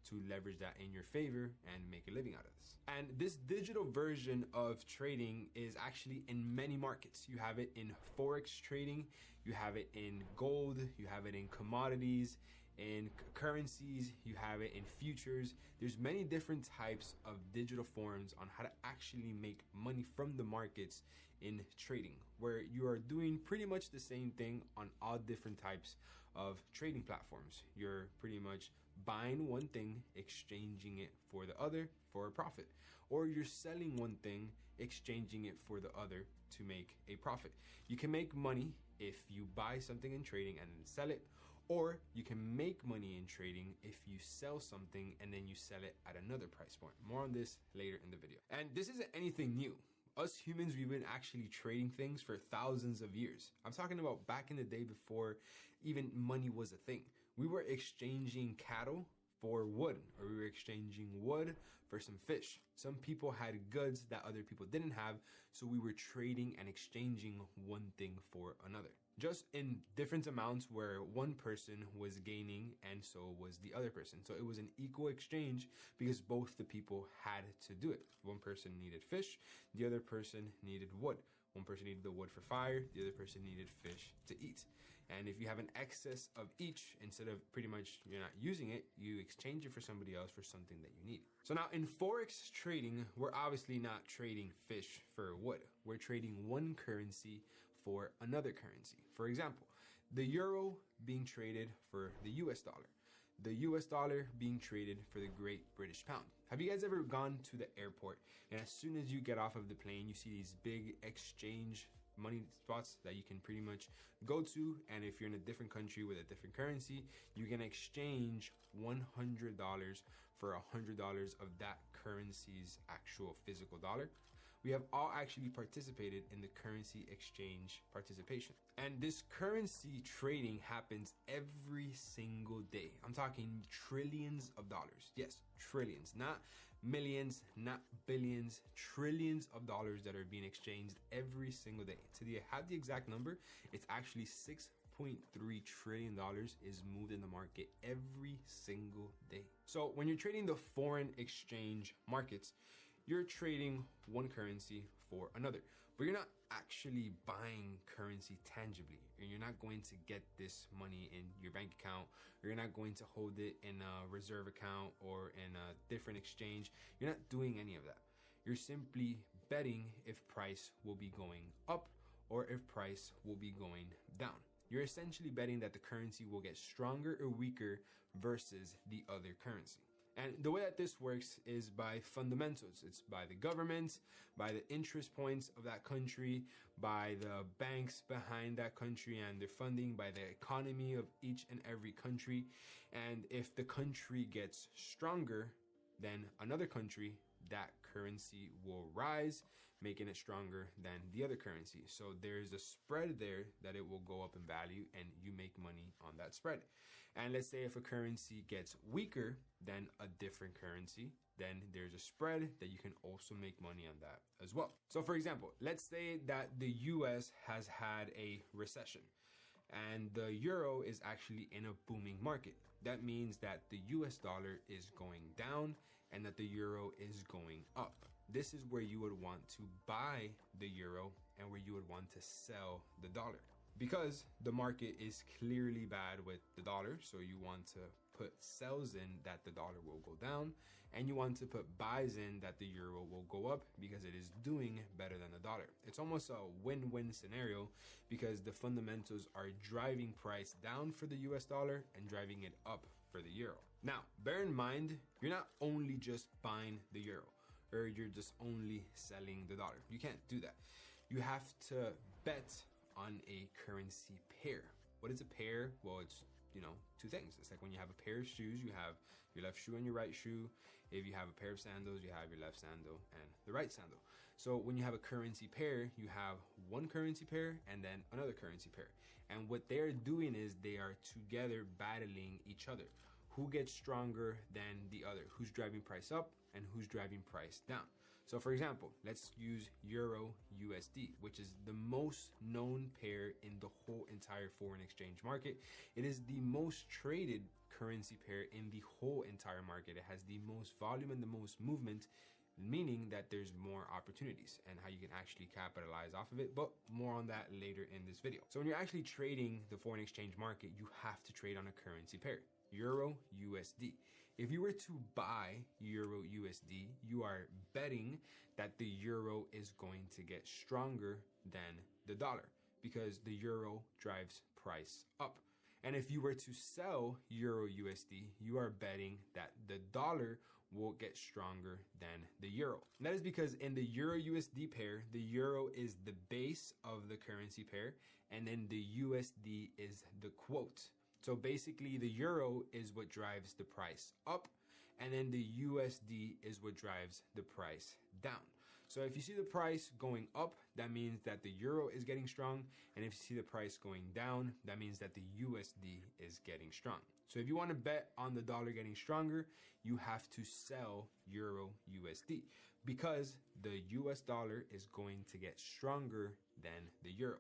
to leverage that in your favor and make a living out of this. And this digital version of trading is actually in many markets. You have it in Forex trading, you have it in gold, you have it in commodities, in currencies, you have it in futures. There's many different types of digital forms on how to actually make money from the markets in trading, where you are doing pretty much the same thing on all different types of trading platforms. You're pretty much buying one thing, exchanging it for the other for a profit, or you're selling one thing, exchanging it for the other to make a profit. You can make money if you buy something in trading and then sell it, or you can make money in trading if you sell something and then you sell it at another price point. More on this later in the video. And this isn't anything new. Us humans, we've been actually trading things for thousands of years. I'm talking about back in the day before even money was a thing. We were exchanging cattle for wood, or we were exchanging wood for some fish. Some people had goods that other people didn't have, so we were trading and exchanging one thing for another. Just in different amounts where one person was gaining and so was the other person. So it was an equal exchange because both the people had to do it. One person needed fish, the other person needed wood. One person needed the wood for fire, the other person needed fish to eat. And if you have an excess of each, instead of pretty much you're not using it, you exchange it for somebody else for something that you need. So now in Forex trading, we're obviously not trading fish for wood. We're trading one currency for another currency. For example, the euro being traded for the US dollar. The US dollar being traded for the Great British Pound. Have you guys ever gone to the airport and as soon as you get off of the plane, you see these big exchange money spots that you can pretty much go to, and if you're in a different country with a different currency, you can exchange $100 for $100 of that currency's actual physical dollar. We have all actually participated in the currency exchange participation, and this currency trading happens every single day. I'm talking trillions of dollars. Yes, trillions, not millions, not billions, trillions of dollars that are being exchanged every single day. To have the exact number, it's actually $6.3 trillion is moved in the market every single day. So when you're trading the foreign exchange markets, you're trading one currency for another, but you're not actually buying currency tangibly, and you're not going to get this money in your bank account, or you're not going to hold it in a reserve account or in a different exchange. You're not doing any of that. You're simply betting if price will be going up or if price will be going down. You're essentially betting that the currency will get stronger or weaker versus the other currency. And the way that this works is by fundamentals. It's by the government, by the interest points of that country, by the banks behind that country and their funding, by the economy of each and every country. And if the country gets stronger than another country, that currency will rise, making it stronger than the other currency. So there's a spread there that it will go up in value, and you make money on that spread. And let's say if a currency gets weaker than a different currency, then there's a spread that you can also make money on that as well. So for example, let's say that the US has had a recession and the euro is actually in a booming market. That means that the US dollar is going down and that the euro is going up. This is where you would want to buy the euro and where you would want to sell the dollar, because the market is clearly bad with the dollar. So you want to put sells in that the dollar will go down, and you want to put buys in that the euro will go up because it is doing better than the dollar. It's almost a win-win scenario because the fundamentals are driving price down for the US dollar and driving it up for the euro. Now, bear in mind, you're not only just buying the euro or you're just only selling the dollar. You can't do that. You have to bet on a currency pair. What is a pair? Well, it's, two things. It's like when you have a pair of shoes, you have your left shoe and your right shoe. If you have a pair of sandals, you have your left sandal and the right sandal. So when you have a currency pair, you have one currency pair and then another currency pair. And what they're doing is they are together battling each other. Who gets stronger than the other? Who's driving price up and who's driving price down? So for example, let's use Euro USD, which is the most known pair in the whole entire foreign exchange market. It is the most traded currency pair in the whole entire market. It has the most volume and the most movement, meaning that there's more opportunities and how you can actually capitalize off of it, but more on that later in this video. So when you're actually trading the foreign exchange market, you have to trade on a currency pair, Euro USD. If you were to buy Euro USD, you are betting that the euro is going to get stronger than the dollar because the euro drives price up. And if you were to sell Euro USD, you are betting that the dollar will get stronger than the euro. And that is because in the Euro USD pair, the euro is the base of the currency pair, and then the USD is the quote. So basically the euro is what drives the price up, and then the USD is what drives the price down. So if you see the price going up, that means that the euro is getting strong. And if you see the price going down, that means that the USD is getting strong. So if you want to bet on the dollar getting stronger, you have to sell Euro USD because the US dollar is going to get stronger than the euro.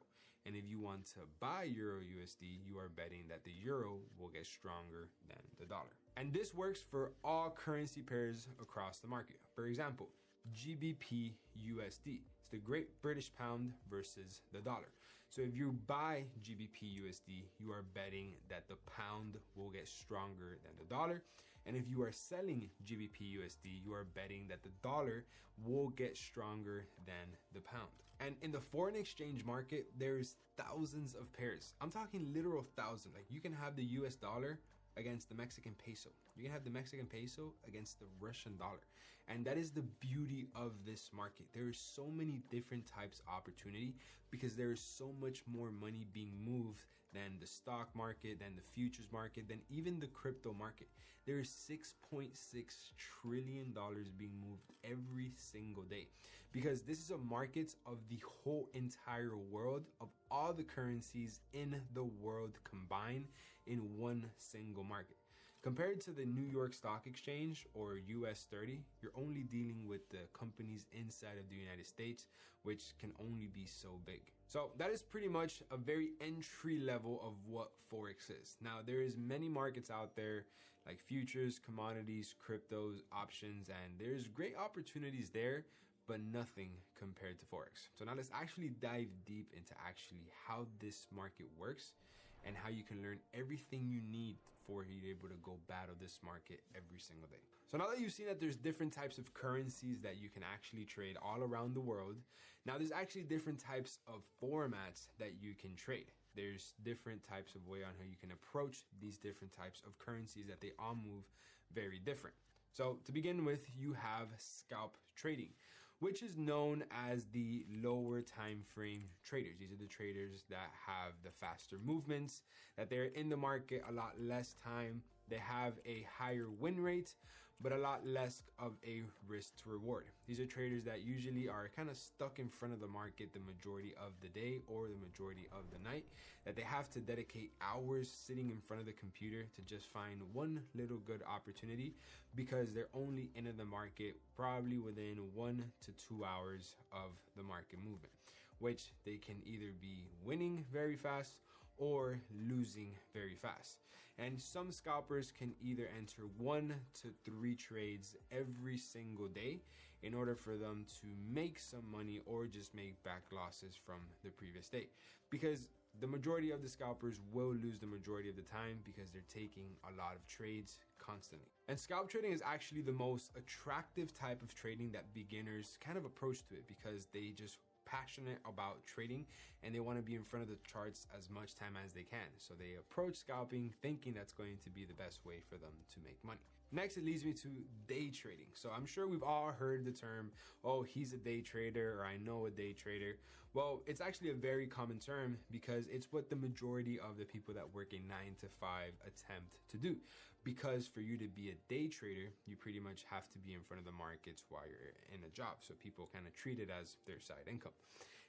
And if you want to buy Euro USD, you are betting that the euro will get stronger than the dollar. And this works for all currency pairs across the market. For example, GBP USD. It's the Great British Pound versus the dollar. So if you buy GBP USD, you are betting that the pound will get stronger than the dollar. And if you are selling GBP USD, you are betting that the dollar will get stronger than the pound. And in the foreign exchange market, there's thousands of pairs. I'm talking literal thousands. Like you can have the US dollar against the Mexican peso. You can have the Mexican peso against the Russian dollar. And that is the beauty of this market. There are so many different types of opportunity because there is so much more money being moved than the stock market, than the futures market, than even the crypto market. There is $6.6 trillion being moved every single day because this is a market of the whole entire world, of all the currencies in the world combined in one single market. Compared to the New York Stock Exchange or US 30, you're only dealing with the companies inside of the United States, which can only be so big. So that is pretty much a very entry level of what Forex is. Now, there is many markets out there like futures, commodities, cryptos, options, and there's great opportunities there, but nothing compared to Forex. So now let's actually dive deep into actually how this market works and how you can learn everything you need for you to be able to go battle this market every single day. So now that you've seen that there's different types of currencies that you can actually trade all around the world, now there's actually different types of formats that you can trade. There's different types of way on how you can approach these different types of currencies that they all move very different. So to begin with, you have scalp trading, which is known as the lower time frame traders. These are the traders that have the faster movements, that they're in the market a lot less time. They have a higher win rate, but a lot less of a risk to reward. These are traders that usually are kind of stuck in front of the market the majority of the day or the majority of the night, that they have to dedicate hours sitting in front of the computer to just find one little good opportunity because they're only in the market probably within 1 to 2 hours of the market movement, which they can either be winning very fast or losing very fast. And some scalpers can either enter 1 to 3 trades every single day in order for them to make some money or just make back losses from the previous day, because the majority of the scalpers will lose the majority of the time because they're taking a lot of trades constantly. And scalp trading is actually the most attractive type of trading that beginners kind of approach to it because they just passionate about trading and they want to be in front of the charts as much time as they can. So they approach scalping thinking that's going to be the best way for them to make money. Next, it leads me to day trading. So I'm sure we've all heard the term, oh, he's a day trader, or I know a day trader. Well, it's actually a very common term because it's what the majority of the people that work a 9 to 5 attempt to do. Because for you to be a day trader, you pretty much have to be in front of the markets while you're in a job. So people kind of treat it as their side income.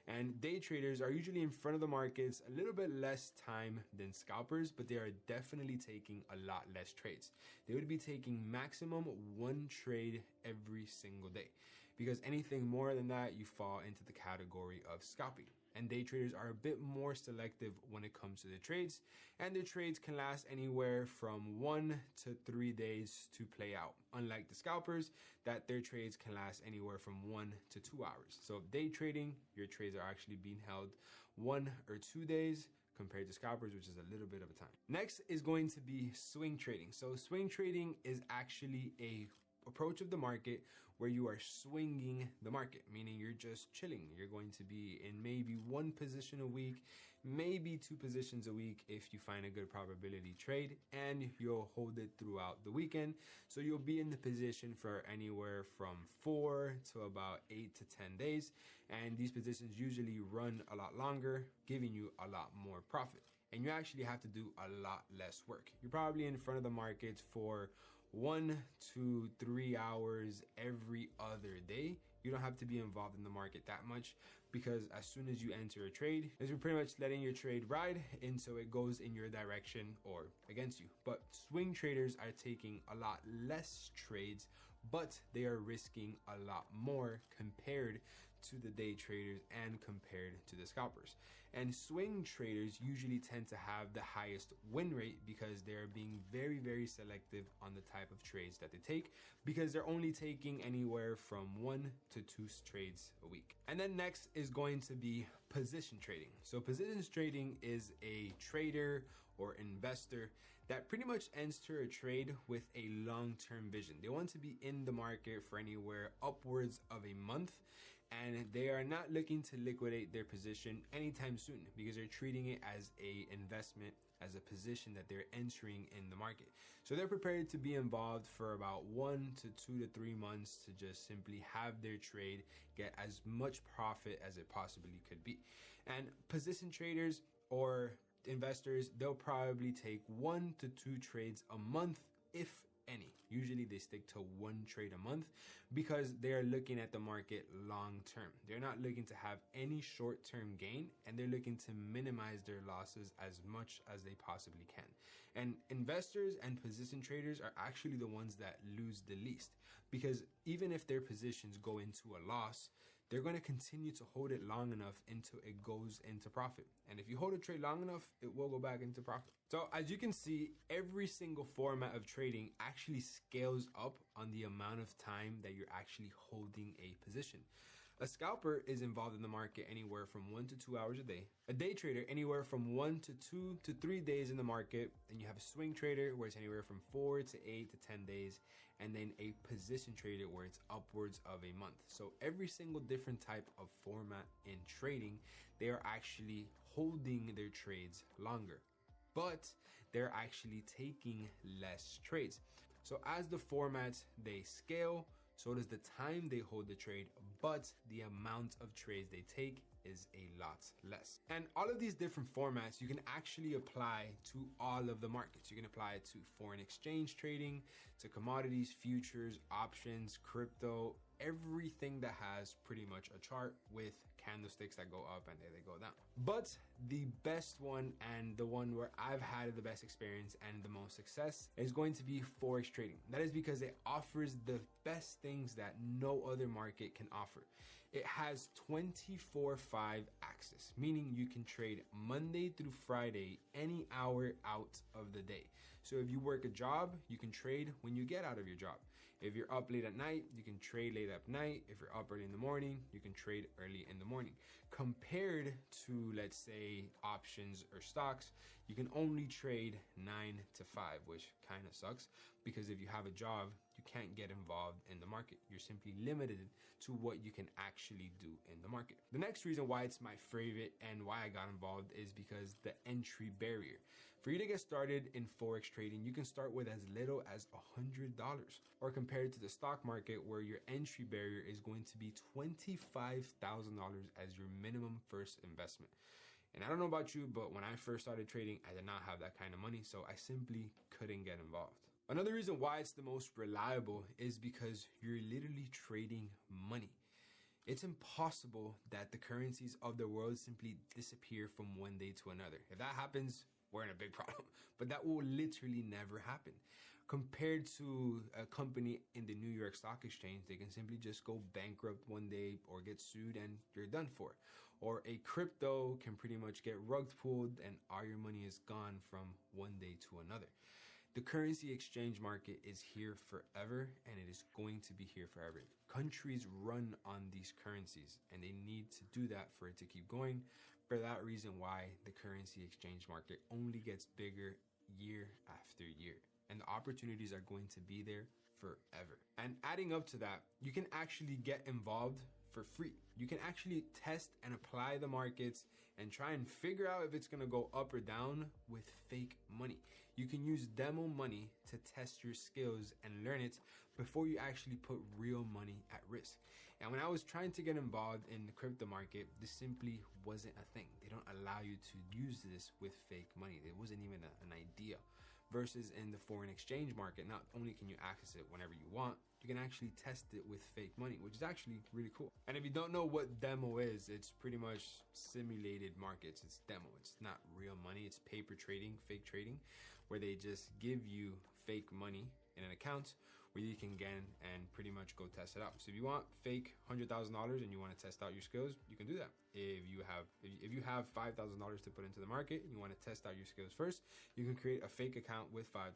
And day traders are usually in front of the markets a little bit less time than scalpers, but they are definitely taking a lot less trades. They would be taking maximum 1 trade every single day. because anything more than that, you fall into the category of scalping. And day traders are a bit more selective when it comes to the trades, and their trades can last anywhere from 1 to 3 days to play out. Unlike the scalpers, that their trades can last anywhere from 1 to 2 hours. So day trading, your trades are actually being held 1 or 2 days compared to scalpers, which is a little bit of a time. Next is going to be swing trading. So swing trading is actually a approach of the market where you are swinging the market, meaning you're just chilling. You're going to be in maybe one position a week, maybe 2 positions a week if you find a good probability trade, and you'll hold it throughout the weekend. So you'll be in the position for anywhere from 4 to about 8 to 10 days. And these positions usually run a lot longer, giving you a lot more profit. And you actually have to do a lot less work. You're probably in front of the markets for 1 to 3 hours every other day. You don't have to be involved in the market that much, because as soon as you enter a trade, you're pretty much letting your trade ride, and so it goes in your direction or against you. But swing traders are taking a lot less trades, but they are risking a lot more compared to the day traders and compared to the scalpers. And swing traders usually tend to have the highest win rate because they're being very, very selective on the type of trades that they take, because they're only taking anywhere from 1 to 2 trades a week. And then next is going to be position trading. So position trading is a trader or investor that pretty much enter a trade with a long-term vision. They want to be in the market for anywhere upwards of a month, and they are not looking to liquidate their position anytime soon because they're treating it as a investment, as a position that they're entering in the market. So they're prepared to be involved for about 1 to 2 to 3 months to just simply have their trade get as much profit as it possibly could be. And position traders or investors, they'll probably take 1 to 2 trades a month, if any. Usually they stick to 1 trade a month because they're looking at the market long term. They're not looking to have any short-term gain, and they're looking to minimize their losses as much as they possibly can. And investors and position traders are actually the ones that lose the least, because even if their positions go into a loss, they're going to continue to hold it long enough until it goes into profit. And if you hold a trade long enough, it will go back into profit. So as you can see, every single format of trading actually scales up on the amount of time that you're actually holding a position. A scalper is involved in the market anywhere from 1 to 2 hours a day. A day trader anywhere from 1 to 2 to 3 days in the market. And you have a swing trader where it's anywhere from 4 to 8 to 10 days. And then a position trader where it's upwards of a month. So every single different type of format in trading, they are actually holding their trades longer, but they're actually taking less trades. So as the formats, they scale, so does the time they hold the trade, but the amount of trades they take is a lot less. And all of these different formats you can actually apply to all of the markets. You can apply it to foreign exchange trading, to commodities, futures, options, crypto, everything that has pretty much a chart with candlesticks that go up and they go down. But the best one, and the one where I've had the best experience and the most success, is going to be Forex trading. That is because it offers the best things that no other market can offer. It has 24/5 access, meaning you can trade Monday through Friday, any hour out of the day. So if you work a job, you can trade when you get out of your job. If you're up late at night, you can trade late at night. If you're up early in the morning, you can trade early in the morning. Compared to, let's say, options or stocks, you can only trade 9 to 5, which kind of sucks, because if you have a job, you can't get involved in the market. You're simply limited to what you can actually do in the market. The next reason why it's my favorite and why I got involved is because the entry barrier. For you to get started in Forex trading, you can start with as little as $100, or compared to the stock market where your entry barrier is going to be $25,000 as your minimum first investment. And I don't know about you, but when I first started trading, I did not have that kind of money, so I simply couldn't get involved. Another reason why it's the most reliable is because you're literally trading money. It's impossible that the currencies of the world simply disappear from one day to another. If that happens, we're in a big problem. But that will literally never happen. Compared to a company in the New York Stock Exchange, they can simply just go bankrupt one day or get sued and you're done for. Or a crypto can pretty much get rug pulled and all your money is gone from one day to another. The currency exchange market is here forever and it is going to be here forever. Countries run on these currencies and they need to do that for it to keep going. For that reason why the currency exchange market only gets bigger year after year. And the opportunities are going to be there forever. And adding up to that, you can actually get involved for free. You can actually test and apply the markets and try and figure out if it's going to go up or down with fake money. You can use demo money to test your skills and learn it before you actually put real money at risk. And when I was trying to get involved in the crypto market, this simply wasn't a thing. They don't allow you to use this with fake money. It wasn't even an idea. Versus in the foreign exchange market, not only can you access it whenever you want, you can actually test it with fake money, which is actually really cool. And if you don't know what demo is, it's pretty much simulated markets. It's demo. It's not real money. It's paper trading, fake trading, where they just give you fake money in an account where you can get and pretty much go test it out. So if you want fake $100,000 and you want to test out your skills, you can do that. If you have $5,000 to put into the market and you want to test out your skills first, you can create a fake account with $5,000,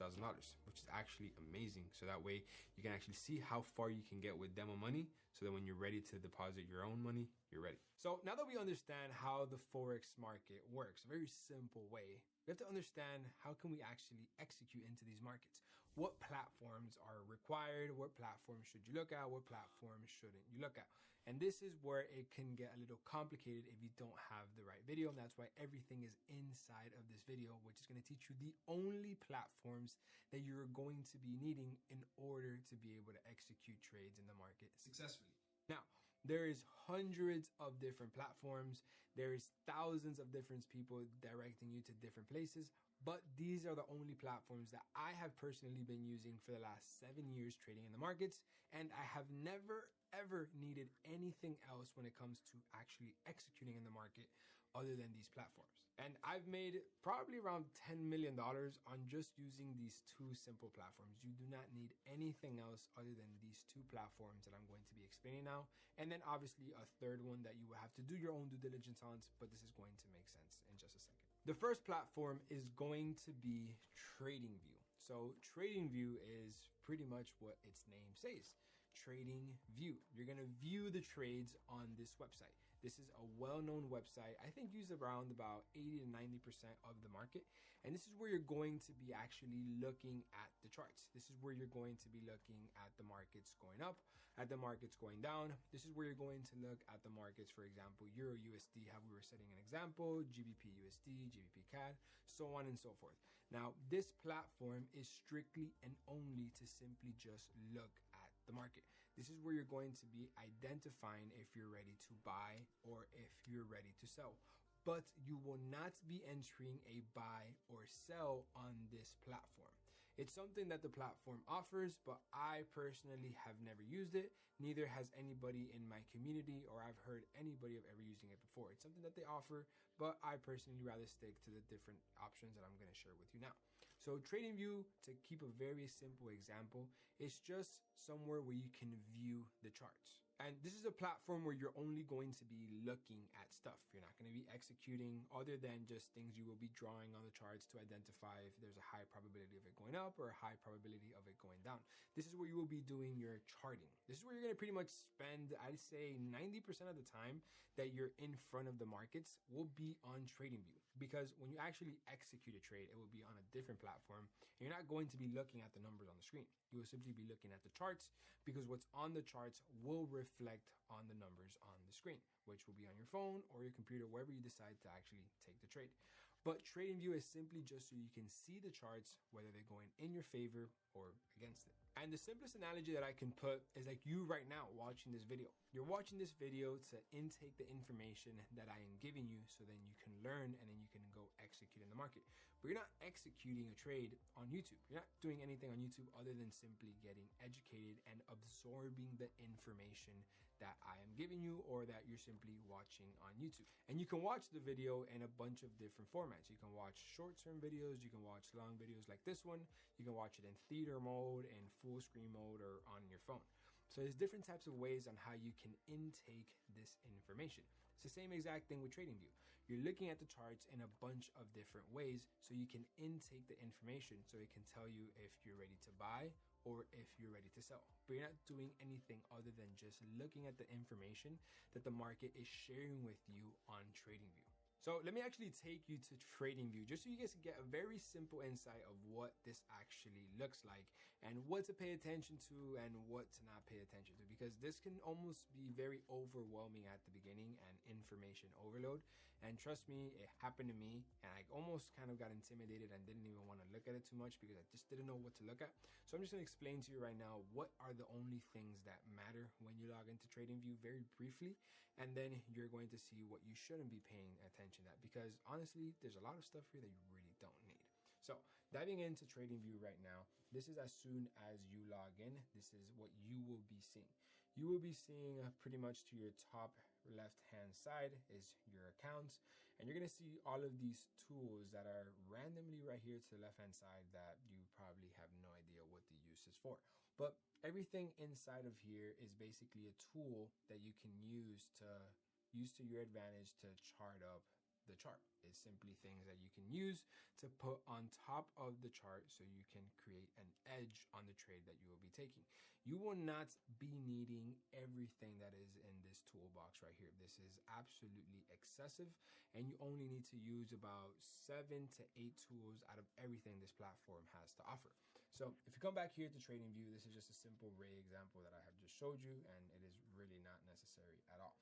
which is actually amazing. So that way you can actually see how far you can get with demo money, so that when you're ready to deposit your own money, you're ready. So now that we understand how the Forex market works, a very simple way, we have to understand how can we actually execute into these markets. What platforms are required? What platforms should you look at? What platforms shouldn't you look at? And this is where it can get a little complicated if you don't have the right video. And that's why everything is inside of this video, which is going to teach you the only platforms that you're going to be needing in order to be able to execute trades in the market successfully. Now, there is hundreds of different platforms. There is thousands of different people directing you to different places, but these are the only platforms that I have personally been using for the last 7 years trading in the markets, and I have never ever needed anything else when it comes to actually executing in the market other than these platforms. And I've made probably around $10 million on just using these two simple platforms. You do not need anything else other than these two platforms that I'm going to be explaining now. And then obviously a third one that you will have to do your own due diligence on, but this is going to make sense in just a second. The first platform is going to be TradingView. So TradingView is pretty much what its name says. TradingView. You're going to view the trades on this website. This is a well-known website, I think used around about 80 to 90% of the market. And this is where you're going to be actually looking at the charts. This is where you're going to be looking at the markets going up, at the markets going down. This is where you're going to look at the markets, for example, Euro USD, how we were setting an example, GBP USD, GBP CAD, so on and so forth. Now, this platform is strictly and only to simply just look at the market. This is where you're going to be identifying if you're ready to buy or if you're ready to sell. But you will not be entering a buy or sell on this platform. It's something that the platform offers, but I personally have never used it. Neither has anybody in my community, or I've heard anybody of ever using it before. It's something that they offer, but I personally rather stick to the different options that I'm going to share with you now. So TradingView, to keep a very simple example, is just somewhere where you can view the charts. And this is a platform where you're only going to be looking at stuff. You're not going to be executing other than just things you will be drawing on the charts to identify if there's a high probability of it going up or a high probability of it going down. This is where you will be doing your charting. This is where you're going to pretty much spend, I'd say 90% of the time that you're in front of the markets will be on TradingView. Because when you actually execute a trade, it will be on a different platform. And you're not going to be looking at the numbers on the screen. You will simply be looking at the charts, because what's on the charts will reflect on the numbers on the screen, which will be on your phone or your computer, wherever you decide to actually take the trade. But TradingView is simply just so you can see the charts, whether they're going in your favor or against it. And the simplest analogy that I can put is like you right now watching this video. You're watching this video to intake the information that I am giving you so then you can learn and then you can go execute in the market. But you're not executing a trade on YouTube. You're not doing anything on YouTube other than simply getting educated and absorbing the information that I am giving you or that you're simply watching on YouTube. And you can watch the video in a bunch of different formats. You can watch short-term videos, you can watch long videos like this one, you can watch it in theater mode, in full screen mode, or on your phone. So there's different types of ways on how you can intake this information. It's the same exact thing with TradingView. You're looking at the charts in a bunch of different ways so you can intake the information so it can tell you if you're ready to buy or if you're ready to sell. But you're not doing anything other than just looking at the information that the market is sharing with you on TradingView. So let me actually take you to TradingView just so you guys can get a very simple insight of what this actually looks like and what to pay attention to and what to not pay attention to, because this can almost be very overwhelming at the beginning and information overload. And trust me, it happened to me and I almost kind of got intimidated and didn't even want to look at it too much because I just didn't know what to look at. So I'm just going to explain to you right now what are the only things that matter when you log into TradingView very briefly, and then you're going to see what you shouldn't be paying attention that, because honestly there's a lot of stuff here that you really don't need. So diving into TradingView right now, this is as soon as you log in, this is what you will be seeing. You will be seeing pretty much to your top left hand side is your accounts, and you're going to see all of these tools that are randomly right here to the left hand side that you probably have no idea what the use is for. But everything inside of here is basically a tool that you can use to your advantage to chart up the chart. It's simply things that you can use to put on top of the chart so you can create an edge on the trade that you will be taking. You will not be needing everything that is in this toolbox right here. This is absolutely excessive, and you only need to use about 7 to 8 tools out of everything this platform has to offer. So if you come back here to TradingView, this is just a simple ray example that I have just showed you, and it is really not necessary at all.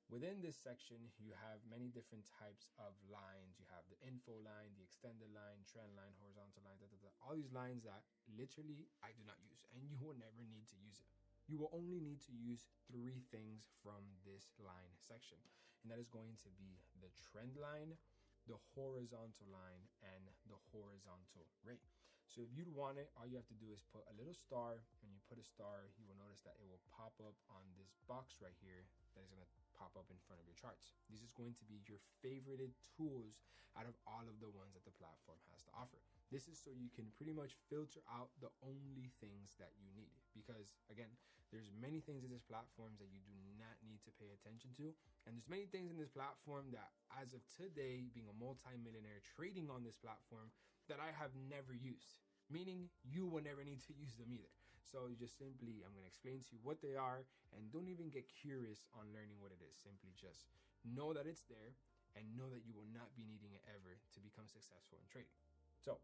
Within this section, you have many different types of lines. You have the info line, the extended line, trend line, horizontal line, all these lines that literally I do not use, and you will never need to use it. You will only need to use 3 things from this line section, and that is going to be the trend line, the horizontal line, and the horizontal rate. So if you'd want it, all you have to do is put a little star. When you put a star, you will notice that it will pop up on this box right here that is going to pop up in front of your charts. This is going to be your favorited tools out of all of the ones that the platform has to offer. This is so you can pretty much filter out the only things that you need, because again, there's many things in this platform that you do not need to pay attention to, and there's many things in this platform that as of today, being a multi-millionaire trading on this platform, that I have never used, meaning you will never need to use them either. So you just simply, I'm going to explain to you what they are, and don't even get curious on learning what it is. Simply just know that it's there and know that you will not be needing it ever to become successful in trading. So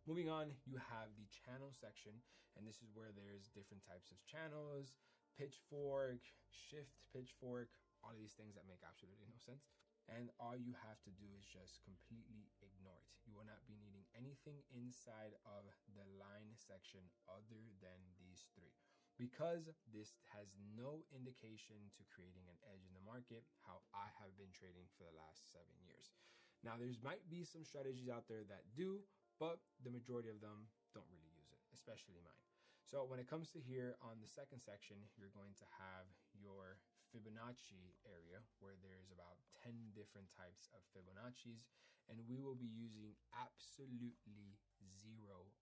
moving on, you have the channel section, and this is where there's different types of channels, pitchfork, shift pitchfork, all of these things that make absolutely no sense. And all you have to do is just completely ignore it. You will not be needing anything inside of the line section other than these 3, because this has no indication to creating an edge in the market, how I have been trading for the last 7 years. Now, there's might be some strategies out there that do, but the majority of them don't really use it, especially mine. So when it comes to here on the second section, you're going to have your Fibonacci area where there's about 10 different types of Fibonacci's, and we will be using absolutely 0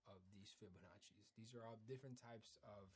of these Fibonacci's. These are all different types of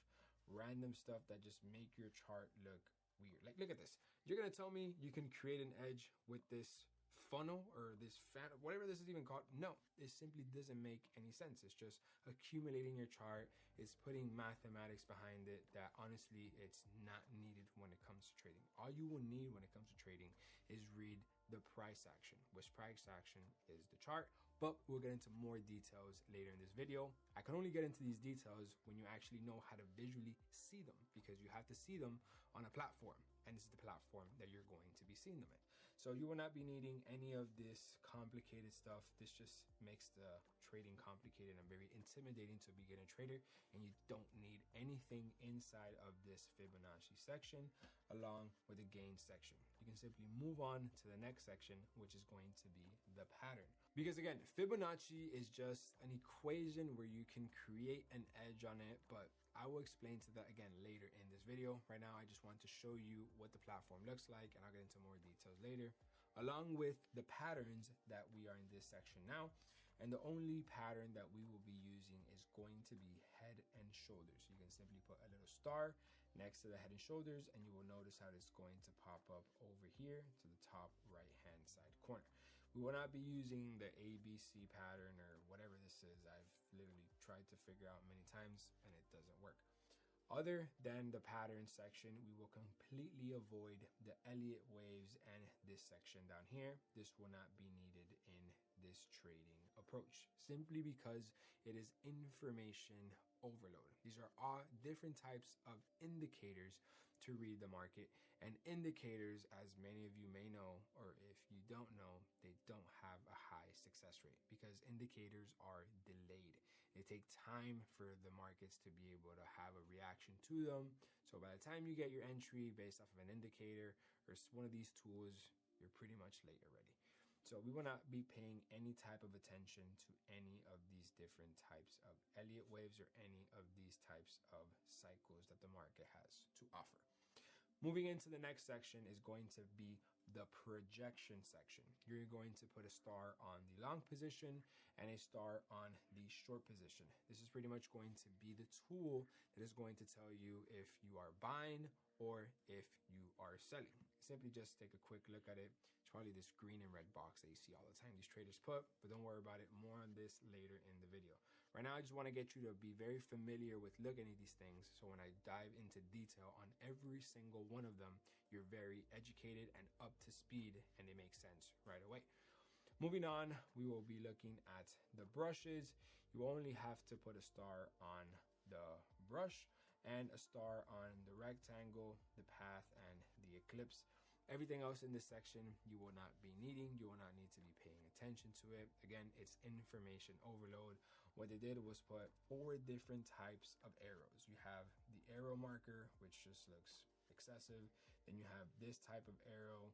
random stuff that just make your chart look weird. Like, look at this. You're going to tell me you can create an edge with this funnel or this fan, whatever this is even called? No, it simply doesn't make any sense. It's just accumulating your chart. It's putting mathematics behind it that honestly it's not needed when it comes to trading. All you will need when it comes to trading is read the price action, which price action is the chart, but we'll get into more details later in this video. I can only get into these details when you actually know how to visually see them, because you have to see them on a platform, and this is the platform that you're going to be seeing them in. So you will not be needing any of this complicated stuff. This just makes the trading complicated and very intimidating to a beginner trader, and you don't need anything inside of this Fibonacci section along with the gain section. You can simply move on to the next section, which is going to be the pattern. Because again, Fibonacci is just an equation where you can create an edge on it, but I will explain to that again later in this video. Right now, I just want to show you what the platform looks like, and I'll get into more details later, along with the patterns that we are in this section now. And the only pattern that we will be using is going to be head and shoulders. You can simply put a little star next to the head and shoulders, and you will notice how it's going to pop up over here to the top right hand side corner. We will not be using the ABC pattern or whatever this is. I've literally tried to figure out many times and it doesn't work. Other than the pattern section, we will completely avoid the Elliott waves and this section down here. This will not be needed in this trading approach, simply because it is information overload. These are all different types of indicators to read the market, and indicators, as many of you may know, or if you don't know, they don't have a high success rate because indicators are delayed. They take time for the markets to be able to have a reaction to them. So by the time you get your entry based off of an indicator or one of these tools, you're pretty much late already. So we will not be paying any type of attention to any of these different types of Elliott waves or any of these types of cycles that the market has to offer. Moving into the next section is going to be the projection section. You're going to put a star on the long position and a star on the short position. This is pretty much going to be the tool that is going to tell you if you are buying or if you are selling. Simply just take a quick look at it. It's probably this green and red box that you see all the time these traders put, but don't worry about it. More on this later in the video. Right now, I just want to get you to be very familiar with looking at these things, so when I dive into detail on every single one of them, you're very educated and up to speed and it makes sense right away. Moving on, we will be looking at the brushes. You only have to put a star on the brush and a star on the rectangle, the path, and the eclipse. Everything else in this section you will not be needing. You will not need to be paying attention to it. Again, it's information overload. What they did was put 4 different types of arrows. You have the arrow marker, which just looks excessive. Then you have this type of arrow,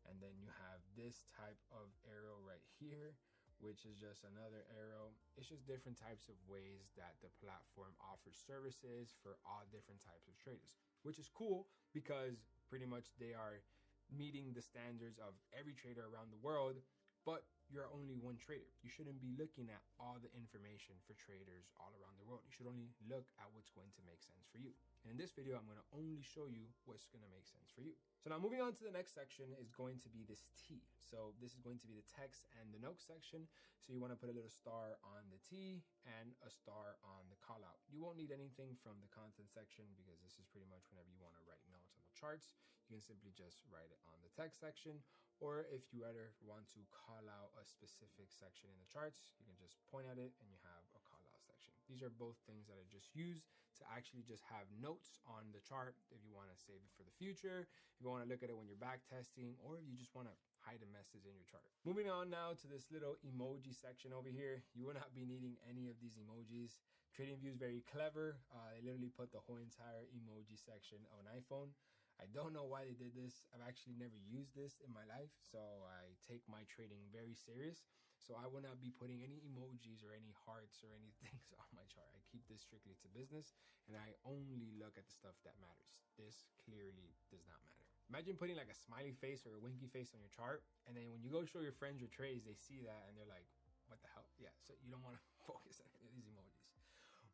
and then you have this type of arrow right here, which is just another arrow. It's just different types of ways that the platform offers services for all different types of traders, which is cool because pretty much they are meeting the standards of every trader around the world, but you're only one trader. You shouldn't be looking at all the information for traders all around the world. You should only look at what's going to make sense for you. And in this video, I'm going to only show you what's going to make sense for you. So now moving on to the next section is going to be this T. So this is going to be the text and the notes section. So you want to put a little star on the T and a star on the call out. You won't need anything from the content section because this is pretty much whenever you want to write notes on the charts, you can simply just write it on the text section. Or if you ever want to call out a specific section in the charts, you can just point at it and you have a call out section. These are both things that I just use to actually just have notes on the chart if you want to save it for the future, if you want to look at it when you're back testing, or if you just want to hide a message in your chart. Moving on now to this little emoji section over here. You will not be needing any of these emojis. TradingView is very clever. They literally put the whole entire emoji section of an iPhone. I don't know why they did this. I've actually never used this in my life, so I take my trading very serious. So I will not be putting any emojis or any hearts or anything on my chart. I keep this strictly to business, and I only look at the stuff that matters. This clearly does not matter. Imagine putting like a smiley face or a winky face on your chart, and then when you go show your friends your trades, they see that and they're like, what the hell? Yeah, so you don't want to focus on any of these emojis.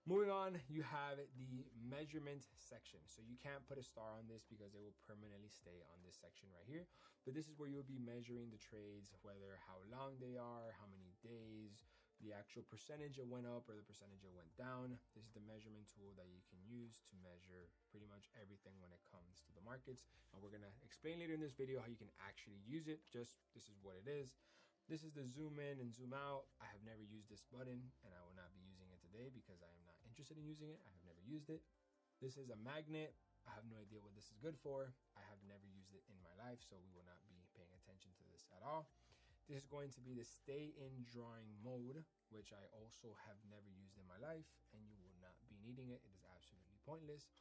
Moving on, you have the measurement section. So you can't put a star on this because it will permanently stay on this section right here. But this is where you'll be measuring the trades, whether how long they are, how many days, the actual percentage it went up or the percentage it went down. This is the measurement tool that you can use to measure pretty much everything when it comes to the markets. And we're going to explain later in this video how you can actually use it. Just this is what it is. This is the zoom in and zoom out. I have never used this button and I will not be using it today because I am not interested in using it. I have never used it. This is a magnet. I have no idea what this is good for. I have never used it in my life, so we will not be paying attention to this at all. This is going to be the stay in drawing mode, which I also have never used in my life, and you will not be needing it. It is absolutely pointless.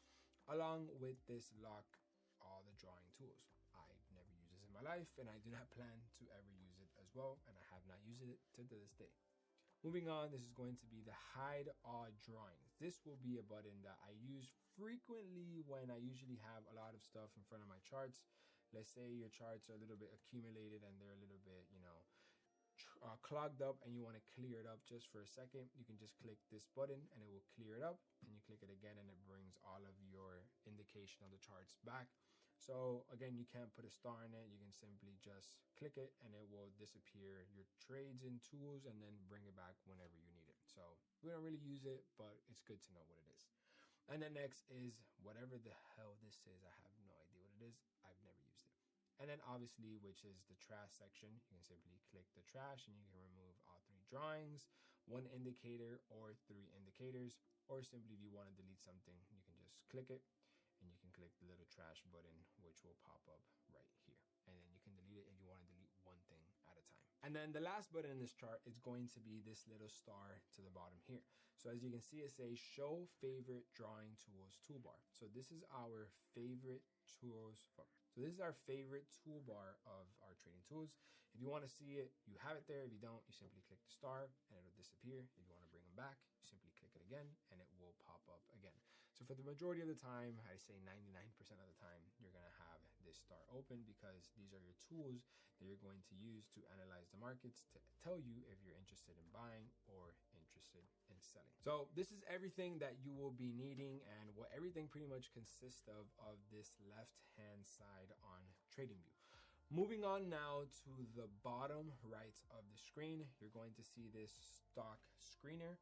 Along with this lock all the drawing tools. I've never used this in my life, and I do not plan to ever use it as well, and I have not used it to this day. Moving on, this is going to be the hide all drawings. This will be a button that I use frequently when I usually have a lot of stuff in front of my charts. Let's say your charts are a little bit accumulated and they're a little bit, clogged up, and you want to clear it up just for a second. You can just click this button and it will clear it up, and you click it again and it brings all of your indication of the charts back. So again, you can't put a star in it. You can simply just click it and it will disappear your trades and tools and then bring it back whenever you need it. So we don't really use it, but it's good to know what it is. And then next is whatever the hell this is. I have no idea what it is. I've never used it. And then obviously, which is the trash section, you can simply click the trash and you can remove all 3 drawings, 1 indicator or 3 indicators, or simply if you want to delete something, you can just click it and you can click the little trash button, which will pop up right here. And then you can delete it if you want to delete 1 thing at a time. And then the last button in this chart is going to be this little star to the bottom here. So as you can see, it says show favorite drawing tools toolbar. So this is our favorite tools. So this is our favorite toolbar of our trading tools. If you want to see it, you have it there. If you don't, you simply click the star and it'll disappear. If you want to bring them back, you simply click it again and it will pop up again. So for the majority of the time, I say 99% of the time, you're going to have this star open because these are your tools that you're going to use to analyze the markets to tell you if you're interested in buying or interested in selling. So this is everything that you will be needing and what everything pretty much consists of this left-hand side on TradingView. Moving on now to the bottom right of the screen, you're going to see this stock screener.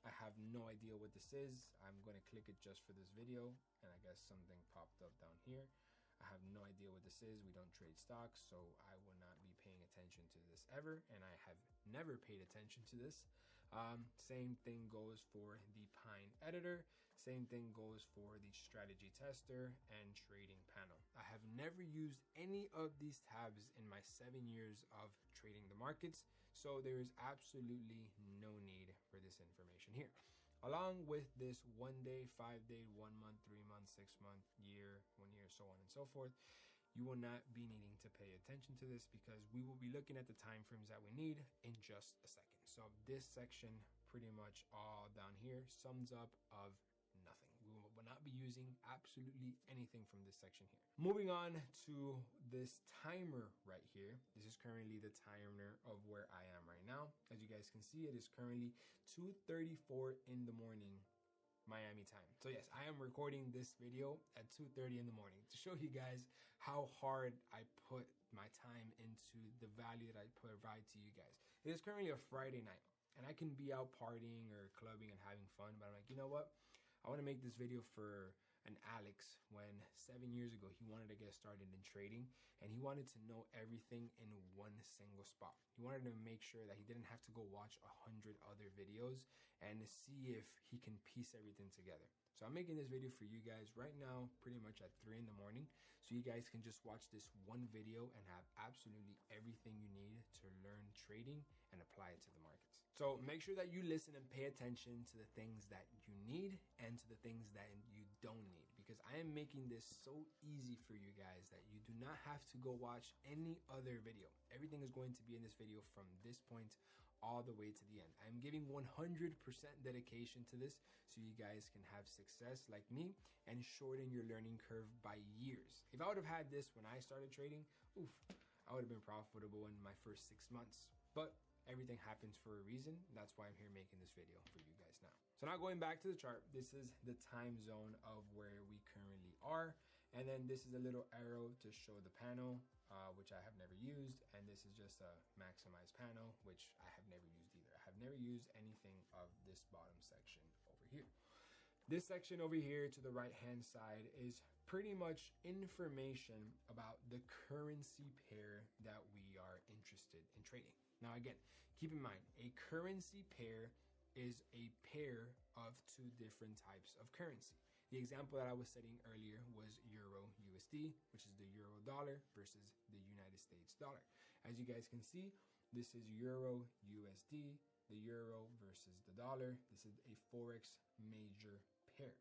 I have no idea what this is. I'm going to click it just for this video, and I guess something popped up down here. I have no idea what this is. We don't trade stocks, so I will not be paying attention to this ever, and I have never paid attention to this. Same thing goes for the Pine editor. Same thing goes for the strategy tester and trading panel. I have never used any of these tabs in my 7 years of trading the markets, so there is absolutely no need for this information here. Along with this 1 day, 5 day, 1 month, 3 months, 6 month, year, 1 year, so on and so forth, you will not be needing to pay attention to this because we will be looking at the time frames that we need in just a second. So this section pretty much all down here sums up of nothing. We will not be using absolutely anything from this section here. Moving on to this timer right here. This is currently the timer of where I am right now. As you guys can see, it is currently 2:34 in the morning Miami time. So yes, I am recording this video at 2:30 in the morning to show you guys how hard I put my time into the value that I provide to you guys. It is currently a Friday night and I can be out partying or clubbing and having fun, but I'm like, you know what? I want to make this video for an Alex when 7 years ago he wanted to get started in trading and he wanted to know everything in one single spot. He wanted to make sure that he didn't have to go watch 100 other videos and see if he can piece everything together. So I'm making this video for you guys right now, pretty much at 3 in the morning, so you guys can just watch this one video and have absolutely everything you need to learn trading and apply it to the markets. So make sure that you listen and pay attention to the things that you need and to the things that you don't need, because I am making this so easy for you guys that you do not have to go watch any other video. Everything is going to be in this video from this point all the way to the end. I'm giving 100% dedication to this so you guys can have success like me and shorten your learning curve by years. If I would have had this when I started trading, I would have been profitable in my first 6 months. But everything happens for a reason. That's why I'm here making this video for you guys now. So now going back to the chart, this is the time zone of where we currently are. And then this is a little arrow to show the panel, which I have never used. And this is just a maximize panel, which I have never used either. I have never used anything of this bottom section over here. This section over here to the right hand side is pretty much information about the currency pair that we are interested in trading. Now again, keep in mind, a currency pair is a pair of 2 different types of currency. The example that I was setting earlier was Euro USD, which is the Euro dollar versus the United States dollar. As you guys can see, this is Euro USD, the Euro versus the dollar. This is a Forex major pair.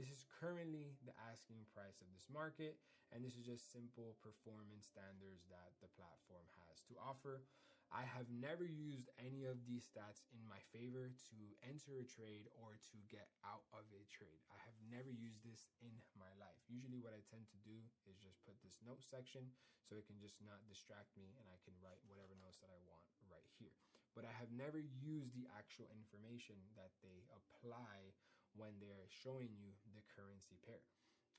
This is currently the asking price of this market, and this is just simple performance standards that the platform has to offer. I have never used any of these stats in my favor to enter a trade or to get out of a trade. I have never used this in my life. Usually what I tend to do is just put this note section so it can just not distract me and I can write whatever notes that I want right here. But I have never used the actual information that they apply when they're showing you the currency pair.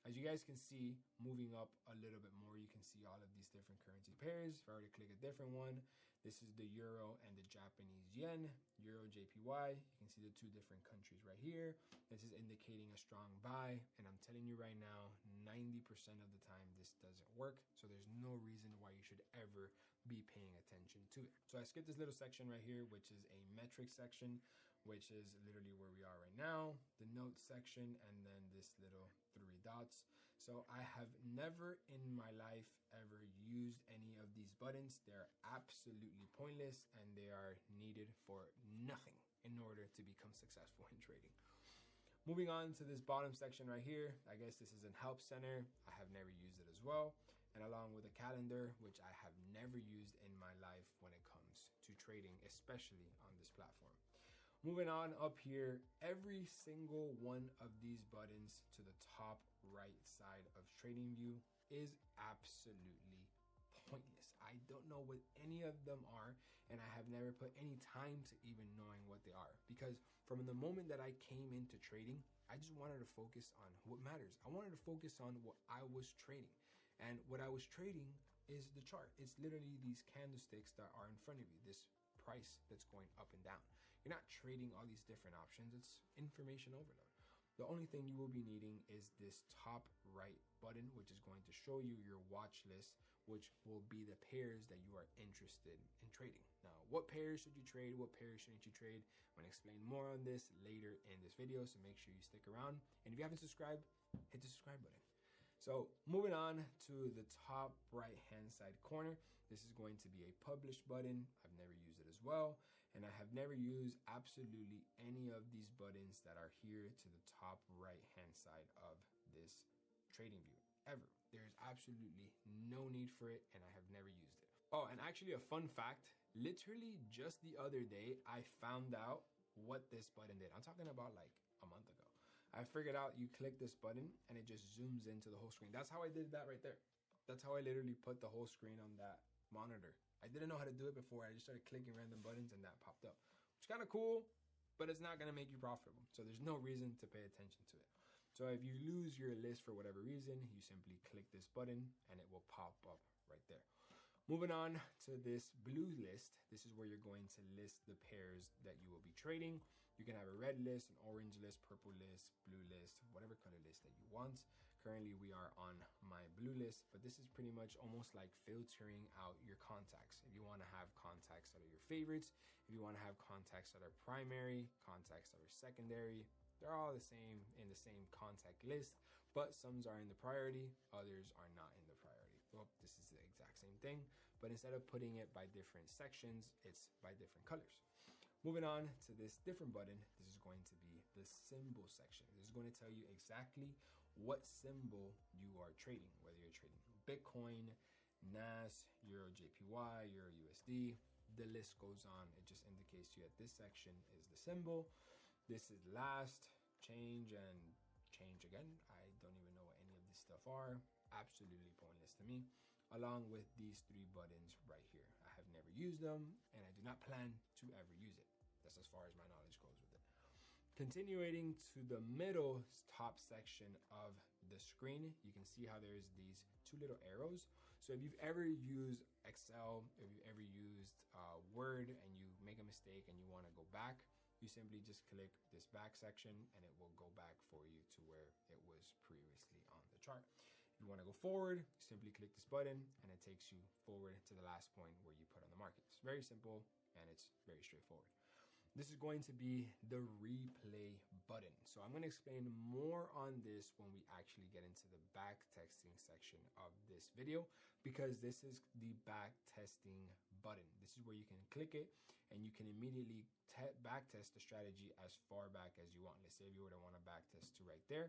As you guys can see, moving up a little bit more, you can see all of these different currency pairs. If I were to click a different one, this is the Euro and the Japanese Yen, Euro JPY. You can see the two different countries right here. This is indicating a strong buy, and I'm telling you right now, 90% of the time this doesn't work, so there's no reason why you should ever be paying attention to it. So I skipped this little section right here, which is a metric section, which is literally where we are right now, the notes section, and then this little 3 dots. So I have never in my life ever used any of these buttons. They're absolutely pointless and they are needed for nothing in order to become successful in trading. Moving on to this bottom section right here, I guess this is a help center. I have never used it as well. And along with a calendar, which I have never used in my life when it comes to trading, especially on this platform. Moving on up here, every single one of these buttons to the top right side of TradingView is absolutely pointless. I don't know what any of them are, and I have never put any time to even knowing what they are. Because from the moment that I came into trading, I just wanted to focus on what matters. I wanted to focus on what I was trading. And what I was trading is the chart. It's literally these candlesticks that are in front of you, this price that's going up and down. You're not trading all these different options. It's information overload. The only thing you will be needing is this top right button, which is going to show you your watch list, which will be the pairs that you are interested in trading. Now, what pairs should you trade? What pairs shouldn't you trade? I'm going to explain more on this later in this video, so make sure you stick around. And if you haven't subscribed, hit the subscribe button. So moving on to the top right hand side corner, this is going to be a publish button. I've never used it as well. And I have never used absolutely any of these buttons that are here to the top right hand side of this TradingView ever. There's absolutely no need for it, and I have never used it. Oh, and actually a fun fact, literally just the other day, I found out what this button did. I'm talking about like a month ago. I figured out you click this button and it just zooms into the whole screen. That's how I did that right there. That's how I literally put the whole screen on that monitor. I didn't know how to do it before. I just started clicking random buttons and that popped up. It's kind of cool, but it's not going to make you profitable. So there's no reason to pay attention to it. So if you lose your list for whatever reason, you simply click this button and it will pop up right there. Moving on to this blue list, this is where you're going to list the pairs that you will be trading. You can have a red list, an orange list, purple list, blue list, whatever color list that you want. Currently, we are on my blue list, but this is pretty much almost like filtering out your contacts. If you want to have contacts that are your favorites, if you want to have contacts that are primary, contacts that are secondary, they're all the same in the same contact list, but some are in the priority, others are not in the priority. Well, this is the exact same thing, but instead of putting it by different sections, it's by different colors. Moving on to this different button, this is going to be the symbol section. This is going to tell you exactly what symbol you are trading, whether you're trading Bitcoin, NAS, Euro JPY, Euro USD, the list goes on. It just indicates to you that this section is the symbol. This is last, change, and change again. I don't even know what any of this stuff are. Absolutely pointless to me. Along with these 3 buttons right here. I have never used them, and I do not plan to ever use it. That's as far as my knowledge goes with it. Continuing to the middle top section of the screen, you can see how there's these 2 little arrows. So if you've ever used Excel, if you've ever used Word and you make a mistake and you want to go back, you simply just click this back section and it will go back for you to where it was previously on the chart. If you want to go forward, simply click this button and it takes you forward to the last point where you put on the market. It's very simple and it's very straightforward. this is going to be the replay button. So I'm going to explain more on this when we actually get into the back testing section of this video, because this is the back testing button. This is where you can click it and you can immediately back test the strategy as far back as you want. Let's say if you were to want to back test to right there,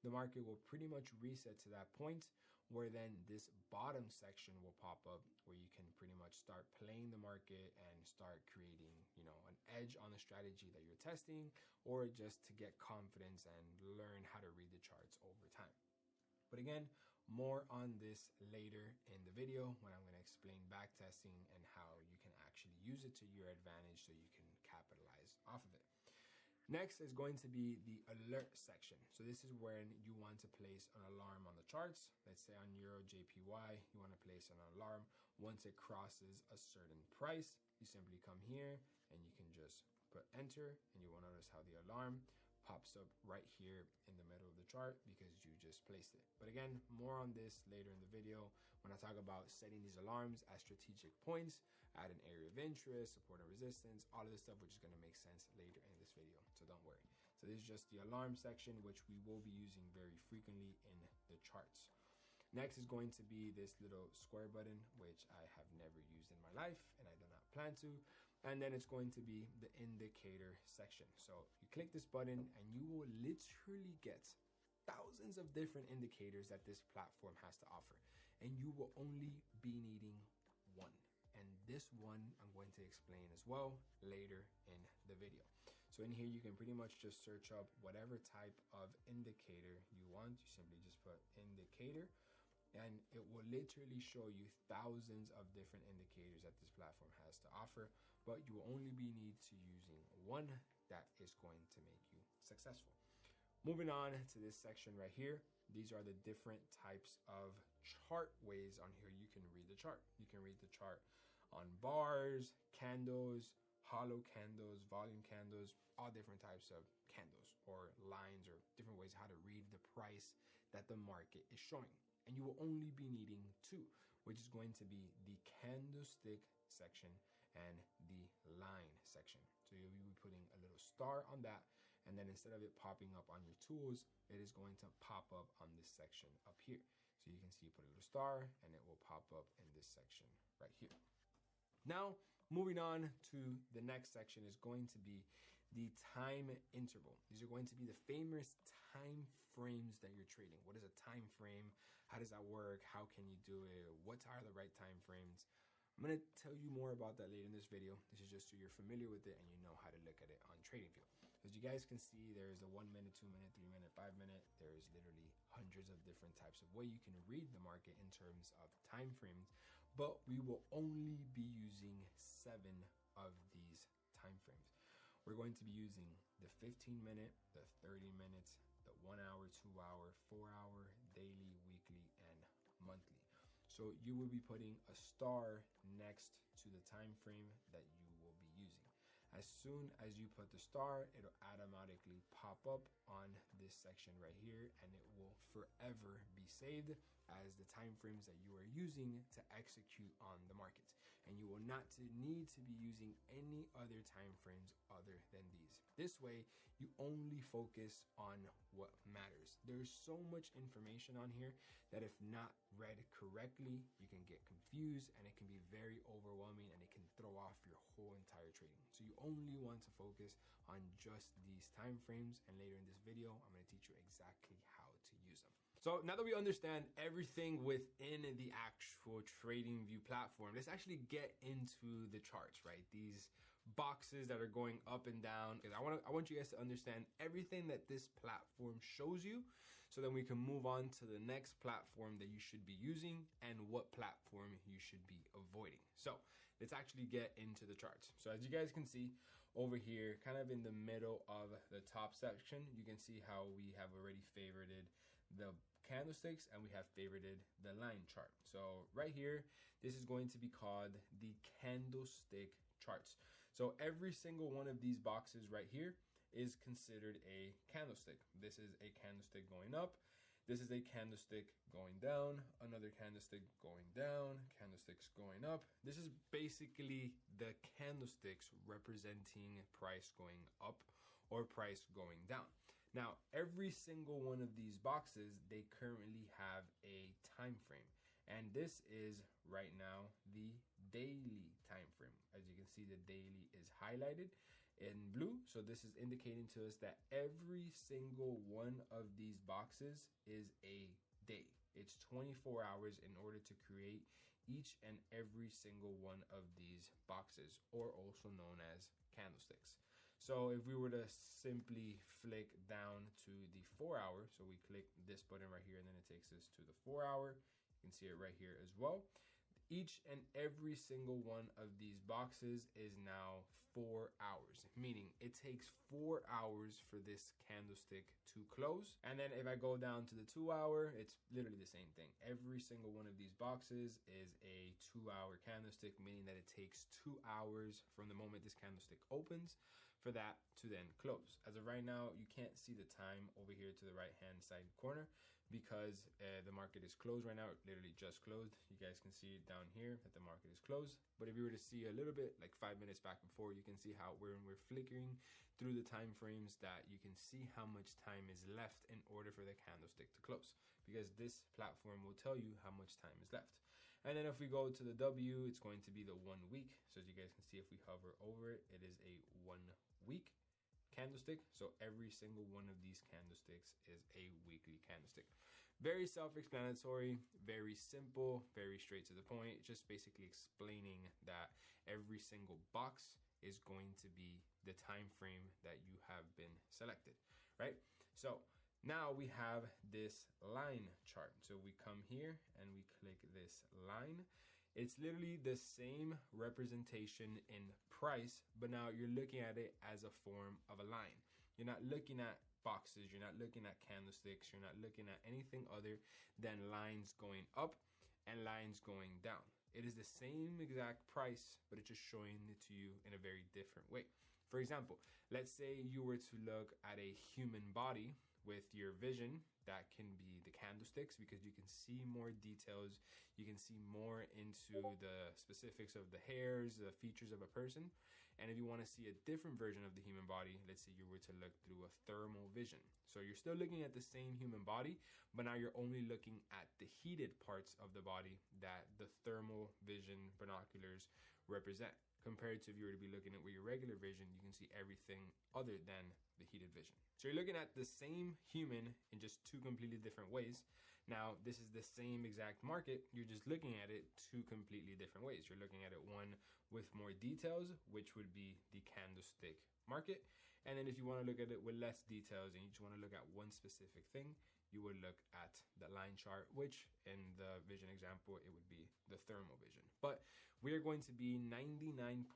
the market will pretty much reset to that point, where then this bottom section will pop up where you can pretty much start playing the market and start creating, you know, an edge on the strategy that you're testing, or just to get confidence and learn how to read the charts over time. But again, more on this later in the video when I'm going to explain back testing and how you can actually use it to your advantage so you can capitalize off of it. Next is going to be the alert section. So this is when you want to place an alarm on the charts. Let's say on Euro JPY, you want to place an alarm. Once it crosses a certain price, you simply come here and you can just put enter, and you will notice how the alarm pops up right here in the middle of the chart because you just placed it. But again, more on this later in the video when I talk about setting these alarms at strategic points, at an area of interest, support and resistance, all of this stuff, which is going to make sense later in this video. So don't worry. So this is just the alarm section, which we will be using very frequently in the charts. Next is going to be this little square button, which I have never used in my life and I do not plan to. And then it's going to be the indicator section. So you click this button and you will literally get thousands of different indicators that this platform has to offer. And you will only be needing one. And this one I'm going to explain as well later in the video. So in here, you can pretty much just search up whatever type of indicator you want. You simply just put indicator, and it will literally show you thousands of different indicators that this platform has to offer, but you will only be need to using one that is going to make you successful. Moving on to this section right here, these are the different types of chart ways on here you can read the chart. You can read the chart on bars, candles, hollow candles, volume candles, all different types of candles or lines or different ways how to read the price that the market is showing. And you will only be needing two, which is going to be the candlestick section and the line section. So you'll be putting a little star on that, and then instead of it popping up on your tools, it is going to pop up on this section up here. So you can see you put a little star and it will pop up in this section right here. Now, moving on to the next section is going to be the time interval. These are going to be the famous time frames that you're trading. What is a time frame? How does that work? How can you do it? What are the right time frames? I'm going to tell you more about that later in this video. This is just so you're familiar with it and you know how to look at it on TradingView. As you guys can see, there's a 1 minute, 2 minute, 3 minute, 5 minute. There's literally hundreds of different types of way you can read the market in terms of time frames, but we will only be using 7 of these time frames. We're going to be using the 15 minute, the 30 minutes, the 1 hour, 2 hour, 4 hour, daily, weekly, and monthly. So you will be putting a star next to the time frame that you will be using. As soon as you put the star, it'll automatically pop up on this section right here, and it will forever be saved as the time frames that you are using to execute on the markets. And you will not need to be using any other time frames other than these. This way, you only focus on what matters. There's so much information on here that if not read correctly, you can get confused and it can be very overwhelming and it can throw off your whole entire trading. So you only want to focus on just these time frames, and later in this video, I'm going to teach you exactly how to use them. So now that we understand everything within the actual TradingView platform, let's actually get into the charts, right? These boxes that are going up and down, because I want you guys to understand everything that this platform shows you, so then we can move on to the next platform that you should be using and what platform you should be avoiding. So let's actually get into the charts. So as you guys can see over here, kind of in the middle of the top section, you can see how we have already favorited the candlesticks and we have favorited the line chart. So right here, this is going to be called the candlestick charts. So every single one of these boxes right here is considered a candlestick. This is a candlestick going up. This is a candlestick going down, another candlestick going down, candlesticks going up. This is basically the candlesticks representing price going up or price going down. Now, every single one of these boxes, they currently have a time frame. And this is right now the daily time frame. As you can see, the daily is highlighted in blue. So this is indicating to us that every single one of these boxes is a day. It's 24 hours in order to create each and every single one of these boxes, or also known as candlesticks. So if we were to simply flick down to the 4 hour, so we click this button right here and then it takes us to the 4 hour. You can see it right here as well. Each and every single one of these boxes is now 4 hours, meaning it takes 4 hours for this candlestick to close. And then if I go down to the 2 hour, it's literally the same thing. Every single one of these boxes is a 2 hour candlestick, meaning that it takes 2 hours from the moment this candlestick opens for that to then close. As of right now, you can't see the time over here to the right hand side corner because the market is closed right now. It literally just closed. You guys can see it down here that the market is closed. But if you were to see a little bit, like 5 minutes back before, you can see how we're flickering through the time frames, that you can see how much time is left in order for the candlestick to close, because this platform will tell you how much time is left. And then if we go to the W, it's going to be the 1 week. So as you guys can see, if we hover over it, it is a 1 week candlestick. So every single one of these candlesticks is a weekly candlestick. Very self-explanatory, very simple, very straight to the point. Just basically explaining that every single box is going to be the time frame that you have been selected, right? So now we have this line chart. So we come here and we click this line. It's literally the same representation in price, but now you're looking at it as a form of a line. You're not looking at boxes, you're not looking at candlesticks, you're not looking at anything other than lines going up and lines going down. It is the same exact price, but it's just showing it to you in a very different way. For example, let's say you were to look at a human body with your vision. That can be the candlesticks, because you can see more details. You can see more into the specifics of the hairs, the features of a person. And if you want to see a different version of the human body, let's say you were to look through a thermal vision. So you're still looking at the same human body, but now you're only looking at the heated parts of the body that the thermal vision binoculars represent. Compared to if you were to be looking at with your regular vision, you can see everything other than the heated vision. So you're looking at the same human in just two completely different ways. Now, this is the same exact market. You're just looking at it two completely different ways. You're looking at it one with more details, which would be the candlestick market. And then if you want to look at it with less details and you just want to look at one specific thing, you would look at the line chart, which in the vision example, it would be the thermal vision. But we are going to be 99.99%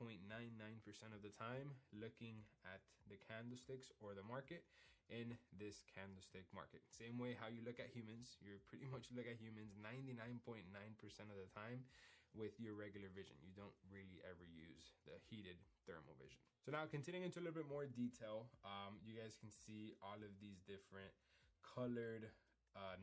of the time looking at the candlesticks or the market in this candlestick market. Same way how you look at humans, you pretty much look at humans 99.9% of the time with your regular vision. You don't really ever use the heated thermal vision. So now continuing into a little bit more detail, you guys can see all of these different colored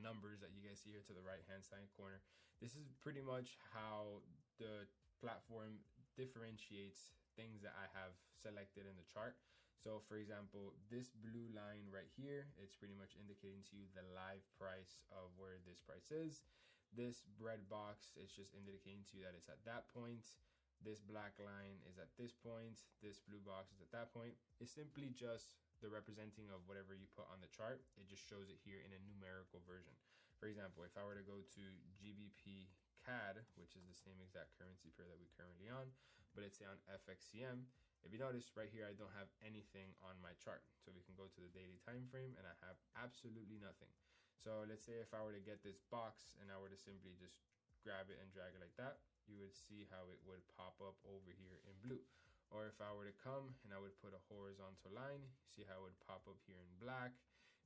numbers that you guys see here to the right hand side corner. This is pretty much how the platform differentiates things that I have selected in the chart. So for example, this blue line right here, it's pretty much indicating to you the live price of where this price is. This red box is just indicating to you that it's at that point. This black line is at this point. This blue box is at that point. It's simply just the representing of whatever you put on the chart. It just shows it here in a numerical version. For example, if I were to go to GBP CAD, which is the same exact currency pair that we're currently on, but let's say on FXCM, if you notice right here, I don't have anything on my chart. So we can go to the daily time frame and I have absolutely nothing. So let's say if I were to get this box and I were to simply just grab it and drag it like that, you would see how it would pop up over here in blue. Or if I were to come and I would put a horizontal line, see how it would pop up here in black.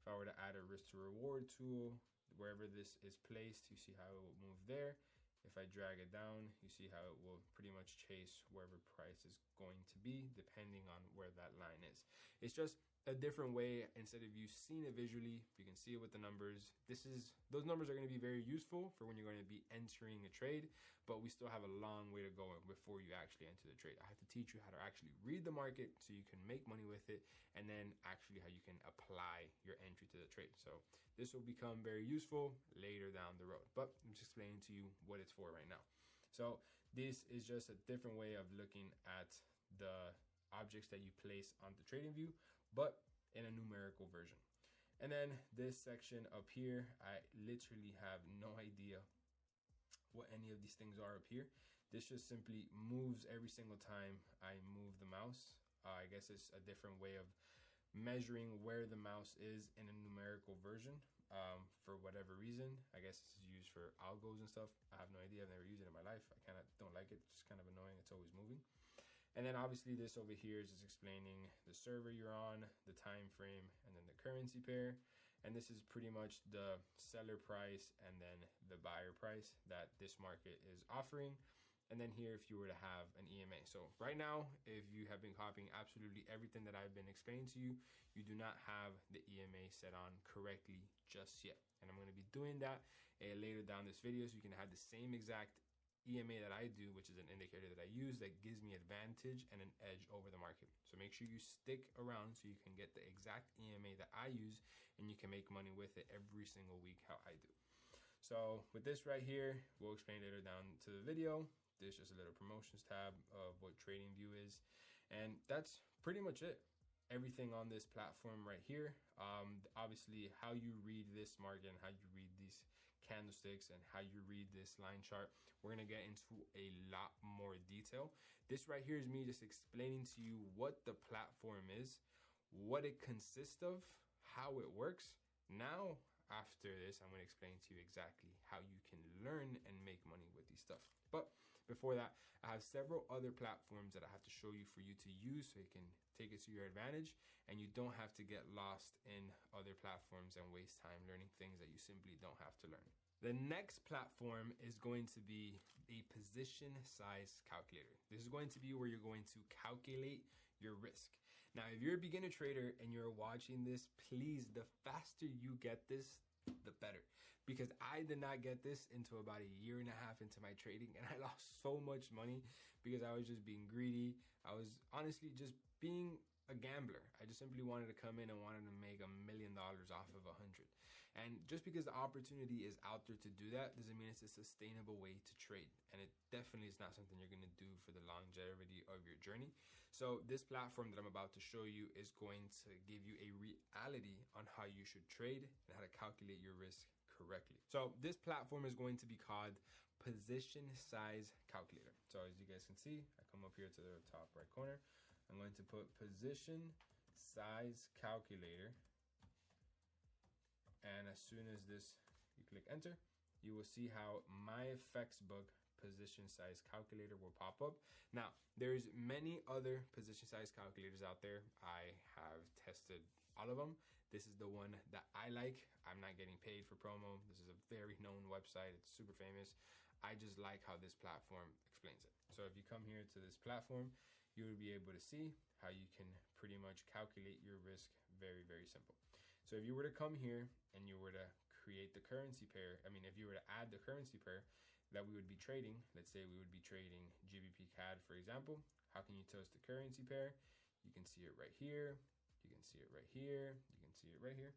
If I were to add a risk to reward tool, wherever this is placed, you see how it will move there. If I drag it down, you see how it will pretty much chase wherever price is going to be, depending on where that line is. It's just a different way. Instead of you seeing it visually, you can see it with the numbers. Those numbers are going to be very useful for when you're going to be entering a trade, but we still have a long way to go before you actually enter the trade. I have to teach you how to actually read the market so you can make money with it, and then actually how you can apply your entry to the trade. So this will become very useful later down the road, but I'm just explaining to you what it's for right now. So this is just a different way of looking at the objects that you place on the trading view, but in a numerical version. And then this section up here, I literally have no idea what any of these things are up here. This just simply moves every single time I move the mouse. I guess it's a different way of measuring where the mouse is in a numerical version. For whatever reason, I guess this is used for algos and stuff. I have no idea. I've never used it in my life. I don't like it. It's just kind of annoying. It's always moving. And then obviously this over here is just explaining the server you're on, the time frame, and then the currency pair. And this is pretty much the seller price and then the buyer price that this market is offering. And then here, if you were to have an EMA. So right now, if you have been copying absolutely everything that I've been explaining to you, you do not have the EMA set on correctly just yet. And I'm going to be doing that later down this video, so you can have the same exact EMA that I do, which is an indicator that I use that gives me advantage and an edge over the market. So make sure you stick around so you can get the exact EMA that I use, and you can make money with it every single week how I do. So with this right here, we'll explain later down to the video. There's just a little promotions tab of what TradingView is, and that's pretty much it. Everything on this platform right here. Obviously how you read this market and how you read these candlesticks and how you read this line chart, we're going to get into a lot more detail. This right here is me just explaining to you what the platform is, what it consists of, how it works. Now after this, I'm going to explain to you exactly how you can learn and make money with these stuff. But before that, I have several other platforms that I have to show you for you to use so you can take it to your advantage, and you don't have to get lost in other platforms and waste time learning things that you simply don't have to learn. The next platform is going to be a position size calculator. This is going to be where you're going to calculate your risk. Now, if you're a beginner trader and you're watching this, please, the faster you get this, the better. Because I did not get this until about a year and a half into my trading, and I lost so much money because I was just being greedy. I was honestly just being a gambler. I just simply wanted to come in and wanted to make $1 million off of 100. And just because the opportunity is out there to do that doesn't mean it's a sustainable way to trade. And it definitely is not something you're going to do for the longevity of your journey. So this platform that I'm about to show you is going to give you a reality on how you should trade and how to calculate your risk correctly. So this platform is going to be called Position Size Calculator. So as you guys can see, I come up here to the top right corner. I'm going to put Position Size Calculator. And as soon as you click enter, you will see how MyFXBook Position Size Calculator will pop up. Now, there's many other position size calculators out there. I have tested all of them. This is the one that I like. I'm not getting paid for promo. This is a very known website. It's super famous. I just like how this platform explains it. So if you come here to this platform, you will be able to see how you can pretty much calculate your risk very, very simple. So if you were to come here and you were to create the currency pair, if you were to add the currency pair that we would be trading, let's say we would be trading GBP CAD, for example, how can you tell us the currency pair? You can see it right here. You can see it right here. You can see it right here.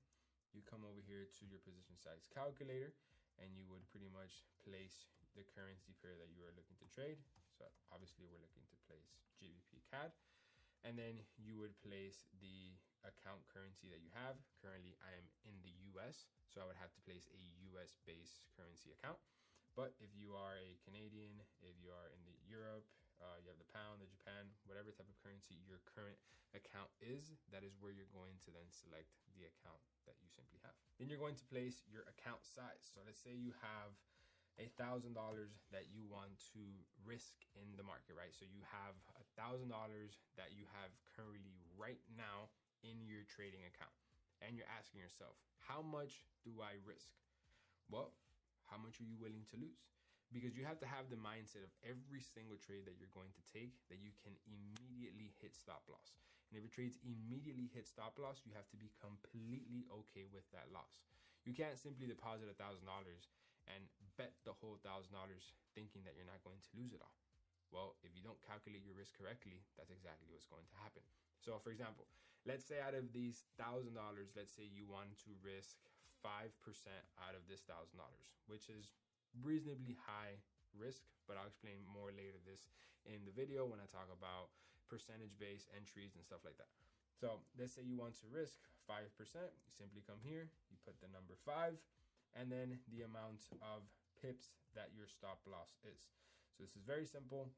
You come over here to your position size calculator, and you would pretty much place the currency pair that you are looking to trade. So obviously we're looking to place GBP CAD, and then you would place the account currency that you have. Currently I am in the US, so I would have to place a US based currency account. But if you are a Canadian, if you are in the Europe, you have the pound, the Japan, whatever type of currency your current account is, that is where you're going to then select the account that you simply have. Then you're going to place your account size. So let's say you have $1,000 that you want to risk in the market, right? So you have $1,000 that you have currently right now in your trading account. And you're asking yourself, how much do I risk? Well, how much are you willing to lose? because you have to have the mindset of every single trade that you're going to take that you can immediately hit stop loss. And if your trades immediately hit stop loss, you have to be completely okay with that loss. You can't simply deposit $1,000 and bet the whole $1,000 thinking that you're not going to lose it all. Well, if you don't calculate your risk correctly, that's exactly what's going to happen. So for example, let's say out of these $1,000, let's say you want to risk 5% out of this $1,000, which is reasonably high risk, but I'll explain more later this in the video when I talk about percentage-based entries and stuff like that. So let's say you want to risk 5%. You simply come here, you put the number 5, and then the amount of pips that your stop loss is. So this is very simple.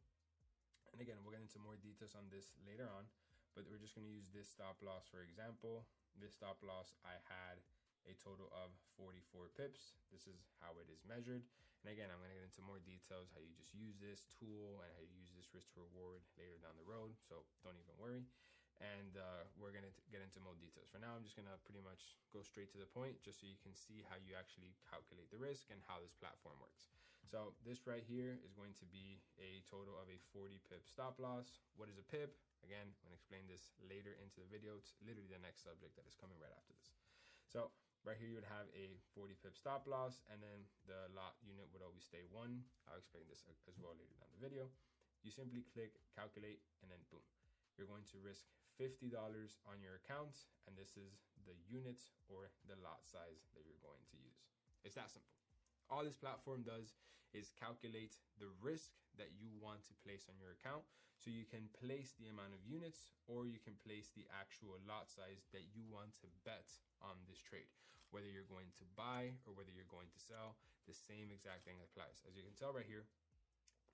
And again, we'll get into more details on this later on, but we're just going to use this stop loss for example. This stop loss, I had a total of 44 pips. This is how it is measured. And again, I'm going to get into more details, how you just use this tool and how you use this risk to reward later down the road. So don't even worry. And we're going to get into more details. For now, I'm just going to pretty much go straight to the point just so you can see how you actually calculate the risk and how this platform works. So this right here is going to be a total of a 40 pip stop loss. What is a pip? Again, I'm going to explain this later into the video. It's literally the next subject that is coming right after this. So right here, you would have a 40 pip stop loss, and then the lot unit would always stay 1. I'll explain this as well later down the video. You simply click calculate, and then boom. You're going to risk $50 on your account, and this is the unit or the lot size that you're going to use. It's that simple. All this platform does is calculate the risk that you want to place on your account, so you can place the amount of units or you can place the actual lot size that you want to bet on this trade. Whether you're going to buy or whether you're going to sell, the same exact thing applies. As you can tell right here,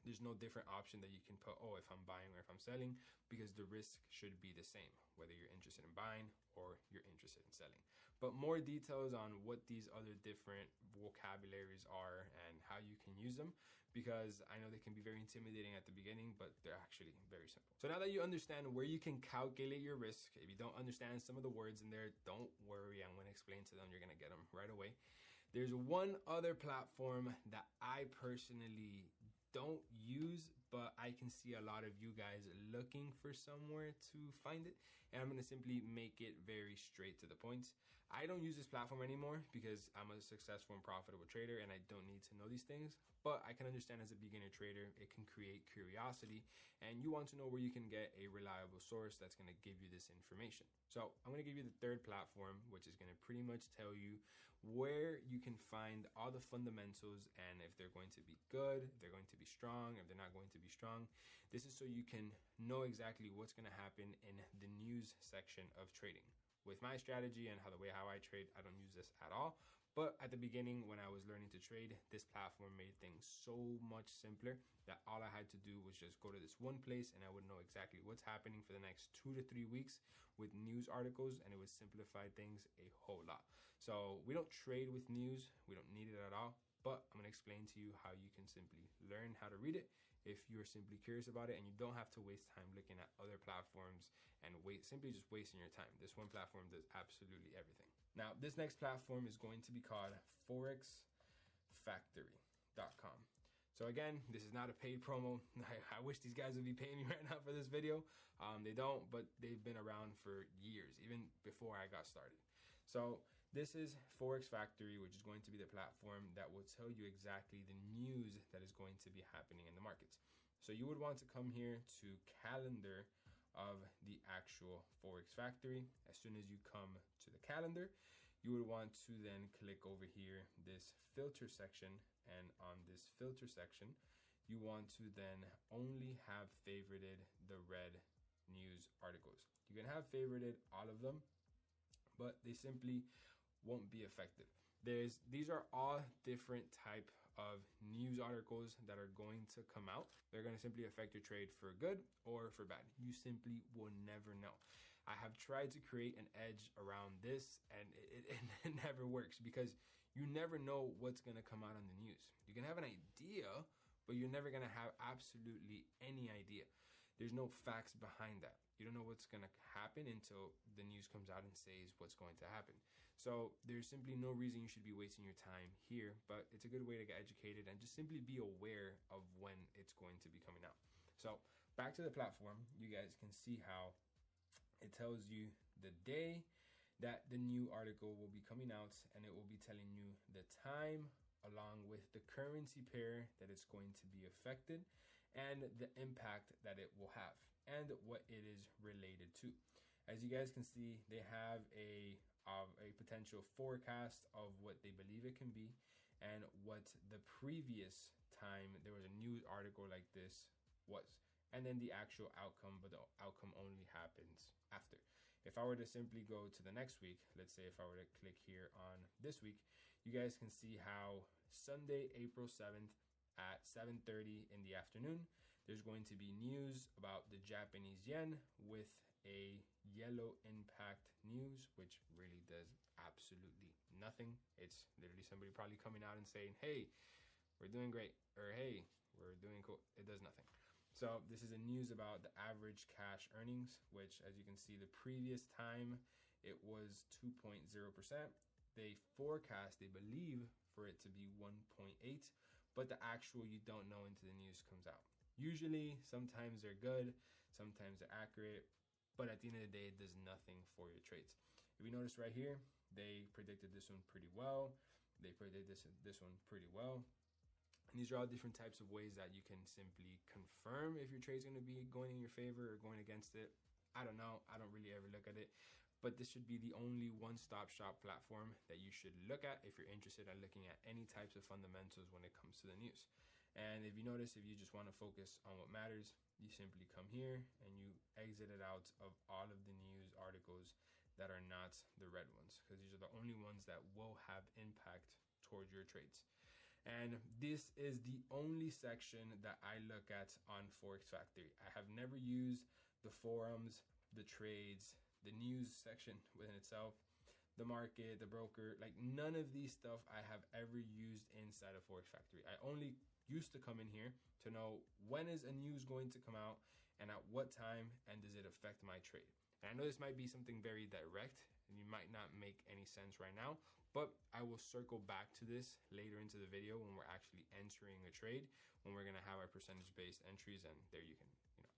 there's no different option that you can put, oh, if I'm buying or if I'm selling, because the risk should be the same, whether you're interested in buying or you're interested in selling. But more details on what these other different vocabularies are and how you can use them, because I know they can be very intimidating at the beginning, but they're actually very simple. So now that you understand where you can calculate your risk, if you don't understand some of the words in there, don't worry, I'm going to explain to them. You're going to get them right away. There's one other platform that I personally don't use, but I can see a lot of you guys looking for somewhere to find it, and I'm going to simply make it very straight to the point. I don't use this platform anymore because I'm a successful and profitable trader and I don't need to know these things, but I can understand as a beginner trader, it can create curiosity and you want to know where you can get a reliable source that's going to give you this information. So I'm going to give you the third platform, which is going to pretty much tell you where you can find all the fundamentals and if they're going to be good, if they're going to be strong, if they're not going to be strong. This is so you can know exactly what's going to happen in the news section of trading. With my strategy and how I trade, I don't use this at all. But at the beginning, when I was learning to trade, this platform made things so much simpler that all I had to do was just go to this one place and I would know exactly what's happening for the next 2 to 3 weeks with news articles, and it would simplify things a whole lot. So we don't trade with news. We don't need it at all. But I'm going to explain to you how you can simply learn how to read it if you're simply curious about it and you don't have to waste time looking at other platforms and simply just wasting your time. This one platform does absolutely everything. Now, this next platform is going to be called forexfactory.com. So again, this is not a paid promo. I wish these guys would be paying me right now for this video. They don't, but they've been around for years, even before I got started. So this is Forex Factory, which is going to be the platform that will tell you exactly the news that is going to be happening in the markets. So you would want to come here to calendar of the actual Forex Factory. As soon as you come to the calendar, you would want to then click over here, this filter section. And on this filter section, you want to then only have favorited the red news articles. You can have favorited all of them, but they simply won't be effective. These are all different type of news articles that are going to come out. They're going to simply affect your trade for good or for bad. You simply will never know. I have tried to create an edge around this and it never works because you never know what's going to come out on the news. You can have an idea, but you're never going to have absolutely any idea. There's no facts behind that. You don't know what's going to happen until the news comes out and says what's going to happen. So there's simply no reason you should be wasting your time here, but it's a good way to get educated and just simply be aware of when it's going to be coming out. So back to the platform, you guys can see how it tells you the day that the new article will be coming out, and it will be telling you the time along with the currency pair that it's going to be affected and the impact that it will have and what it is related to. As you guys can see, they have a potential forecast of what they believe it can be and what the previous time there was a news article like this was, and then the actual outcome, but the outcome only happens after. If I were to simply go to the next week, let's say if I were to click here on this week, you guys can see how Sunday, April 7th at 7:30 in the afternoon, there's going to be news about the Japanese yen with a yellow impact news, which really does absolutely nothing. It's literally somebody probably coming out and saying, hey, we're doing great, or hey, we're doing cool. It does nothing. So this is a news about the average cash earnings, which as you can see, the previous time it was 2.0%. They forecast, they believe for it to be 1.8, but the actual you don't know until the news comes out. Usually, sometimes they're good, sometimes they're accurate, but at the end of the day, it does nothing for your trades. If you notice right here, they predicted this one pretty well. They predicted this one pretty well. And these are all different types of ways that you can simply confirm if your trade's going to be going in your favor or going against it. I don't know. I don't really ever look at it. But this should be the only one-stop shop platform that you should look at if you're interested in looking at any types of fundamentals when it comes to the news. And if you notice, if you just want to focus on what matters, you simply come here and you exit it out of all of the news articles that are not the red ones, because these are the only ones that will have impact towards your trades. And this is the only section that I look at on Forex Factory. I have never used the forums, the trades, the news section within itself, the market, the broker. Like none of these stuff I have ever used inside of Forex Factory. I only used to come in here to know when is a news going to come out and at what time, and does it affect my trade. And I know this might be something very direct and you might not make any sense right now, but I will circle back to this later into the video when we're actually entering a trade, when we're going to have our percentage based entries, and there you can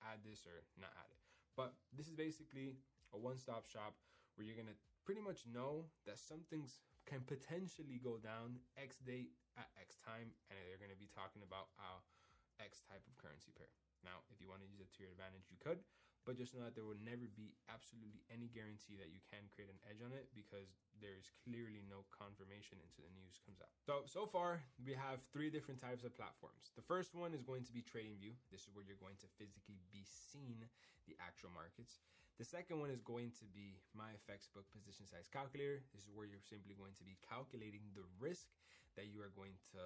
add this or not add it. But this is basically a one-stop shop where you're going to pretty much know that something's can potentially go down X date at X time, and they're going to be talking about X type of currency pair. Now, if you want to use it to your advantage, you could, but just know that there will never be absolutely any guarantee that you can create an edge on it, because there's clearly no confirmation until the news comes out. So far, we have 3 different types of platforms. The first one is going to be TradingView. This is where you're going to physically be seeing the actual markets. The second one is going to be MyFXBook Position Size Calculator. This is where you're simply going to be calculating the risk that you are going to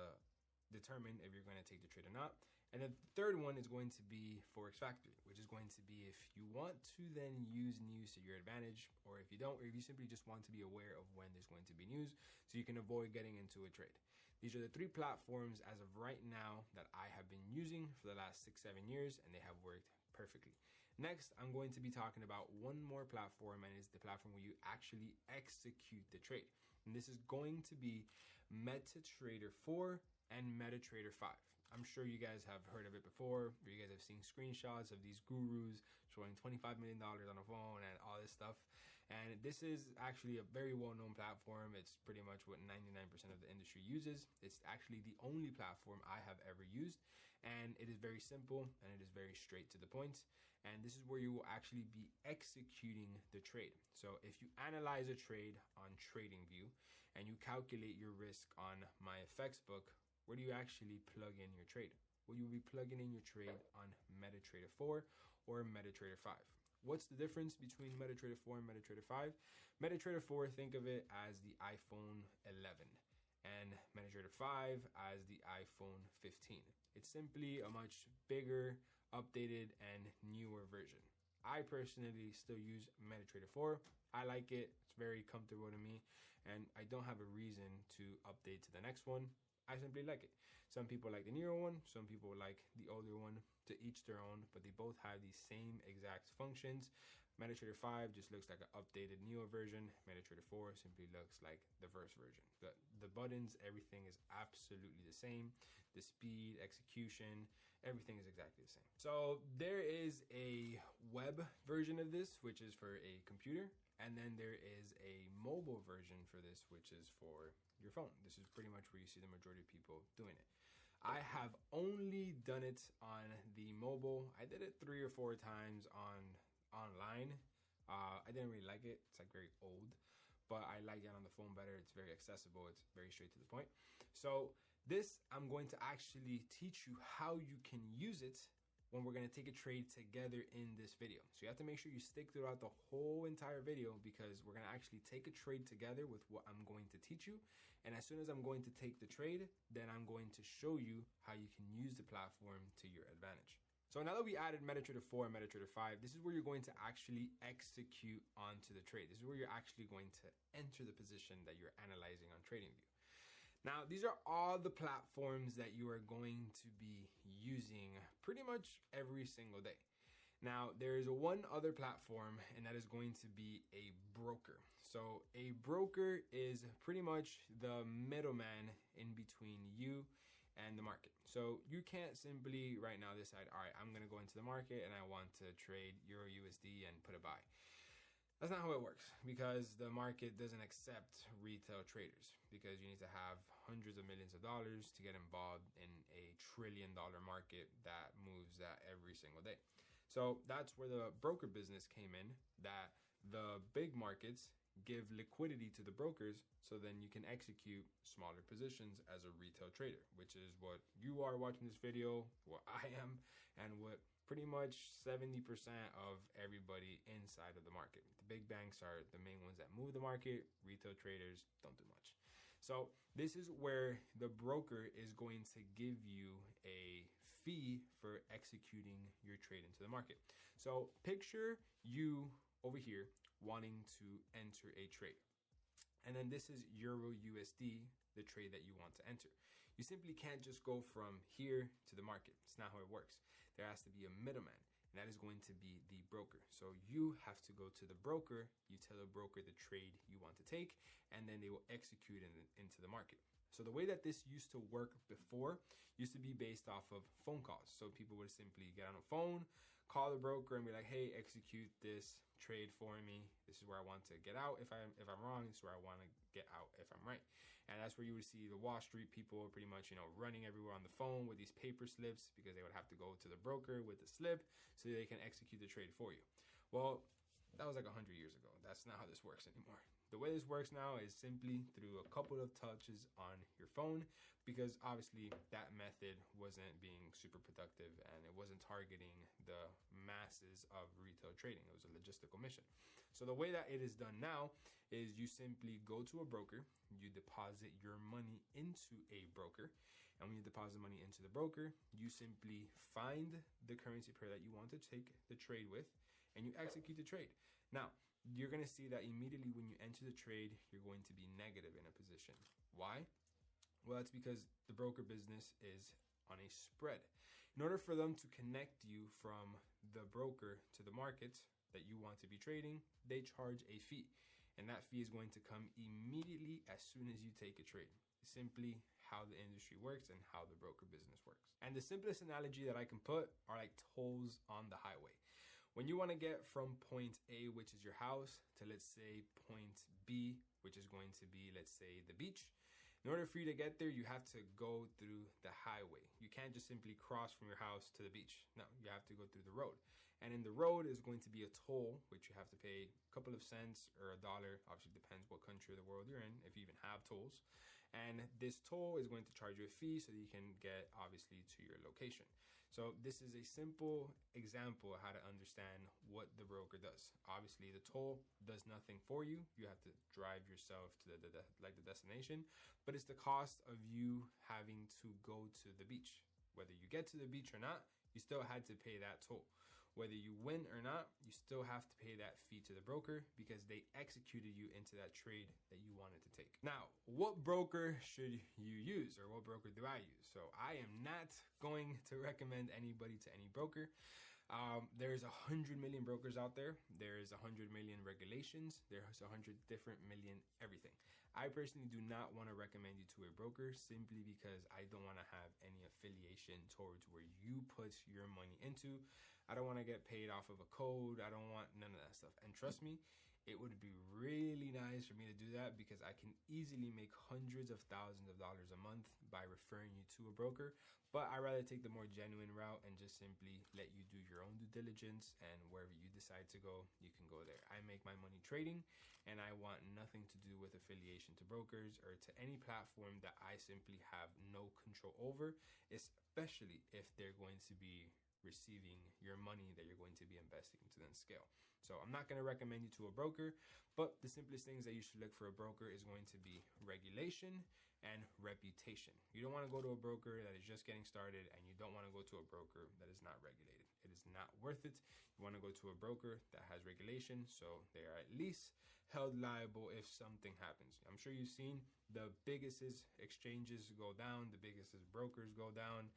determine if you're going to take the trade or not. And then the third one is going to be Forex Factory, which is going to be if you want to then use news to your advantage, or if you don't, or if you simply just want to be aware of when there's going to be news so you can avoid getting into a trade. These are the 3 platforms as of right now that I have been using for the last 6-7 years, and they have worked perfectly. Next, I'm going to be talking about one more platform, and it's the platform where you actually execute the trade. And this is going to be MetaTrader 4 and MetaTrader 5. I'm sure you guys have heard of it before, or you guys have seen screenshots of these gurus showing $25 million on a phone and all this stuff. And this is actually a very well-known platform. It's pretty much what 99% of the industry uses. It's actually the only platform I have ever used, and it is very simple and it is very straight to the point. And this is where you will actually be executing the trade. So if you analyze a trade on TradingView and you calculate your risk on MyFXBook, where do you actually plug in your trade? Well, you'll be plugging in your trade on MetaTrader 4 or MetaTrader 5. What's the difference between MetaTrader 4 and MetaTrader 5? MetaTrader 4, think of it as the iPhone 11, and MetaTrader 5 as the iPhone 15. It's simply a much bigger, updated, and newer version. I personally still use MetaTrader 4. I like it. It's very comfortable to me, and I don't have a reason to update to the next one. I simply like it. Some people like the newer one, some people like the older one, to each their own, but they both have the same exact functions. MetaTrader 5 just looks like an updated newer version. MetaTrader 4 simply looks like the first version. The buttons, everything is absolutely the same. The speed, execution, everything is exactly the same. So there is a web version of this, which is for a computer. And then there is a mobile version for this, which is for your phone. This is pretty much where you see the majority of people doing it. I have only done it on the mobile. I did it 3 or 4 times online. I didn't really like it. It's like very old, but I like it on the phone better. It's very accessible. It's very straight to the point. So this, I'm going to actually teach you how you can use it when we're going to take a trade together in this video. So you have to make sure you stick throughout the whole entire video, because we're going to actually take a trade together with what I'm going to teach you. And as soon as I'm going to take the trade, then I'm going to show you how you can use the platform to your advantage. So now that we added MetaTrader 4 and MetaTrader 5, this is where you're going to actually execute onto the trade. This is where you're actually going to enter the position that you're analyzing on TradingView. Now, these are all the platforms that you are going to be using pretty much every single day. Now, there is one other platform, and that is going to be a broker. So a broker is pretty much the middleman in between you and the market. So you can't simply right now decide, all right, I'm going to go into the market and I want to trade Euro USD and put a buy. That's not how it works, because the market doesn't accept retail traders, because you need to have hundreds of millions of dollars to get involved in a $1 trillion market that moves that every single day. So that's where the broker business came in, that the big markets give liquidity to the brokers, so then you can execute smaller positions as a retail trader, which is what you are watching this video, what I am, and what pretty much 70% of everybody inside of the market. The big banks are the main ones that move the market. Retail traders don't do much. So this is where the broker is going to give you a fee for executing your trade into the market. So picture you over here wanting to enter a trade. And then this is Euro USD, the trade that you want to enter. You simply can't just go from here to the market. It's not how it works. There has to be a middleman, and that is going to be the broker. So you have to go to the broker, you tell the broker the trade you want to take, and then they will execute into the market. So the way that this used to work before used to be based off of phone calls. So people would simply get on a phone, call the broker and be like, hey, execute this trade for me. This is where I want to get out if I'm wrong. This is where I want to get out if I'm right. And that's where you would see the Wall Street people pretty much, running everywhere on the phone with these paper slips, because they would have to go to the broker with the slip so they can execute the trade for you. Well, that was like 100 years ago. That's not how this works anymore. The way this works now is simply through a couple of touches on your phone, because obviously that method wasn't being super productive and it wasn't targeting the masses of retail trading. It was a logistical mission. So the way that it is done now is you simply go to a broker, you deposit your money into a broker, and when you deposit money into the broker, you simply find the currency pair that you want to take the trade with, and you execute the trade. Now, you're going to see that immediately when you enter the trade, you're going to be negative in a position. Why? Well, that's because the broker business is on a spread. In order for them to connect you from the broker to the market that you want to be trading, they charge a fee. And that fee is going to come immediately as soon as you take a trade. Simply how the industry works and how the broker business works. And the simplest analogy that I can put are like tolls on the highway. When you want to get from point A, which is your house, to let's say point B, which is going to be, let's say, the beach, in order for you to get there, you have to go through the highway. You can't just simply cross from your house to the beach. No, you have to go through the road. And in the road is going to be a toll, which you have to pay a couple of cents or $1. Obviously, depends what country of the world you're in, if you even have tolls. And this toll is going to charge you a fee so that you can get, obviously, to your location. So this is a simple example of how to understand what the broker does. Obviously, the toll does nothing for you. You have to drive yourself to the destination, but it's the cost of you having to go to the beach. Whether you get to the beach or not, you still had to pay that toll. Whether you win or not, you still have to pay that fee to the broker because they executed you into that trade that you wanted to take. Now, what broker should you use, or what broker do I use? So I am not going to recommend anybody to any broker. There's 100 million brokers out there. There's 100 million regulations. There's 100 different million everything. I personally do not want to recommend you to a broker simply because I don't want to have any affiliation towards where you put your money into. I don't want to get paid off of a code. I don't want none of that stuff. And trust me, it would be really nice for me to do that because I can easily make hundreds of thousands of dollars a month by referring you to a broker. But I rather take the more genuine route and just simply let you do your own due diligence, and wherever you decide to go, you can go there. I make my money trading, and I want nothing to do with affiliation to brokers or to any platform that I simply have no control over, especially if they're going to be receiving your money that you're going to be investing to then scale. So I'm not going to recommend you to a broker, but the simplest things that you should look for a broker is going to be regulation and reputation. You don't want to go to a broker that is just getting started, and you don't want to go to a broker that is not regulated. It is not worth it. You want to go to a broker that has regulation, so they are at least held liable if something happens. I'm sure you've seen the biggest exchanges go down, the biggest brokers go down.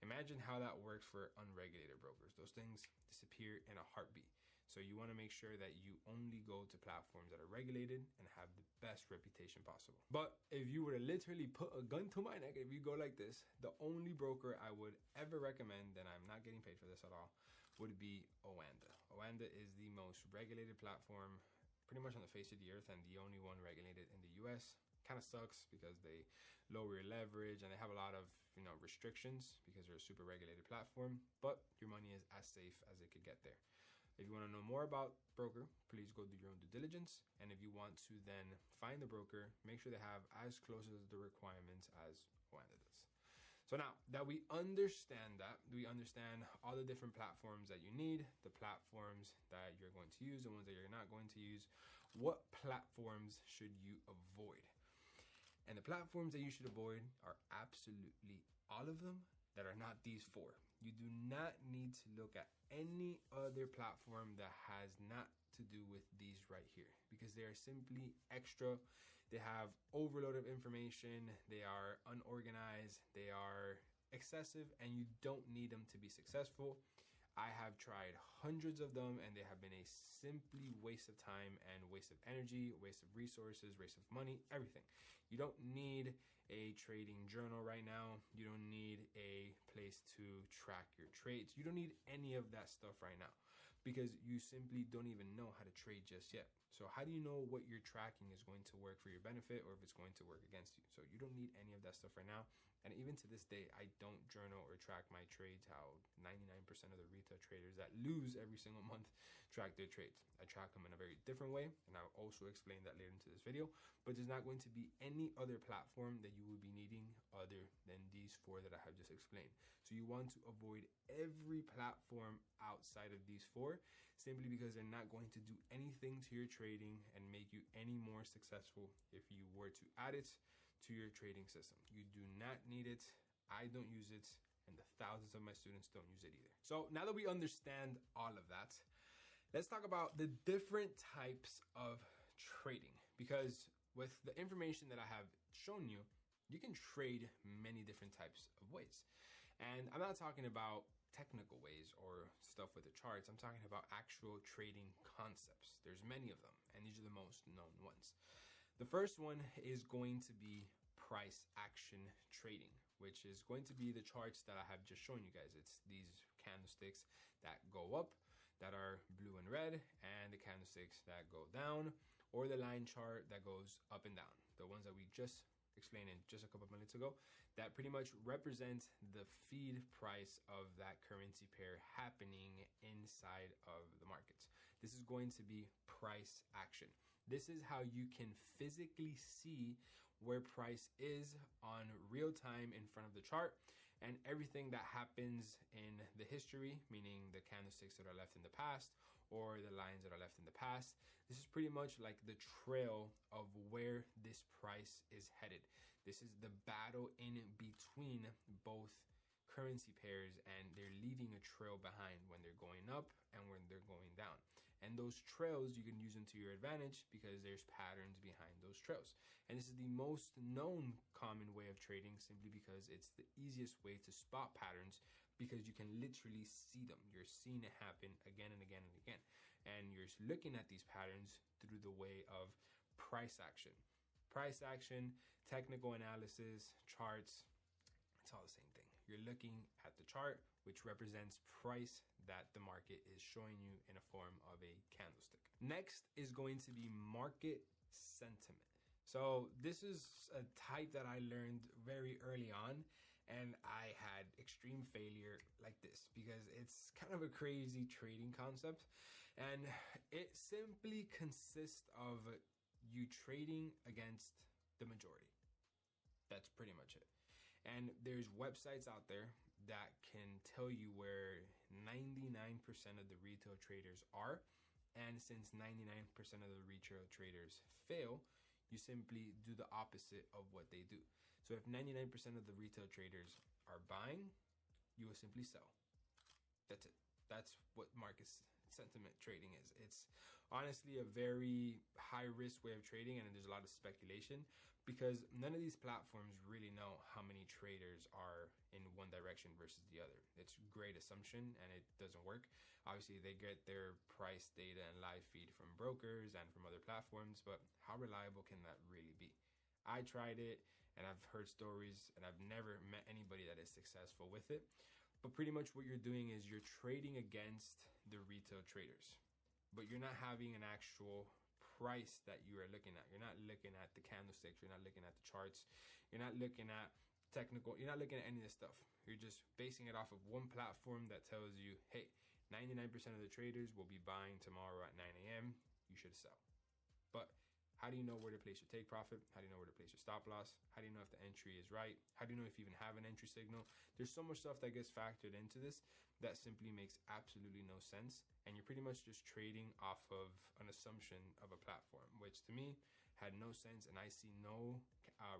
Imagine how that works for unregulated brokers. Those things disappear in a heartbeat. So you want to make sure that you only go to platforms that are regulated and have the best reputation possible. But if you were to literally put a gun to my neck, if you go like this, the only broker I would ever recommend, and I'm not getting paid for this at all, would be Oanda. Oanda is the most regulated platform pretty much on the face of the earth, and the only one regulated in the US. Kind of sucks because they lower your leverage and they have a lot of restrictions because they're a super regulated platform, but your money is as safe as it could get there. If you want to know more about broker, please go do your own due diligence. And if you want to then find the broker, make sure they have as close as the requirements as Oanda does. So now that we understand all the different platforms that you need, the platforms that you're going to use, the ones that you're not going to use, what platforms should you avoid? And the platforms that you should avoid are absolutely all of them that are not these four. You do not need to look at any other platform that has not to do with these right here because they are simply extra. They have overload of information. They are unorganized. They are excessive, and you don't need them to be successful. I have tried hundreds of them, and they have been a simply waste of time and waste of energy, waste of resources, waste of money, everything. You don't need a trading journal right now. You don't need a place to track your trades. You don't need any of that stuff right now because you simply don't even know how to trade just yet. So how do you know what you're tracking is going to work for your benefit or if it's going to work against you? So you don't need any of that stuff right now. And even to this day, I don't journal or track my trades how 99% of the retail traders that lose every single month track their trades. I track them in a very different way, and I'll also explain that later into this video. But there's not going to be any other platform that you will be needing other than these four that I have just explained. So you want to avoid every platform outside of these four simply because they're not going to do anything to your trading and make you any more successful if you were to add it to your trading system. You do not need it. I don't use it, and the thousands of my students don't use it either. So now that we understand all of that, let's talk about the different types of trading, because with the information that I have shown you, you can trade many different types of ways. And I'm not talking about technical ways or stuff with the charts. I'm talking about actual trading concepts. There's many of them, and these are the most known ones. The first one is going to be price action trading, which is going to be the charts that I have just shown you guys. It's these candlesticks that go up, that are blue and red, and the candlesticks that go down, or the line chart that goes up and down. The ones that we just explained in just a couple of minutes ago, that pretty much represents the feed price of that currency pair happening inside of the markets. This is going to be price action. This is how you can physically see where price is on real time in front of the chart, and everything that happens in the history, meaning the candlesticks that are left in the past or the lines that are left in the past. This is pretty much like the trail of where this price is headed. This is the battle in between both currency pairs, and they're leaving a trail behind when they're going up and when they're going down. And those trails you can use them to your advantage because there's patterns behind those trails. And this is the most known common way of trading, simply because it's the easiest way to spot patterns, because you can literally see them. You're seeing it happen again and again and again. And you're looking at these patterns through the way of price action. Price action, technical analysis, charts, it's all the same thing. You're looking at the chart, which represents price that the market is showing you in a form of a candlestick. Next is going to be market sentiment. So this is a type that I learned very early on, and I had extreme failure like this because it's kind of a crazy trading concept, and it simply consists of you trading against the majority. That's pretty much it. And there's websites out there that can tell you where 99% of the retail traders are. And since 99% of the retail traders fail, you simply do the opposite of what they do. So if 99% of the retail traders are buying, you will simply sell. That's it. That's what market sentiment trading is. It's honestly a very high risk way of trading, and there's a lot of speculation because none of these platforms really know how many traders are in one direction versus the other. It's great assumption and it doesn't work. Obviously they get their price data and live feed from brokers and from other platforms, but how reliable can that really be? I tried it and I've heard stories and I've never met anybody that is successful with it. But pretty much what you're doing is you're trading against the retail traders, but you're not having an actual price that you are looking at. You're not looking at the candlesticks. You're not looking at the charts. You're not looking at technical. You're not looking at any of this stuff. You're just basing it off of one platform that tells you, hey, 99% of the traders will be buying tomorrow at 9 a.m. You should sell. But how do you know where to place your take profit? How do you know where to place your stop loss? How do you know if the entry is right? How do you know if you even have an entry signal? There's so much stuff that gets factored into this that simply makes absolutely no sense. And you're pretty much just trading off of an assumption of a platform, which to me had no sense. And I see no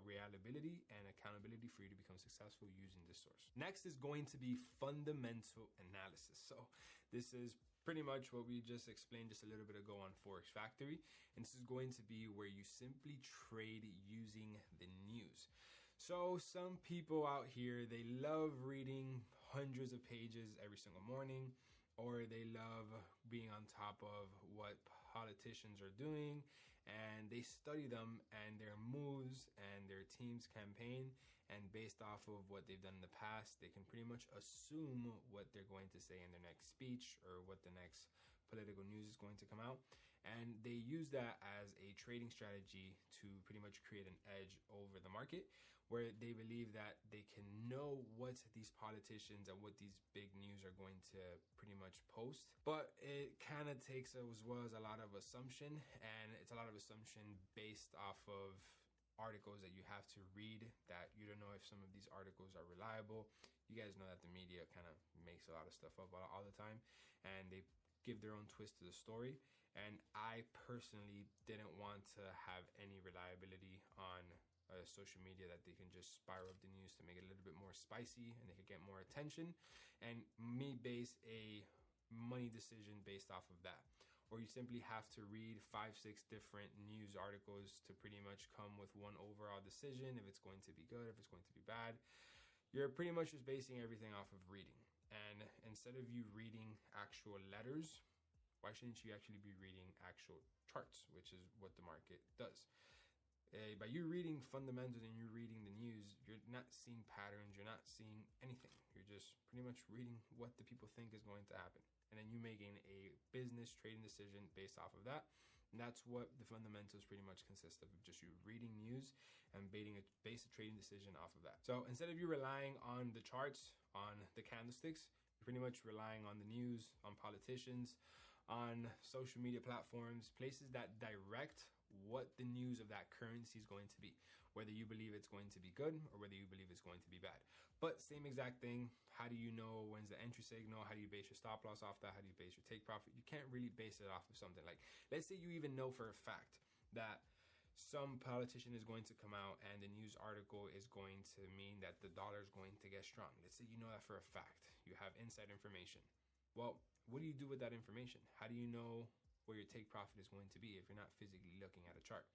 reliability and accountability for you to become successful using this source. Next is going to be fundamental analysis. So this is pretty much what we just explained just a little bit ago on Forex Factory. And this is going to be where you simply trade using the news. So some people out here, they love reading hundreds of pages every single morning, or they love being on top of what politicians are doing, and they study them and their moves and their team's campaign, and based off of what they've done in the past, they can pretty much assume what they're going to say in their next speech or what the next political news is going to come out. And they use that as a trading strategy to pretty much create an edge over the market, where they believe that they can know what these politicians and what these big news are going to pretty much post. But it kind of takes as well as a lot of assumption, and it's a lot of assumption based off of articles that you have to read that you don't know if some of these articles are reliable. You guys know that the media kind of makes a lot of stuff up all the time, and they give their own twist to the story. And I personally didn't want to have any reliability on social media that they can just spiral up the news to make it a little bit more spicy and they could get more attention, and me base a money decision based off of that. Or you simply have to read 5-6 different news articles to pretty much come with one overall decision, if it's going to be good, if it's going to be bad. You're pretty much just basing everything off of reading. And instead of you reading actual letters, why shouldn't you actually be reading actual charts, which is what the market does? By you reading fundamentals and you're reading the news, you're not seeing patterns, you're not seeing anything. You're just pretty much reading what the people think is going to happen. And then you making a business trading decision based off of that. And that's what the fundamentals pretty much consist of, just you reading news and base a trading decision off of that. So instead of you relying on the charts, on the candlesticks, you're pretty much relying on the news, on politicians, on social media platforms, places that direct what the news of that currency is going to be, whether you believe it's going to be good or whether you believe it's going to be bad. But same exact thing. How do you know when's the entry signal? How do you base your stop loss off that? How do you base your take profit? You can't really base it off of something like, let's say you even know for a fact that some politician is going to come out and the news article is going to mean that the dollar is going to get strong. Let's say you know that for a fact. You have inside information. Well, what do you do with that information? How do you know where your take profit is going to be if you're not physically looking at a chart?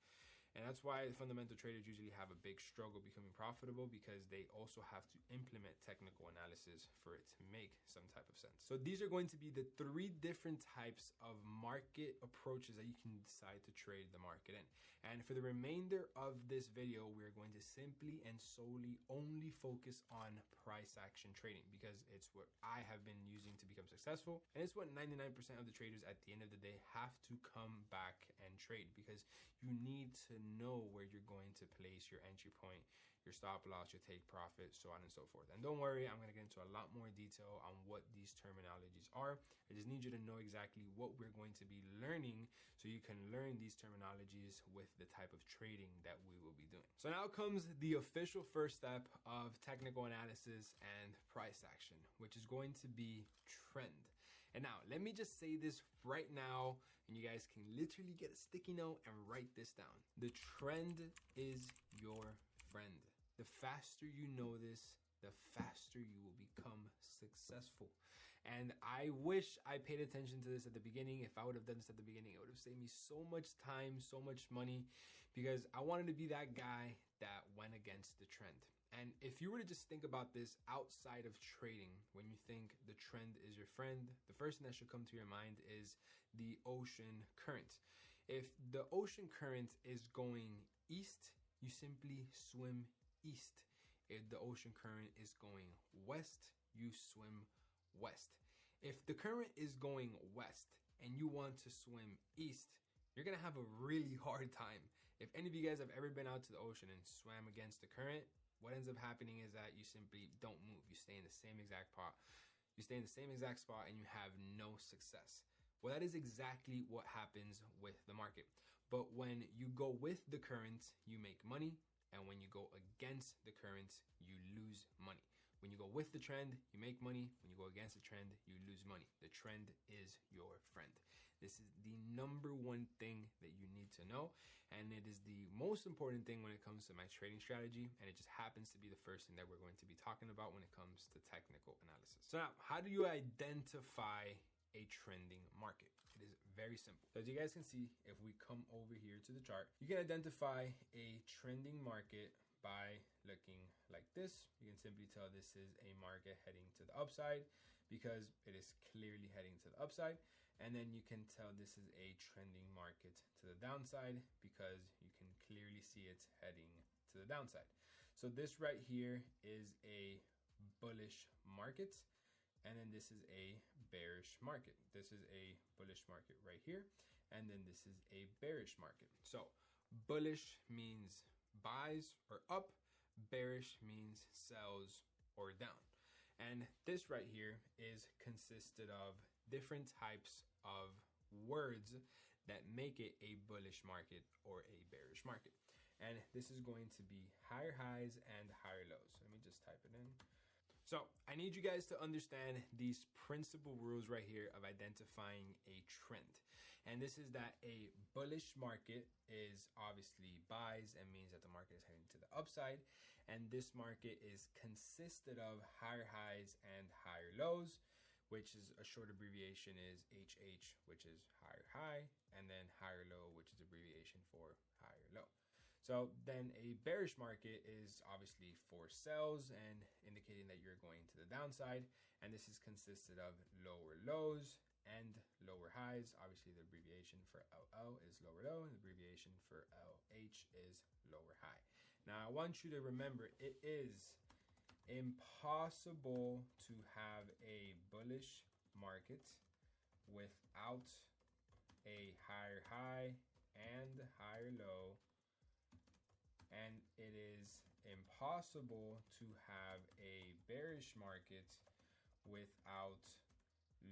And that's why fundamental traders usually have a big struggle becoming profitable, because they also have to implement technical analysis for it to make some type of sense. So these are going to be the 3 different types of market approaches that you can decide to trade the market in. And for the remainder of this video, we're going to simply and solely only focus on price action trading, because it's what I have been using to become successful. And it's what 99% of the traders at the end of the day have to come back and trade, because you need to know where you're going to place your entry point, your stop loss, your take profit, so on and so forth. And don't worry, I'm going to get into a lot more detail on what these terminologies are. I just need you to know exactly what we're going to be learning so you can learn these terminologies with the type of trading that we will be doing. So now comes the official first step of technical analysis and price action, which is going to be trend. And now, let me just say this right now, and you guys can literally get a sticky note and write this down. The trend is your friend. The faster you know this, the faster you will become successful. And I wish I paid attention to this at the beginning. If I would have done this at the beginning, it would have saved me so much time, so much money, because I wanted to be that guy that went against the trend. And if you were to just think about this outside of trading, when you think the trend is your friend, the first thing that should come to your mind is the ocean current. If the ocean current is going east, you simply swim east. If the ocean current is going west, you swim west. If the current is going west and you want to swim east, you're gonna have a really hard time. If any of you guys have ever been out to the ocean and swam against the current, what ends up happening is that you simply don't move. You stay in the same exact spot. You stay in the same exact spot and you have no success. Well, that is exactly what happens with the market. But when you go with the current, you make money. And when you go against the current, you lose money. When you go with the trend, you make money. When you go against the trend, you lose money. The trend is your friend. This is the number one thing that you need to know. And it is the most important thing when it comes to my trading strategy. And it just happens to be the first thing that we're going to be talking about when it comes to technical analysis. So now, how do you identify a trending market? It is very simple. So as you guys can see, if we come over here to the chart, you can identify a trending market by looking like this. You can simply tell this is a market heading to the upside because it is clearly heading to the upside. And then you can tell this is a trending market to the downside because you can clearly see it's heading to the downside. So this right here is a bullish market. And then this is a bearish market. This is a bullish market right here. And then this is a bearish market. So bullish means buys or up. Bearish means sells or down. And this right here is consisted of different types of words that make it a bullish market or a bearish market. And this is going to be higher highs and higher lows. Let me just type it in. So I need you guys to understand these principal rules right here of identifying a trend. And this is that a bullish market is obviously buys and means that the market is heading to the upside. And this market is consisted of higher highs and higher lows, which is a short abbreviation is HH, which is higher high, and then higher low, which is abbreviation for higher low. So then a bearish market is obviously for sells and indicating that you're going to the downside. And this is consisted of lower lows and lower highs. Obviously the abbreviation for LL is lower low and the abbreviation for LH is lower high. Now I want you to remember it is impossible to have a bullish market without a higher high and higher low. And it is impossible to have a bearish market without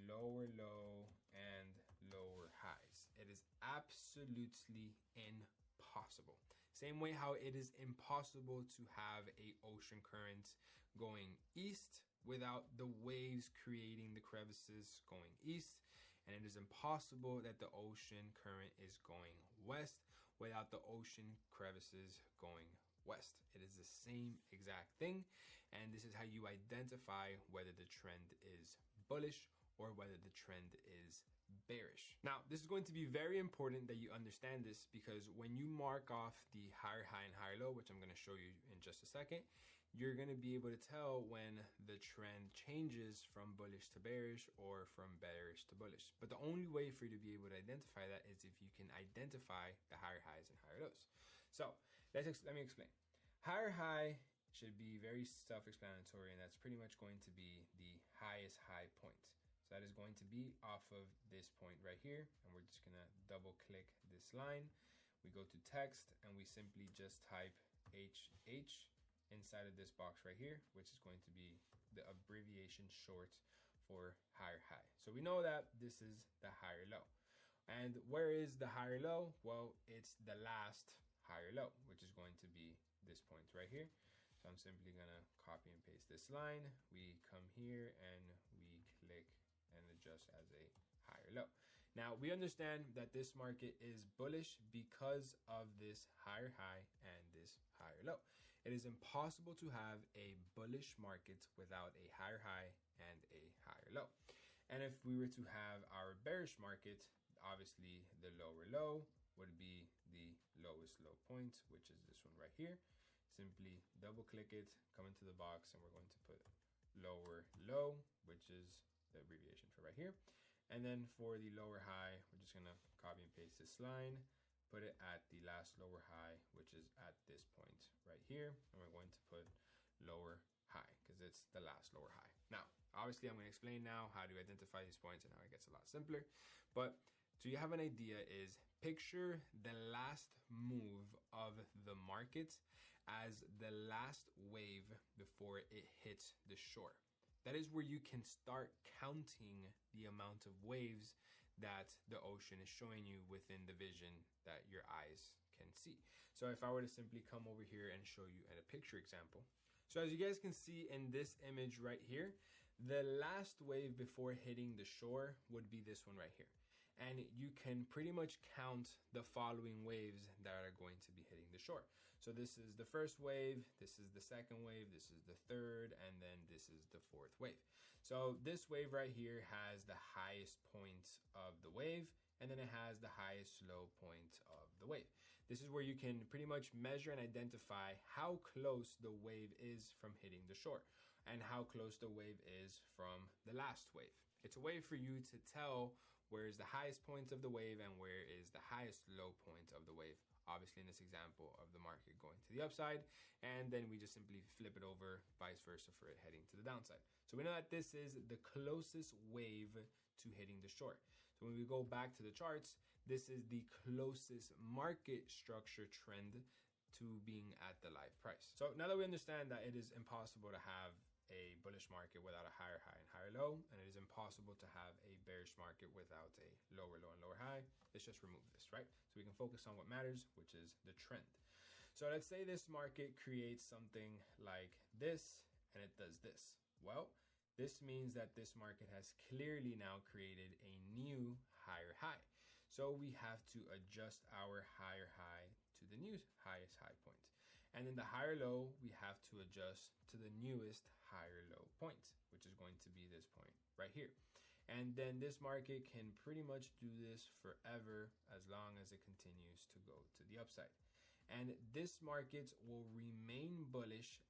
lower low and lower highs. It is absolutely impossible. Same way how it is impossible to have a ocean current going east without the waves creating the crevices going east. And it is impossible that the ocean current is going west without the ocean crevices going west. It is the same exact thing, and this is how you identify whether the trend is bullish or whether the trend is bearish. Now, this is going to be very important that you understand this, because when you mark off the higher high and higher low, which I'm going to show you in just a second, you're going to be able to tell when the trend changes from bullish to bearish or from bearish to bullish. But the only way for you to be able to identify that is if you can identify the higher highs and higher lows. So let me explain. Higher high should be very self-explanatory, and that's pretty much going to be the highest high point. So that is going to be off of this point right here, and we're just going to double click this line. We go to text and we simply just type HH inside of this box right here, which is going to be the abbreviation short for higher high. So we know that this is the higher low. And where is the higher low? Well, it's the last higher low, which is going to be this point right here. So I'm simply gonna copy and paste this line. We come here and we click and adjust as a higher low. Now we understand that this market is bullish because of this higher high and this higher low. It is impossible to have a bullish market without a higher high and a higher low. And if we were to have our bearish market, obviously the lower low would be the lowest low point, which is this one right here. Simply double click it, come into the box, and we're going to put lower low, which is the abbreviation for right here. And then for the lower high, we're just gonna copy and paste this line, put it at the last lower high, which is at this point right here. And we're going to put lower high because it's the last lower high. Now, obviously I'm going to explain now how to identify these points and how it gets a lot simpler. But so you have an idea is picture the last move of the market as the last wave before it hits the shore. That is where you can start counting the amount of waves that the ocean is showing you within the vision that your eyes can see. So if I were to simply come over here and show you at a picture example. So as you guys can see in this image right here, the last wave before hitting the shore would be this one right here. And you can pretty much count the following waves that are going to be hitting the shore. So this is the first wave, this is the second wave, this is the third, and then this is the fourth wave. So this wave right here has the highest point of the wave, and then it has the highest low point of the wave. This is where you can pretty much measure and identify how close the wave is from hitting the shore and how close the wave is from the last wave. It's a way for you to tell where is the highest point of the wave and where is the highest low point of the wave. Obviously in this example of the market going to the upside, and then we just simply flip it over vice versa for it heading to the downside. So we know that this is the closest wave to hitting the shore. So when we go back to the charts, this is the closest market structure trend to being at the live price. So now that we understand that it is impossible to have a bullish market without a higher high and higher low, and it is impossible to have a bearish market without a lower low and lower high, let's just remove this, right? So we can focus on what matters, which is the trend. So let's say this market creates something like this, and it does this. Well, this means that this market has clearly now created a new higher high. So we have to adjust our higher high to the new highest high point. And then the higher low, we have to adjust to the newest higher low point, which is going to be this point right here. And then this market can pretty much do this forever as long as it continues to go to the upside. And this market will remain bullish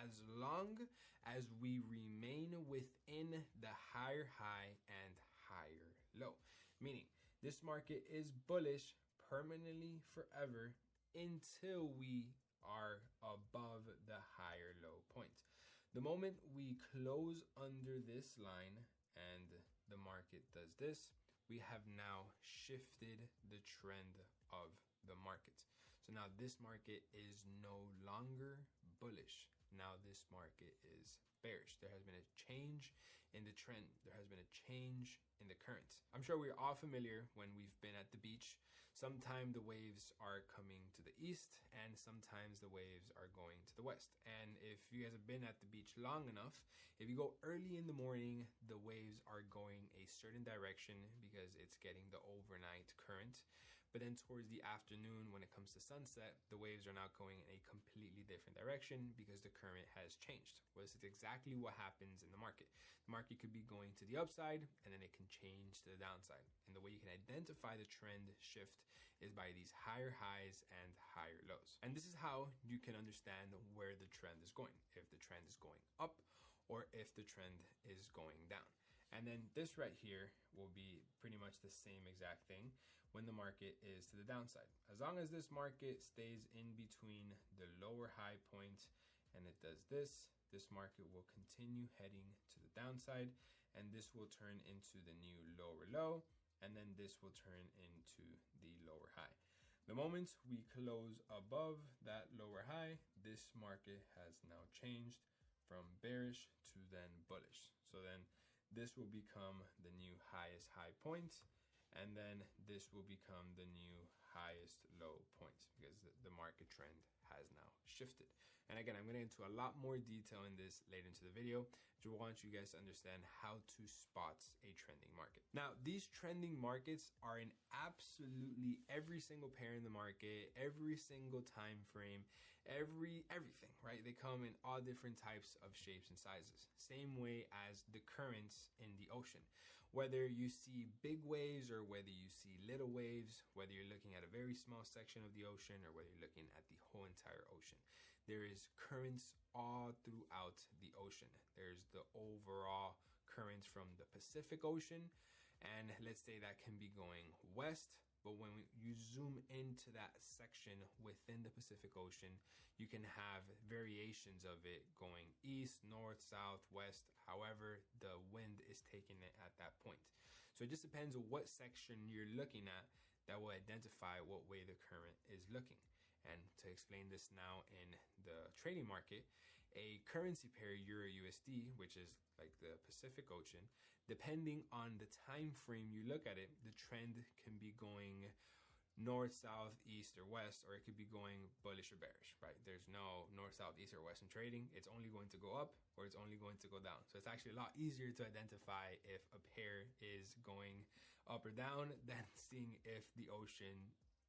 as long as we remain within the higher high and higher low. Meaning this market is bullish permanently forever until we are above the higher low point. The moment we close under this line and the market does this, we have now shifted the trend of the market. So now this market is no longer bullish. Now this market is bearish. There has been a change in the trend. There has been a change in the current. I'm sure we're all familiar when we've been at the beach. Sometimes the waves are coming to the east and sometimes the waves are going to the west. And if you guys have been at the beach long enough, if you go early in the morning, the waves are going a certain direction because it's getting the overnight current. But then towards the afternoon, when it comes to sunset, the waves are now going in a completely different direction because the current has changed. Well, this is exactly what happens in the market. The market could be going to the upside and then it can change to the downside. And the way you can identify the trend shift is by these higher highs and higher lows. And this is how you can understand where the trend is going, if the trend is going up or if the trend is going down. And then this right here will be pretty much the same exact thing when the market is to the downside. As long as this market stays in between the lower high point and it does this, this market will continue heading to the downside, and this will turn into the new lower low, and then this will turn into the lower high. The moment we close above that lower high, this market has now changed from bearish to then bullish. So then this will become the new highest high point, and then this will become the new highest low point because the market trend has now shifted. And again, I'm going to get into a lot more detail in this later into the video. I want you guys to understand how to spot a trending market. Now, these trending markets are in absolutely every single pair in the market, every single time frame, everything, right? They come in all different types of shapes and sizes. Same way as the currents in the ocean. Whether you see big waves or whether you see little waves, whether you're looking at a very small section of the ocean or whether you're looking at the whole entire ocean, there is currents all throughout the ocean. There's the overall currents from the Pacific Ocean, and let's say that can be going west, but when you zoom into that section within the Pacific Ocean, you can have variations of it going east, north, south, west, however the wind is taking it at that point. So it just depends on what section you're looking at that will identify what way the current is looking. And to explain this now in the trading market, a currency pair Euro USD, which is like the Pacific Ocean, depending on the time frame you look at it, the trend can be going north, south, east, or west, or it could be going bullish or bearish, right? There's no north, south, east, or west in trading. It's only going to go up or it's only going to go down. So it's actually a lot easier to identify if a pair is going up or down than seeing if the ocean,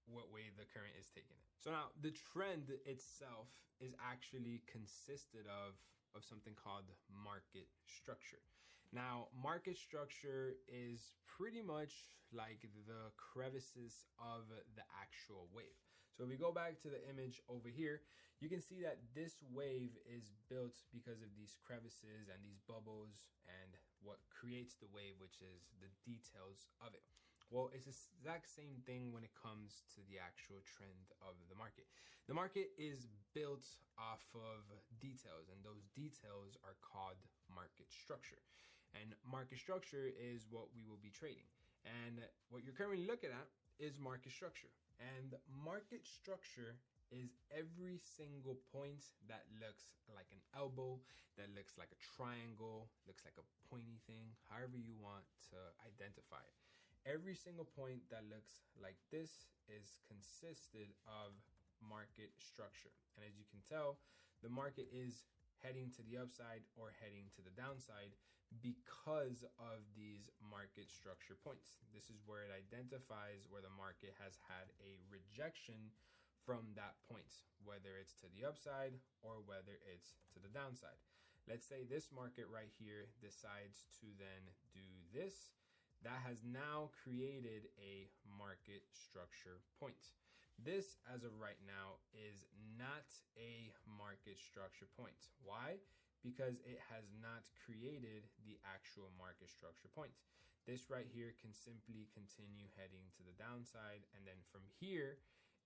what way the current is taking it. So now the trend itself is actually consisted of something called market structure. Now, market structure is pretty much like the crevices of the actual wave. So if we go back to the image over here, you can see that this wave is built because of these crevices and these bubbles and what creates the wave, which is the details of it. Well, it's the exact same thing when it comes to the actual trend of the market. The market is built off of details, and those details are called market structure. And market structure is what we will be trading. And what you're currently looking at is market structure. And market structure is every single point that looks like an elbow, that looks like a triangle, looks like a pointy thing, however you want to identify it. Every single point that looks like this is consisted of market structure. And as you can tell, the market is heading to the upside or heading to the downside because of these market structure points. This is where it identifies where the market has had a rejection from that point, whether it's to the upside or whether it's to the downside. Let's say this market right here decides to then do this. That has now created a market structure point. This, as of right now, is not a market structure point. Why? Because it has not created the actual market structure point. This right here can simply continue heading to the downside, and then from here,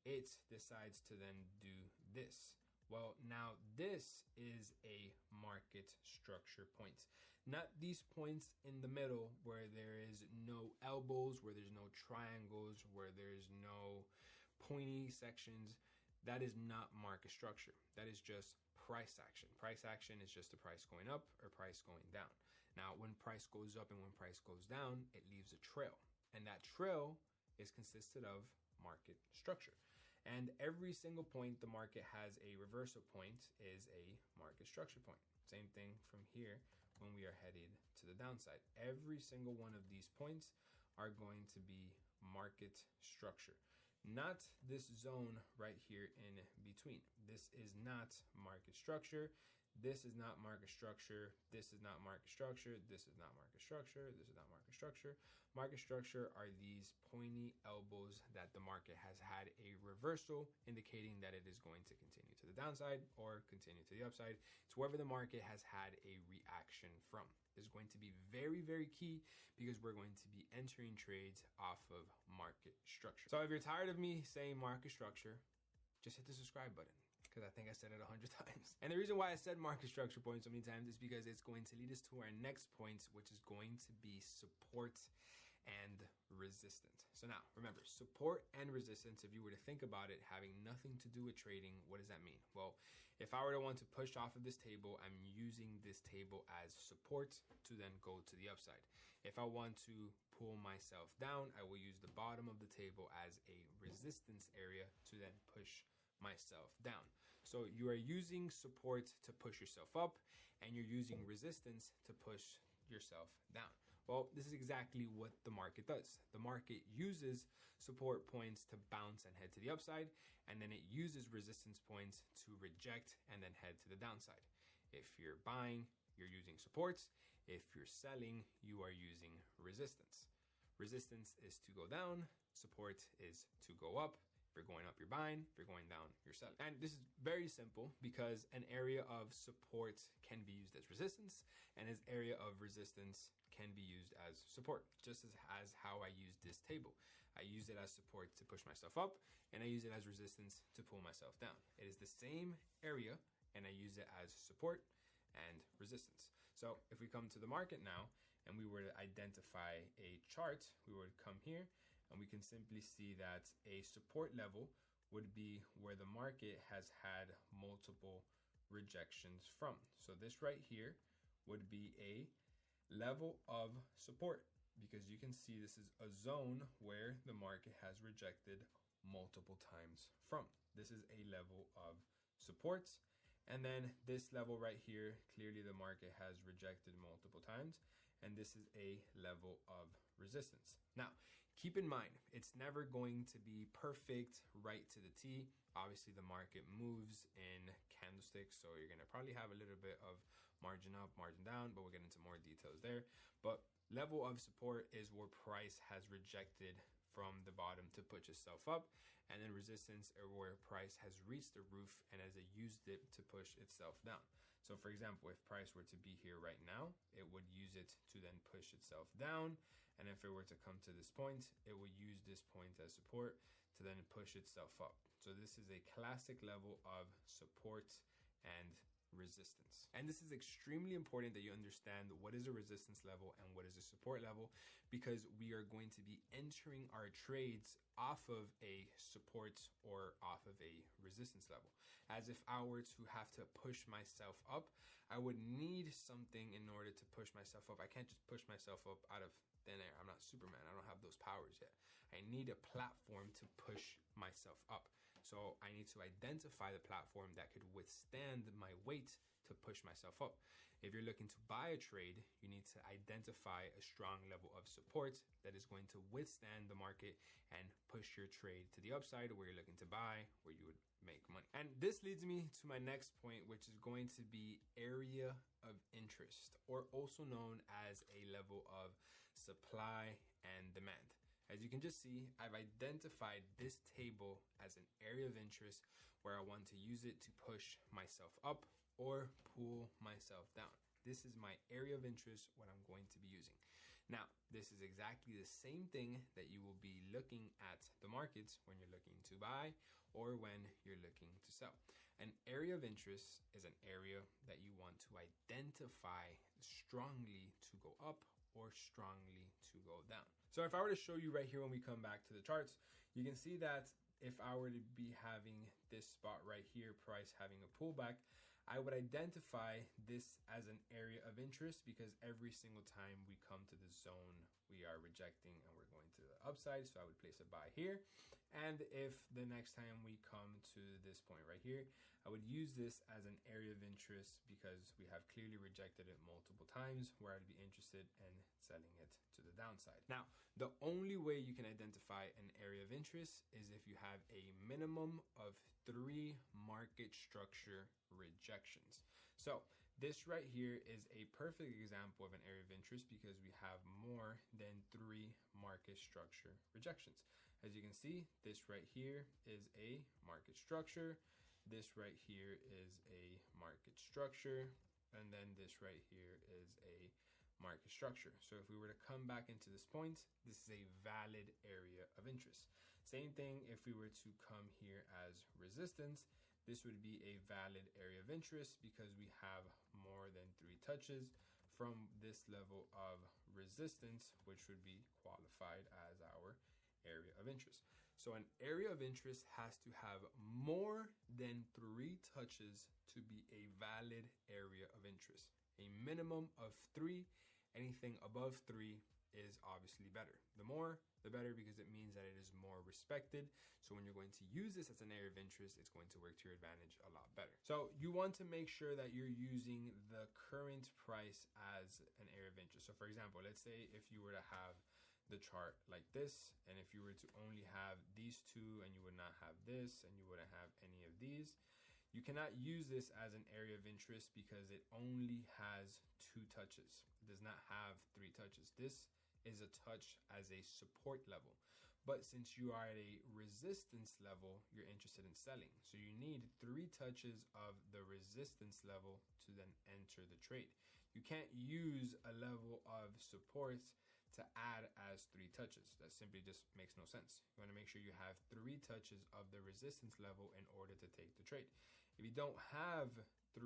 it decides to then do this. Well, now this is a market structure point. Not these points in the middle where there is no elbows, where there's no triangles, where there's no pointy sections. That is not market structure. That is just price action. Price action is just the price going up or price going down. Now, when price goes up and when price goes down, it leaves a trail. And that trail is consisted of market structure. And every single point the market has a reversal point is a market structure point. Same thing from here when we are headed to the downside. Every single one of these points are going to be market structure. not this zone right here in between. This is not market structure. This is not market structure. This is not market structure. This is not market structure. This is not market structure. Market structure are these pointy elbows that the market has had a reversal, indicating that it is going to continue to the downside or continue to the upside. It's wherever the market has had a reaction from. Is going to be very, very key because we're going to be entering trades off of market structure. So if you're tired of me saying market structure, just hit the subscribe button, because I think I said it 100 times. And the reason why I said market structure point so many times is because it's going to lead us to our next point, which is going to be support and resistance. So now remember, support and resistance, if you were to think about it, having nothing to do with trading, what does that mean? Well, if I were to want to push off of this table, I'm using this table as support to then go to the upside. If I want to pull myself down, I will use the bottom of the table as a resistance area to then push myself down. So you are using support to push yourself up, and you're using resistance to push yourself down. Well, this is exactly what the market does. The market uses support points to bounce and head to the upside, and then it uses resistance points to reject and then head to the downside. If you're buying, you're using supports. If you're selling, you are using resistance. Resistance is to go down, support is to go up. If you're going up, you're buying. If you're going down, you're selling. And this is very simple because an area of support can be used as resistance, and an area of resistance can be used as support, just as how I use this table. I use it as support to push myself up, and I use it as resistance to pull myself down. It is the same area, and I use it as support and resistance. So if we come to the market now, and we were to identify a chart, we would come here, and we can simply see that a support level would be where the market has had multiple rejections from. So this right here would be a level of support, because you can see this is a zone where the market has rejected multiple times from. This is a level of supports. And then this level right here, clearly the market has rejected multiple times. And this is a level of resistance. Now, keep in mind, it's never going to be perfect right to the T. Obviously, the market moves in candlesticks, so you're going to probably have a little bit of margin up, margin down, but we'll get into more details there. But level of support is where price has rejected from the bottom to push itself up, and then resistance are where price has reached the roof and has used it to push itself down. So for example, if price were to be here right now, it would use it to then push itself down. And if it were to come to this point, it would use this point as support to then push itself up. So this is a classic level of support and resistance. And this is extremely important that you understand what is a resistance level and what is a support level, because we are going to be entering our trades off of a support or off of a resistance level. As if I were to have to push myself up, I would need something in order to push myself up. I can't just push myself up out of thin air. I'm not Superman. I don't have those powers yet. I need a platform to push myself up. So I need to identify the platform that could withstand my weight to push myself up. If you're looking to buy a trade, you need to identify a strong level of support that is going to withstand the market and push your trade to the upside where you're looking to buy, where you would make money. And this leads me to my next point, which is going to be area of interest, or also known as a level of supply and demand. As you can just see, I've identified this table as an area of interest where I want to use it to push myself up or pull myself down. This is my area of interest, what I'm going to be using. Now, this is exactly the same thing that you will be looking at the markets when you're looking to buy or when you're looking to sell. An area of interest is an area that you want to identify strongly to go up or strongly to go down. So if I were to show you right here when we come back to the charts, you can see that if I were to be having this spot right here, price having a pullback, I would identify this as an area of interest, because every single time we come to the zone, we are rejecting and we're going to the upside. So I would place a buy here. And if the next time we come to this point right here, I would use this as an area of interest because we have clearly rejected it multiple times where I'd be interested in selling it to the downside. Now, the only way you can identify an area of interest is if you have a minimum of 3 market structure rejections. So this right here is a perfect example of an area of interest because we have more than 3 market structure rejections. As you can see, this right here is a market structure. This right here is a market structure. And then this right here is a market structure. So if we were to come back into this point, this is a valid area of interest. Same thing if we were to come here as resistance, this would be a valid area of interest because we have more than 3 touches from this level of resistance, which would be qualified as our area of interest. So an area of interest has to have more than 3 touches to be a valid area of interest. A minimum of 3, anything above 3 is obviously better. The more, the better, because it means that it is more respected. So when you're going to use this as an area of interest, it's going to work to your advantage a lot better. So you want to make sure that you're using the current price as an area of interest. So for example, let's say if you were to have the chart like this, and if you were to only have these 2 and you would not have this and you wouldn't have any of these, you cannot use this as an area of interest because it only has 2 touches. It does not have 3 touches. This is a touch as a support level. But since you are at a resistance level, you're interested in selling. So you need 3 touches of the resistance level to then enter the trade. You can't use a level of support to add as 3 touches. That simply just makes no sense. You want to make sure you have 3 touches of the resistance level in order to take the trade. If you don't have 3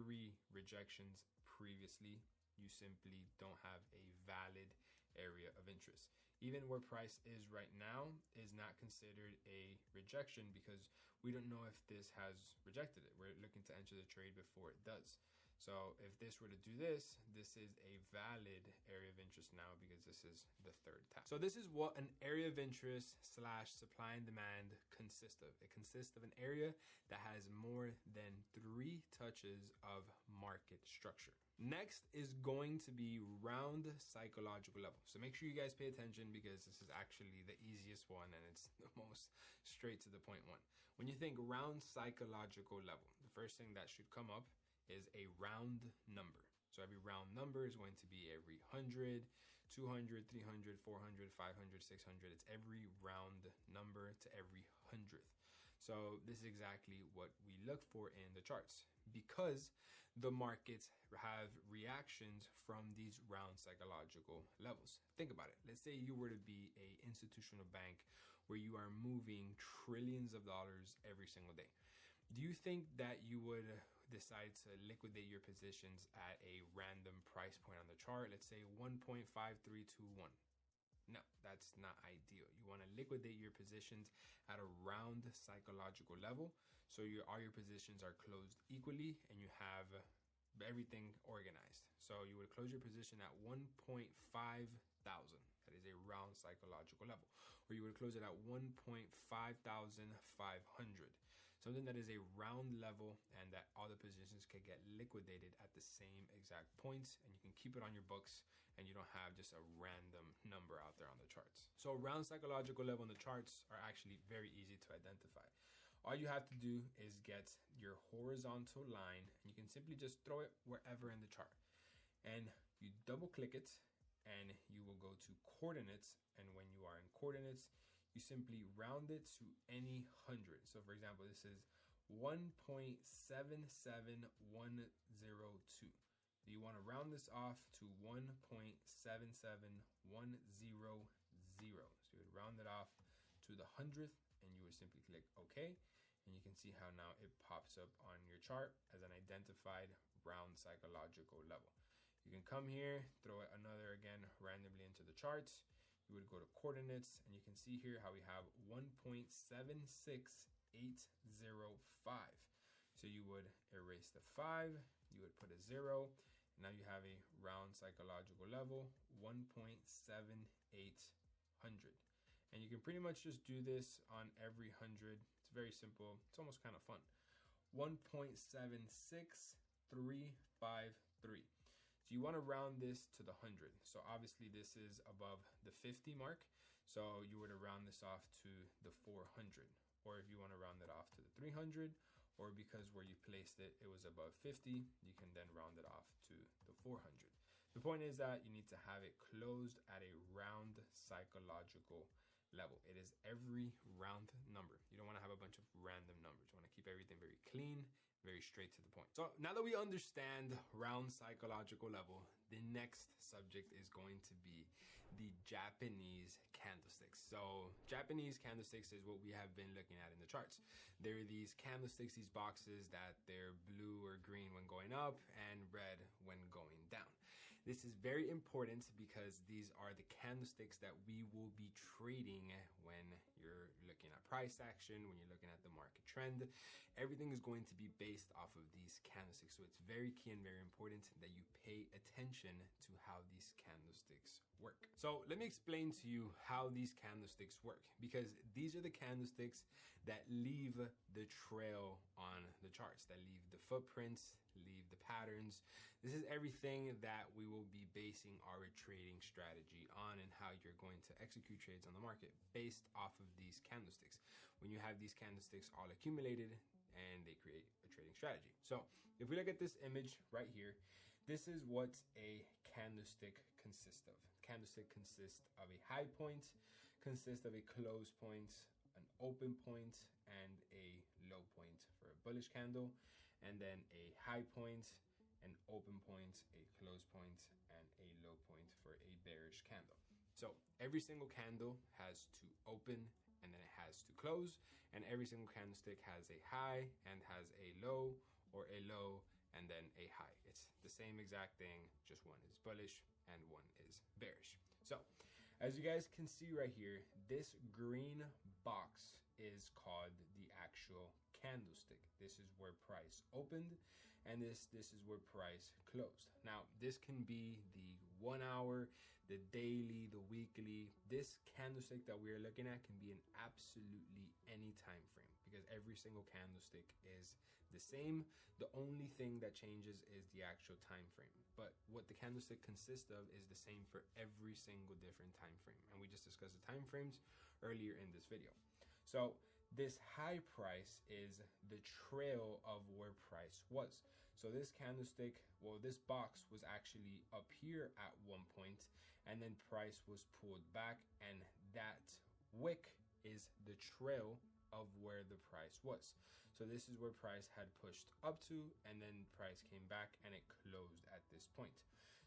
rejections previously, you simply don't have a valid area of interest. Even where price is right now is not considered a rejection because we don't know if this has rejected it. We're looking to enter the trade before it does. So if this were to do this, this is a valid area of interest now because this is the 3rd tap. So this is what an area of interest / supply and demand consists of. It consists of an area that has more than 3 touches of market structure. Next is going to be round psychological level. So make sure you guys pay attention because this is actually the easiest one and it's the most straight to the point one. When you think round psychological level, the first thing that should come up is a round number. So every round number is going to be every 100, 200, 300, 400, 500, 600. It's every round number to every 100th. So this is exactly what we look for in the charts because the markets have reactions from these round psychological levels. Think about it. Let's say you were to be an institutional bank where you are moving trillions of dollars every single day. Do you think that you would decide to liquidate your positions at a random price point on the chart? Let's say 1.5321. No, that's not ideal. You want to liquidate your positions at a round psychological level. So all your positions are closed equally and you have everything organized. So you would close your position at 1.5 thousand. That is a round psychological level. Or you would close it at 1.5500. Something that is a round level and that all the positions can get liquidated at the same exact points, and you can keep it on your books and you don't have just a random number out there on the charts. So round psychological level on the charts are actually very easy to identify. All you have to do is get your horizontal line and you can simply just throw it wherever in the chart. And you double click it and you will go to coordinates, and when you are in coordinates, you simply round it to any 100. So for example, this is 1.77102. You want to round this off to 1.77100. So you would round it off to the 100th and you would simply click OK. And you can see how now it pops up on your chart as an identified round psychological level. You can come here, throw it another again randomly into the charts. You would go to coordinates and you can see here how we have 1.76805. So you would erase the 5, you would put a 0. Now you have a round psychological level, 1.7800. And you can pretty much just do this on every 100. It's very simple. It's almost kind of fun. 1.76353. So you want to round this to the 100. So obviously this is above the 50 mark. So you were to round this off to the 400. Or if you want to round it off to the 300, or because where you placed it, it was above 50, you can then round it off to the 400. The point is that you need to have it closed at a round psychological level. It is every round number. You don't want to have a bunch of random numbers. You want to keep everything very clean, very straight to the point. So now that we understand round psychological level, the next subject is going to be the Japanese candlesticks. So Japanese candlesticks is what we have been looking at in the charts. There are these candlesticks, these boxes that they're blue or green when going up and red when going down. This is very important because these are the candlesticks that we will be trading when you're looking at price action, when you're looking at the market trend. Everything is going to be based off of these candlesticks. So it's very key and very important that you pay attention to how these candlesticks work. So let me explain to you how these candlesticks work, because these are the candlesticks that leave the trail on the charts, that leave the footprints, leave the patterns. This is everything that we will be basing our trading strategy on, and how you're going to execute trades on the market based off of these candlesticks. When you have these candlesticks all accumulated, and they create a trading strategy. So if we look at this image right here, this is what a candlestick consists of. Candlestick consists of a high point, consists of a close point, an open point, and a low point for a bullish candle, and then a high point, an open point, a close point, and a low point for a bearish candle. So every single candle has to open, and then it has to close, and every single candlestick has a high and has a low, or a low and then a high. It's the same exact thing, just one is bullish and one is bearish. So as you guys can see right here, this green box is called the actual candlestick. This is where price opened, and this is where price closed. Now this can be the 1 hour, the daily, the weekly. This candlestick that we're looking at can be in absolutely any time frame, because every single candlestick is the same. The only thing that changes is the actual time frame, but what the candlestick consists of is the same for every single different time frame, and we just discussed the time frames earlier in this video. So this high price is the trail of where price was. So this candlestick, well, this box was actually up here at one point, and then price was pulled back, and that wick is the trail of where the price was. So this is where price had pushed up to, and then price came back and it closed at this point.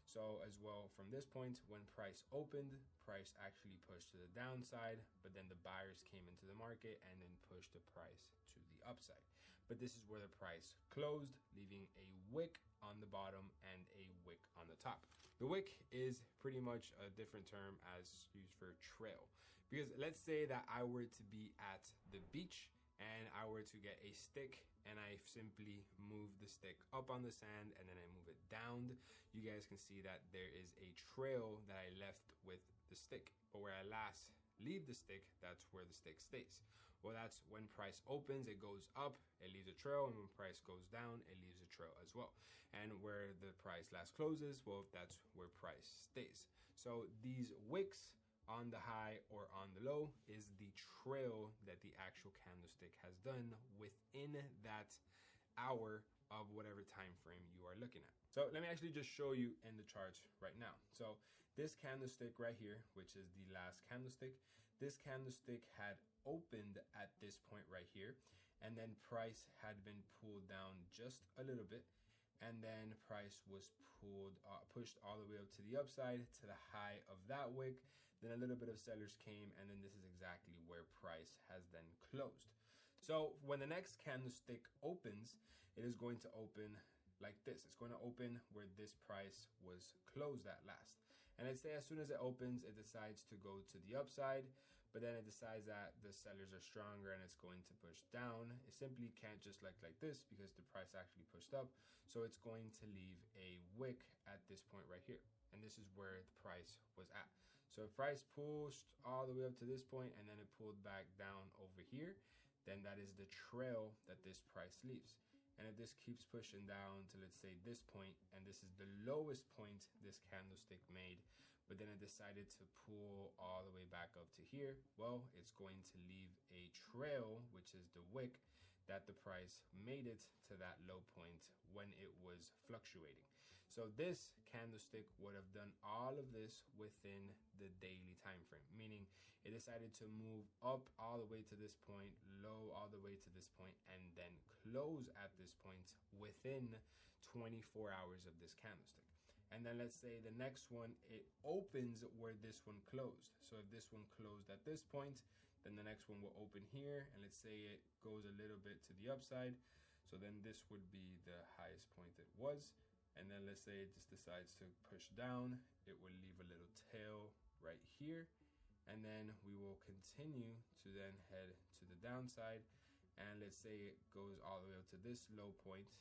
So as well, from this point, when price opened, price actually pushed to the downside, but then the buyers came into the market and then pushed the price to the upside. But this is where the price closed, leaving a wick on the bottom and a wick on the top. The wick is pretty much a different term as used for trail, because let's say that I were to be at the beach and I were to get a stick and I simply move the stick up on the sand and then I move it down. You guys can see that there is a trail that I left with the stick, but where I last leave the stick, that's where the stick stays. Well, that's when price opens, it goes up, it leaves a trail, and when price goes down, it leaves a trail as well. And where the price last closes, well, that's where price stays. So these wicks on the high or on the low is the trail that the actual candlestick has done within that hour of whatever time frame you are looking at. So let me actually just show you in the charts right now. So this candlestick right here, which is the last candlestick, this candlestick had opened at this point right here, and then price had been pulled down just a little bit, and then price was pushed all the way up to the upside to the high of that wick. Then a little bit of sellers came, and then this is exactly where price has then closed. So when the next candlestick opens, it is going to open like this. It's going to open where this price was closed at last. And let's say as soon as it opens, it decides to go to the upside, but then it decides that the sellers are stronger and it's going to push down. It simply can't just like this because the price actually pushed up. So it's going to leave a wick at this point right here. And this is where the price was at. So if price pushed all the way up to this point and then it pulled back down over here, then that is the trail that this price leaves. And if this keeps pushing down to, let's say, this point, and this is the lowest point this candlestick made, but then it decided to pull all the way back up to here, well, it's going to leave a trail, which is the wick, that the price made it to that low point when it was fluctuating. So this candlestick would have done all of this within the daily time frame, meaning it decided to move up all the way to this point, low all the way to this point, and then close at this point within 24 hours of this candlestick. And then let's say the next one, it opens where this one closed. So if this one closed at this point, then the next one will open here, and let's say it goes a little bit to the upside. So then this would be the highest point it was. And then let's say it just decides to push down, it will leave a little tail right here. And then we will continue to then head to the downside. And let's say it goes all the way up to this low point,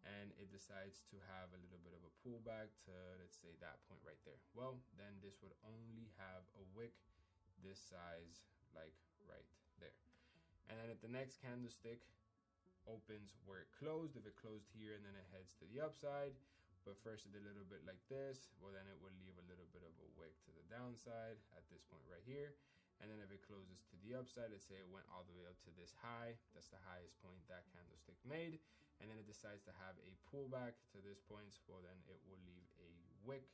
and it decides to have a little bit of a pullback to, let's say, that point right there. Well, then this would only have a wick this size, like right there. And then if the next candlestick opens where it closed, if it closed here and then it heads to the upside, but first it did a little bit like this, well, then it would leave a little bit of a wick to the downside at this point right here. And then if it closes to the upside, let's say it went all the way up to this high, that's the highest point that candlestick made, and then it decides to have a pullback to this point, well, then it will leave a wick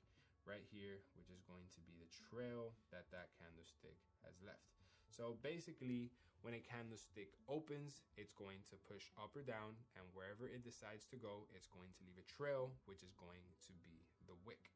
right here, which is going to be the trail that that candlestick has left. So basically, when a candlestick opens, it's going to push up or down, and wherever it decides to go, it's going to leave a trail, which is going to be the wick.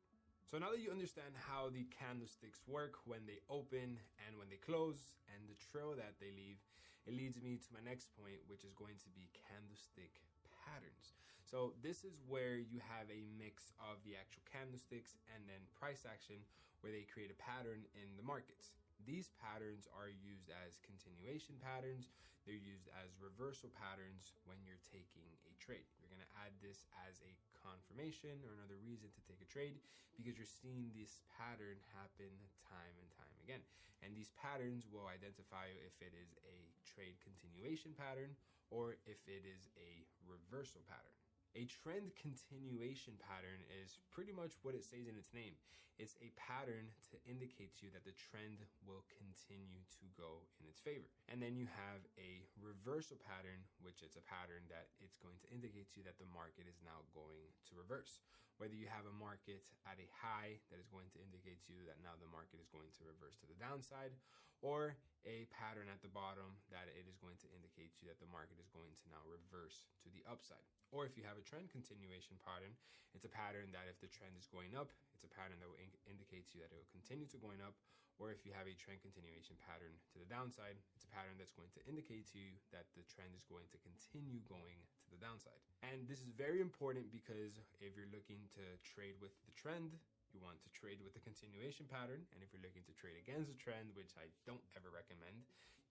So now that you understand how the candlesticks work when they open and when they close, and the trail that they leave, it leads me to my next point, which is going to be candlestick patterns. So this is where you have a mix of the actual candlesticks and then price action, where they create a pattern in the markets. These patterns are used as continuation patterns. They're used as reversal patterns when you're taking a trade. You're going to add this as a confirmation or another reason to take a trade, because you're seeing this pattern happen time and time again. And these patterns will identify if it is a trade continuation pattern or if it is a reversal pattern. A trend continuation pattern is pretty much what it says in its name. It's a pattern to indicate to you that the trend will continue to go in its favor. And then you have a reversal pattern, which is a pattern that it's going to indicate to you that the market is now going to reverse. Whether you have a market at a high that is going to indicate to you that now the market is going to reverse to the downside, or a pattern at the bottom that it is going to indicate to you that the market is going to now reverse to the upside. Or if you have a trend continuation pattern, it's a pattern that if the trend is going up, it's a pattern that will indicate to you that it will continue to going up. Or if you have a trend continuation pattern to the downside, it's a pattern that's going to indicate to you that the trend is going to continue going to the downside. And this is very important because if you're looking to trade with the trend, you want to trade with the continuation pattern. And if you're looking to trade against the trend, which I don't ever recommend,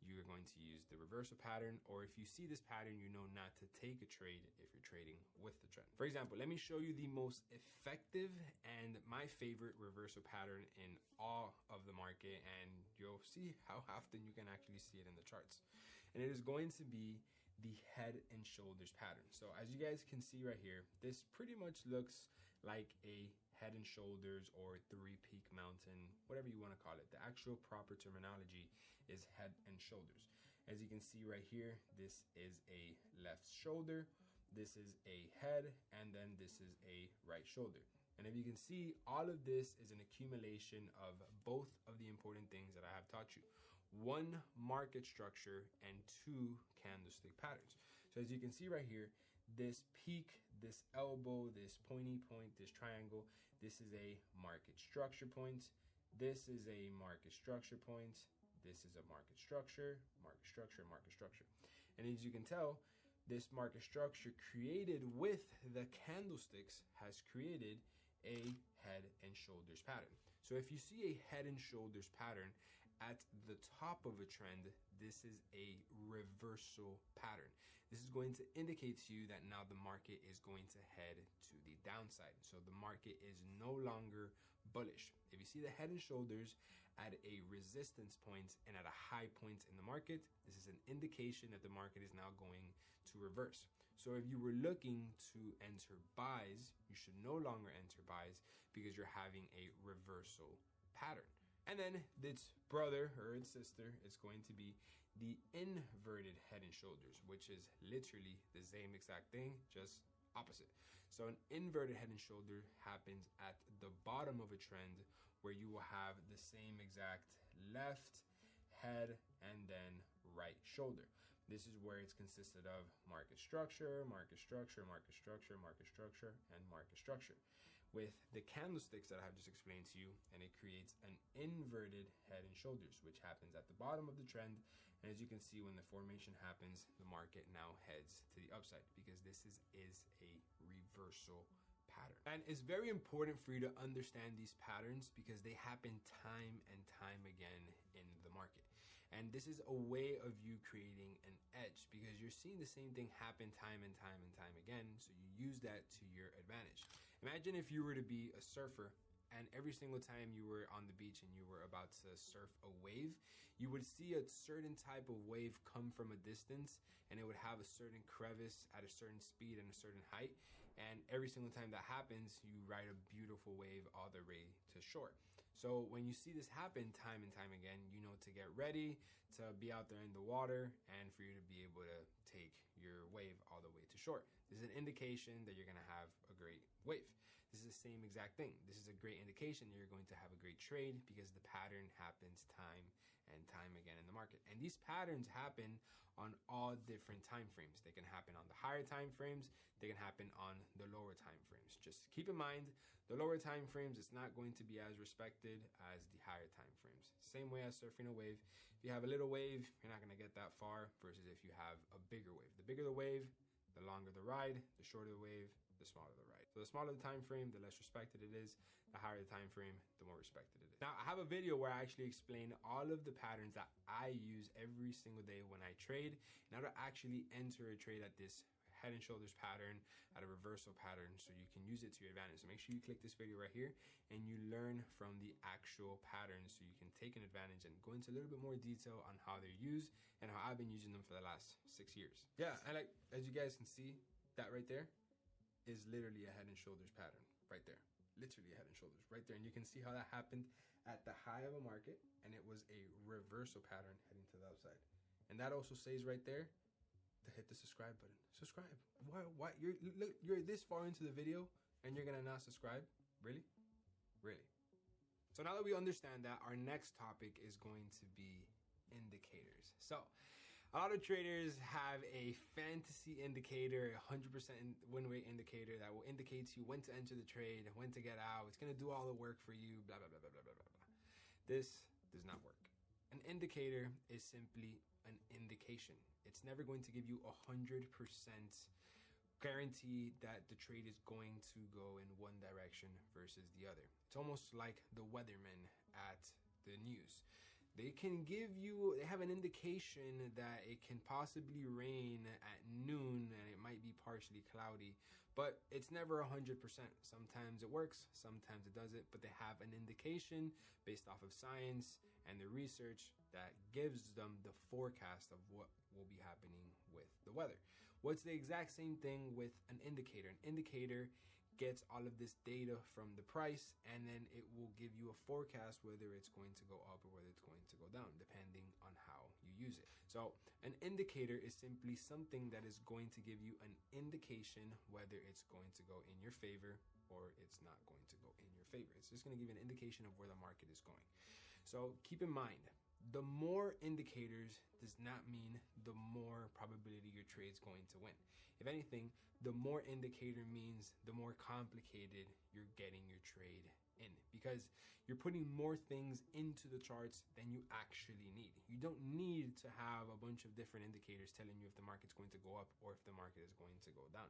you're going to use the reversal pattern. Or if you see this pattern, you know not to take a trade if you're trading with the trend. For example, let me show you the most effective and my favorite reversal pattern in all of the market, and you'll see how often you can actually see it in the charts. And it is going to be the head and shoulders pattern. So as you guys can see right here, this pretty much looks like a head and shoulders or three-peak mountain, whatever you want to call it. The actual proper terminology is head and shoulders. As you can see right here, this is a left shoulder, this is a head, and then this is a right shoulder. And if you can see, all of this is an accumulation of both of the important things that I have taught you. One, market structure, and two, candlestick patterns. So as you can see right here, this peak, this elbow, this pointy point, this triangle, this is a market structure point. This is a market structure point. This is a market structure, market structure, market structure. And as you can tell, this market structure created with the candlesticks has created a head and shoulders pattern. So if you see a head and shoulders pattern at the top of a trend, this is a reversal pattern. This is going to indicate to you that now the market is going to head to the downside. So the market is no longer bullish. If you see the head and shoulders at a resistance point and at a high point in the market, this is an indication that the market is now going to reverse. So if you were looking to enter buys, you should no longer enter buys because you're having a reversal pattern. And then its brother or its sister is going to be the inverted head and shoulders, which is literally the same exact thing, just opposite. So an inverted head and shoulder happens at the bottom of a trend where you will have the same exact left head and then right shoulder. This is where it's consisted of market structure, market structure, market structure, market structure, and market structure. With the candlesticks that I have just explained to you, and it creates an inverted head and shoulders, which happens at the bottom of the trend. And as you can see, when the formation happens, the market now heads to the upside because this is a reversal pattern. And it's very important for you to understand these patterns because they happen time and time again in the market. And this is a way of you creating an edge because you're seeing the same thing happen time and time and time again. So you use that to your advantage. Imagine if you were to be a surfer and every single time you were on the beach and you were about to surf a wave, you would see a certain type of wave come from a distance and it would have a certain crevice at a certain speed and a certain height. And every single time that happens, you ride a beautiful wave all the way to shore. So when you see this happen time and time again, you know to get ready to be out there in the water and for you to be able to take your wave all the way to shore. This is an indication that you're going to have a great wave. This is the same exact thing. This is a great indication that you're going to have a great trade because the pattern happens time and time again in the market. And these patterns happen on all different time frames. They can happen on the higher time frames. They can happen on the lower time frames. Just keep in mind, the lower time frames, it's not going to be as respected as the higher time frames. Same way as surfing a wave. If you have a little wave, you're not going to get that far versus if you have a bigger wave. The bigger the wave, the longer the ride. The shorter the wave, the smaller the ride. So the smaller the time frame, the less respected it is. The higher the time frame, the more respected it is. Now, I have a video where I actually explain all of the patterns that I use every single day when I trade in order to actually enter a trade at this head and shoulders pattern, at a reversal pattern, so you can use it to your advantage. So make sure you click this video right here and you learn from the actual patterns so you can take an advantage and go into a little bit more detail on how they're used and how I've been using them for the last 6 years. Yeah, and like as you guys can see, that right there is literally a head and shoulders pattern right there. Literally a head and shoulders right there. And you can see how that happened at the high of a market and it was a reversal pattern heading to the upside. And that also says right there to hit the subscribe button. Subscribe. Why you're this far into the video and you're gonna not subscribe? Really? Really? So now that we understand that, our next topic is going to be indicators. So a lot of traders have a fantasy indicator, a 100% win rate indicator that will indicate to you when to enter the trade, when to get out. It's gonna do all the work for you, blah, blah, blah, blah, blah, blah, blah. This does not work. An indicator is simply an indication. It's never going to give you 100% guarantee that the trade is going to go in one direction versus the other. It's almost like the weatherman at the news. They have an indication that it can possibly rain at noon and it might be partially cloudy, but it's never 100%. Sometimes it works, sometimes it doesn't, but they have an indication based off of science and the research that gives them the forecast of what will be happening with the weather. What's the exact same thing with an indicator? An indicator gets all of this data from the price and then it will give you a forecast whether it's going to go up or whether it's going to go down depending on how you use it. So an indicator is simply something that is going to give you an indication whether it's going to go in your favor or it's not going to go in your favor. It's just going to give you an indication of where the market is going. So keep in mind, the more indicators does not mean the more probability your trade's going to win. If anything, the more indicator means the more complicated you're getting your trade in because you're putting more things into the charts than you actually need. You don't need to have a bunch of different indicators telling you if the market's going to go up or if the market is going to go down.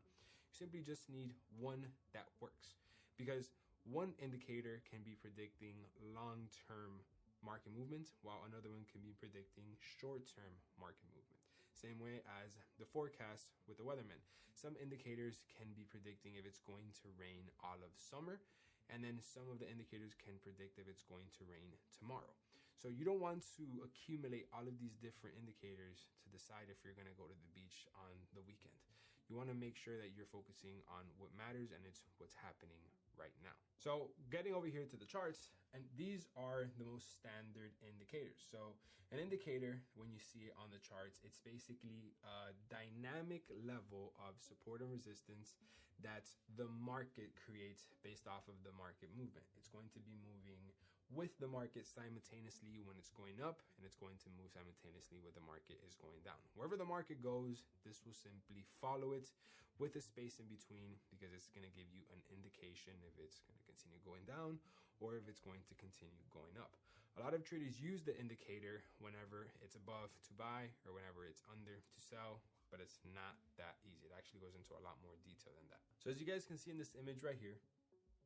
You simply just need one that works because one indicator can be predicting long-term market movement while another one can be predicting short-term market movement. Same way as the forecast with the weatherman. Some indicators can be predicting if it's going to rain all of summer, and then some of the indicators can predict if it's going to rain tomorrow. So you don't want to accumulate all of these different indicators to decide if you're going to go to the beach on the weekend. You want to make sure that you're focusing on what matters, and it's what's happening right now. So getting over here to the charts, and these are the most standard indicators. So an indicator, when you see it on the charts, it's basically a dynamic level of support and resistance that the market creates based off of the market movement. It's going to be moving with the market simultaneously when it's going up, and it's going to move simultaneously when the market is going down. Wherever the market goes, this will simply follow it with a space in between, because it's going to give you an indication if it's going to continue going down or if it's going to continue going up. A lot of traders use the indicator whenever it's above to buy or whenever it's under to sell, but it's not that easy. It actually goes into a lot more detail than that. So as you guys can see in this image right here,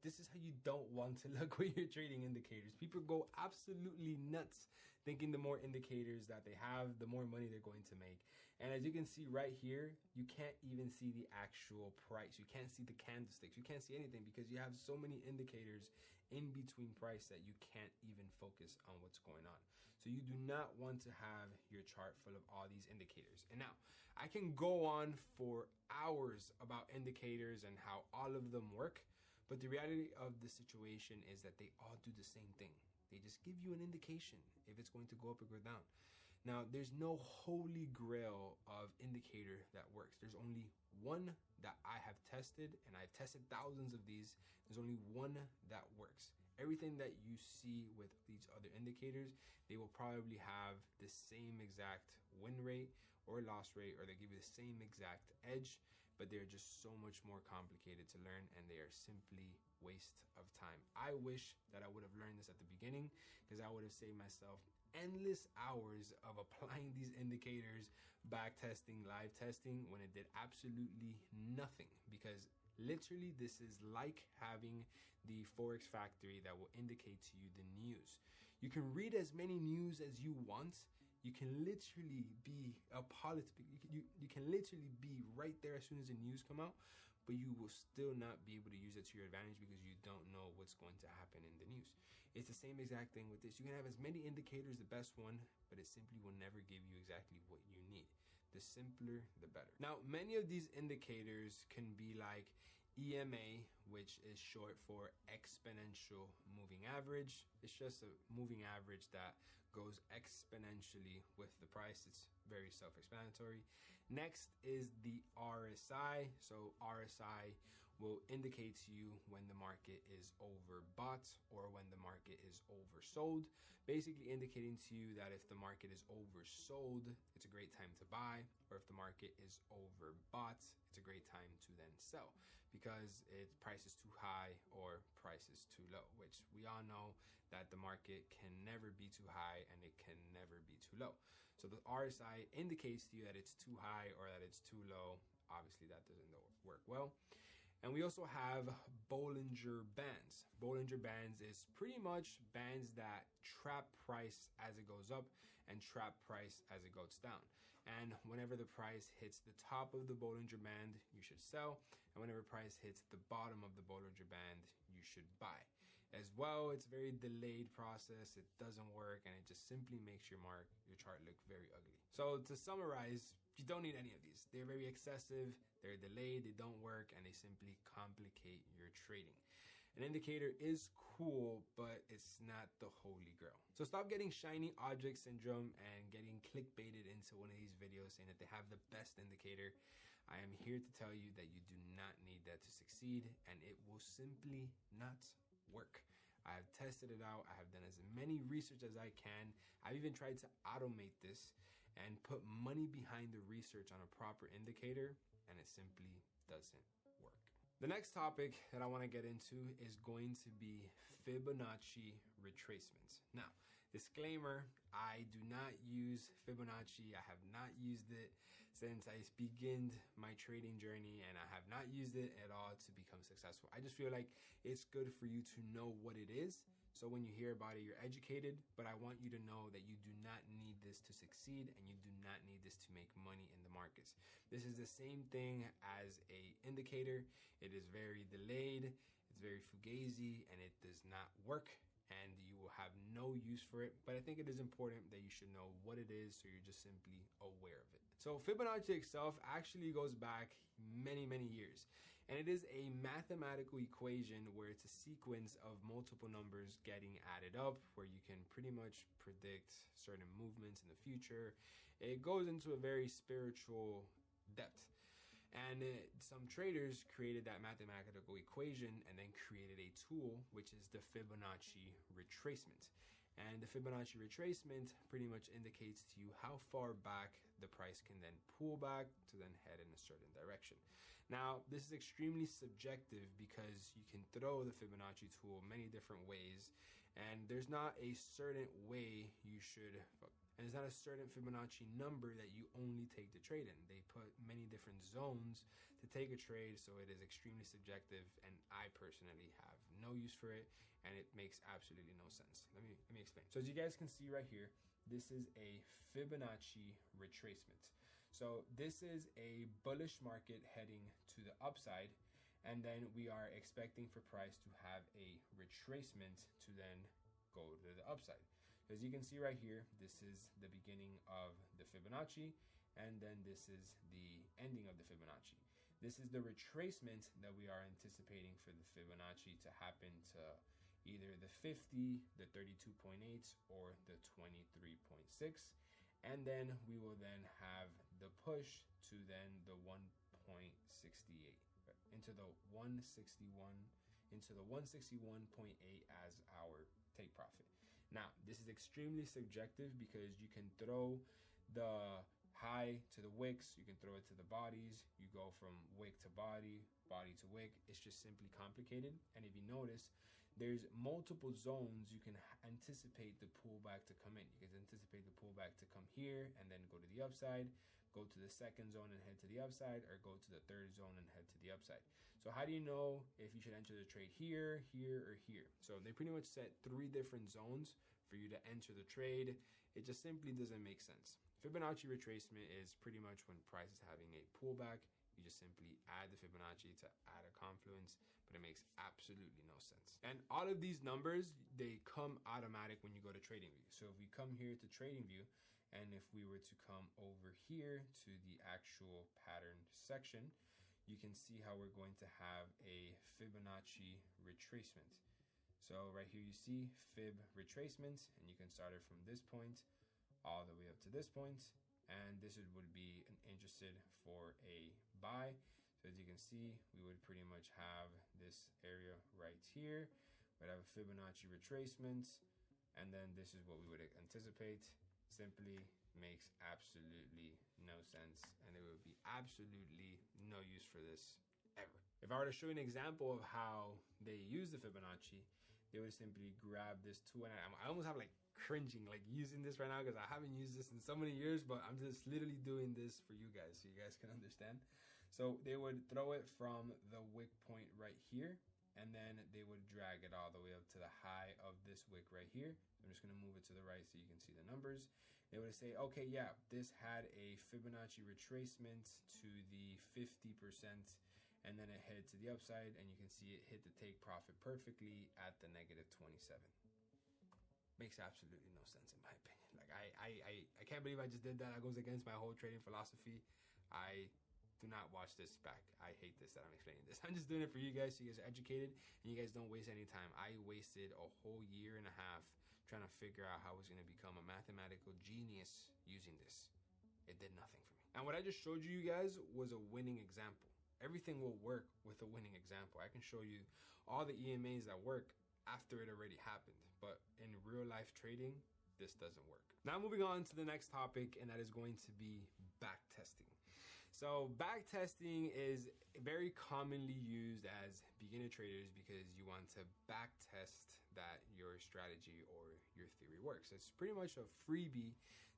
this is how you don't want to look when you're trading indicators. People go absolutely nuts thinking the more indicators that they have, the more money they're going to make. And as you can see right here, you can't even see the actual price. You can't see the candlesticks. You can't see anything because you have so many indicators in between price that you can't even focus on what's going on. So you do not want to have your chart full of all these indicators. And now, I can go on for hours about indicators and how all of them work. But the reality of the situation is that they all do the same thing. They just give you an indication if it's going to go up or go down. Now, there's no holy grail of indicator that works. There's only one that I have tested, and I've tested thousands of these. There's only one that works. Everything that you see with these other indicators, they will probably have the same exact win rate or loss rate, or they give you the same exact edge, but they're just so much more complicated to learn, and they are simply waste of time. I wish that I would have learned this at the beginning, because I would have saved myself endless hours of applying these indicators, back testing, live testing, when it did absolutely nothing. Because literally this is like having the Forex Factory that will indicate to you the news. You can read as many news as you want. You can literally be you can literally be right there as soon as the news come out, but you will still not be able to use it to your advantage because you don't know what's going to happen in the news. It's the same exact thing with this. You can have as many indicators, the best one, but it simply will never give you exactly what you need. The simpler, the better. Now, many of these indicators can be like EMA, which is short for exponential moving average. It's just a moving average that goes exponentially with the price. It's very self-explanatory. Next is the RSI. So RSI will indicate to you when the market is overbought or when the market is oversold, basically indicating to you that if the market is oversold, it's a great time to buy, or if the market is overbought, it's a great time to then sell, because its price is too high or price is too low, which we all know that the market can never be too high and it can never be too low. So the RSI indicates to you that it's too high or that it's too low. Obviously that doesn't work well. And we also have Bollinger Bands. Bollinger Bands is pretty much bands that trap price as it goes up and trap price as it goes down. And whenever the price hits the top of the Bollinger Band, you should sell. And whenever price hits the bottom of the Bollinger Band, you should buy. As well, it's a very delayed process. It doesn't work, and it just simply makes your chart look very ugly. So to summarize, you don't need any of these. They're very excessive, they're delayed, they don't work, and they simply complicate your trading. An indicator is cool, but it's not the holy grail. So stop getting shiny object syndrome and getting clickbaited into one of these videos saying that they have the best indicator. I am here to tell you that you do not need that to succeed, and it will simply not work. I have tested it out. I have done as many research as I can. I've even tried to automate this and put money behind the research on a proper indicator, and it simply doesn't work. The next topic that I want to get into is going to be Fibonacci retracements. Now, disclaimer, I do not use Fibonacci. I have not used it since I began my trading journey, and I have not used it at all to become successful. I just feel like it's good for you to know what it is, so when you hear about it, you're educated, but I want you to know that you do not need this to succeed, and you do not need this to make money in the markets. This is the same thing as a indicator. It is very delayed, it's very fugazi, and it does not work. and you will have no use for it. But I think it is important that you should know what it is, so you're just simply aware of it. So Fibonacci itself actually goes back many, many years. And it is a mathematical equation where it's a sequence of multiple numbers getting added up, where you can pretty much predict certain movements in the future. It goes into a very spiritual depth. And some traders created that mathematical equation and then created a tool, which is the Fibonacci retracement. And the Fibonacci retracement pretty much indicates to you how far back the price can then pull back to then head in a certain direction. Now, this is extremely subjective because you can throw the Fibonacci tool many different ways, and there's not a certain way you should, and there's not a certain Fibonacci number that you only take the trade in. They put many different zones to take a trade, so it is extremely subjective, and I personally have no use for it, and it makes absolutely no sense. Let me explain. So as you guys can see right here, this is a Fibonacci retracement. So this is a bullish market heading to the upside, and then we are expecting for price to have a retracement to then go to the upside. As you can see right here, this is the beginning of the Fibonacci, and then this is the ending of the Fibonacci. This is the retracement that we are anticipating for the Fibonacci to happen to either the 50, the 32.8, or the 23.6. And then we will then have the push to then the 1.68 into the 161.8 as our take profit. Now, this is extremely subjective because you can throw the high to the wicks, you can throw it to the bodies, you go from wick to body, body to wick. It's just simply complicated. And if you notice, there's multiple zones you can anticipate the pullback to come in. You can anticipate the pullback to come here and then go to the upside, go to the second zone and head to the upside, or go to the third zone and head to the upside. So how do you know if you should enter the trade here, here, or here? So they pretty much set 3 different zones for you to enter the trade. It just simply doesn't make sense. Fibonacci retracement is pretty much when price is having a pullback. You just simply add the Fibonacci to add a confluence, but it makes absolutely no sense. And all of these numbers, they come automatic when you go to TradingView. So if we come here to TradingView, and if we were to come over here to the actual pattern section, you can see how we're going to have a Fibonacci retracement. So right here you see Fib retracement, and you can start it from this point all the way up to this point, and this would be interested for a buy. So as you can see, we would pretty much have this area right here. We'd have a Fibonacci retracement, and then this is what we would anticipate. Simply makes absolutely no sense, and there would be absolutely no use for this ever. If I were to show you an example of how they use the Fibonacci, they would simply grab this tool, and I almost have like cringing like using this right now because I haven't used this in so many years, but I'm just literally doing this for you guys so you guys can understand. So they would throw it from the wick point right here, and then they would drag it all the way up to the high of this wick right here. I'm just going to move it to the right so you can see the numbers. They would say, okay, yeah, this had a Fibonacci retracement to the 50%, and then it headed to the upside, and you can see it hit the take profit perfectly at the -27. Makes absolutely no sense in my opinion. Like I can't believe I just did that. That goes against my whole trading philosophy. I do not watch this back. I hate this that I'm explaining this. I'm just doing it for you guys so you guys are educated and you guys don't waste any time. I wasted a whole year and a half trying to figure out how I was going to become a mathematical genius using this. It did nothing for me. And what I just showed you guys was a winning example. Everything will work with a winning example. I can show you all the EMAs that work after it already happened, but in real life trading, this doesn't work. Now moving on to the next topic, and that is going to be back testing. So back testing is very commonly used as beginner traders because you want to back test that your strategy or your theory works. It's pretty much a freebie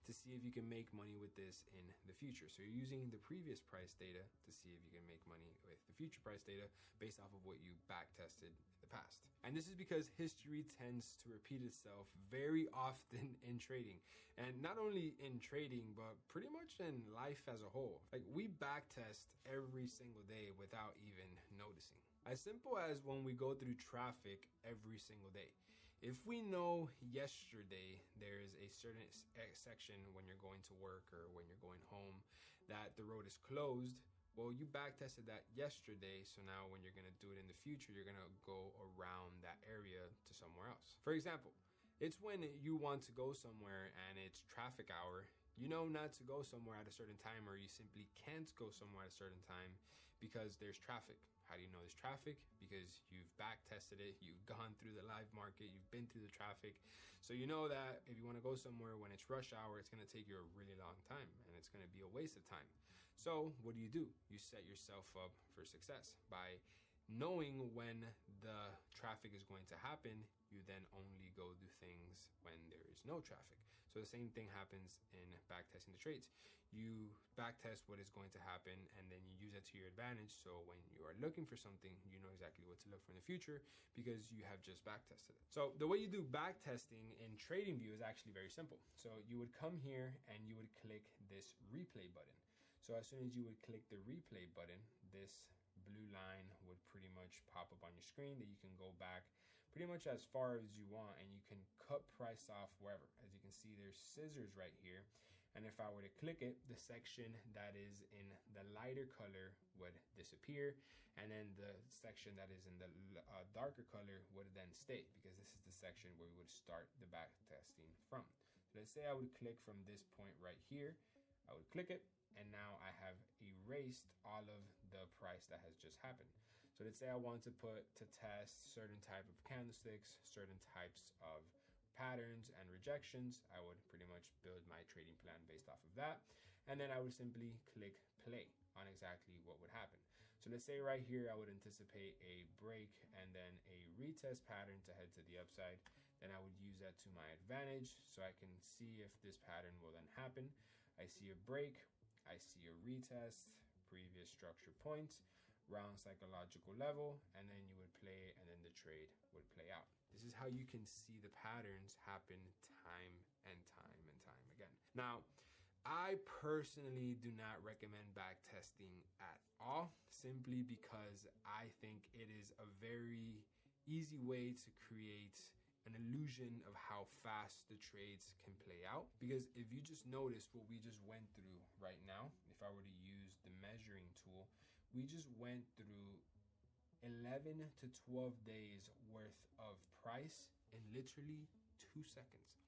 to see if you can make money with this in the future. So you're using the previous price data to see if you can make money with the future price data based off of what you back tested in the past. And this is because history tends to repeat itself very often in trading. And not only in trading, but pretty much in life as a whole. Like we back test every single day without even noticing. As simple as when we go through traffic every single day. if we know yesterday there's a certain section when you're going to work or when you're going home that the road is closed, well, you back tested that yesterday, so now when you're going to do it in the future, you're going to go around that area to somewhere else. For example, it's when you want to go somewhere and it's traffic hour. You know not to go somewhere at a certain time, or you simply can't go somewhere at a certain time because there's traffic. How do you know there's traffic? Because you've back tested it, you've gone through the live market, you've been through the traffic. So you know that if you want to go somewhere when it's rush hour, it's going to take you a really long time and it's going to be a waste of time. So what do? You set yourself up for success by knowing when the traffic is going to happen. You then only go do things when there is no traffic. So the same thing happens in backtesting the trades. You backtest what is going to happen and then you use it to your advantage. So when you are looking for something, you know exactly what to look for in the future because you have just backtested it. So the way you do backtesting in TradingView is actually very simple. So you would come here and you would click this replay button. So as soon as you would click the replay button, this blue line would pretty much pop up on your screen that you can go back pretty much as far as you want and you can cut price off wherever. As you can see, there's scissors right here. And if I were to click it, the section that is in the lighter color would disappear. And then the section that is in the darker color would then stay because this is the section where we would start the back testing from. So let's say I would click from this point right here. I would click it. And now I have erased all of the price that has just happened. So let's say I want to test certain type of candlesticks, certain types of patterns and rejections. I would pretty much build my trading plan based off of that. And then I would simply click play on exactly what would happen. So let's say right here, I would anticipate a break and then a retest pattern to head to the upside. Then I would use that to my advantage so I can see if this pattern will then happen. I see a break. I see a retest, previous structure point, round psychological level, and then you would play and then the trade would play out. This is how you can see the patterns happen time and time and time again. Now, I personally do not recommend backtesting at all, simply because I think it is a very easy way to create an illusion of how fast the trades can play out. Because if you just notice what we just went through right now, if I were to use the measuring tool, we just went through 11 to 12 days worth of price in literally 2 seconds.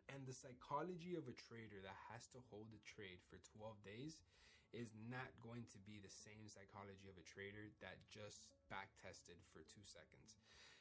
And the psychology of a trader that has to hold a trade for 12 days is not going to be the same psychology of a trader that just backtested for 2 seconds.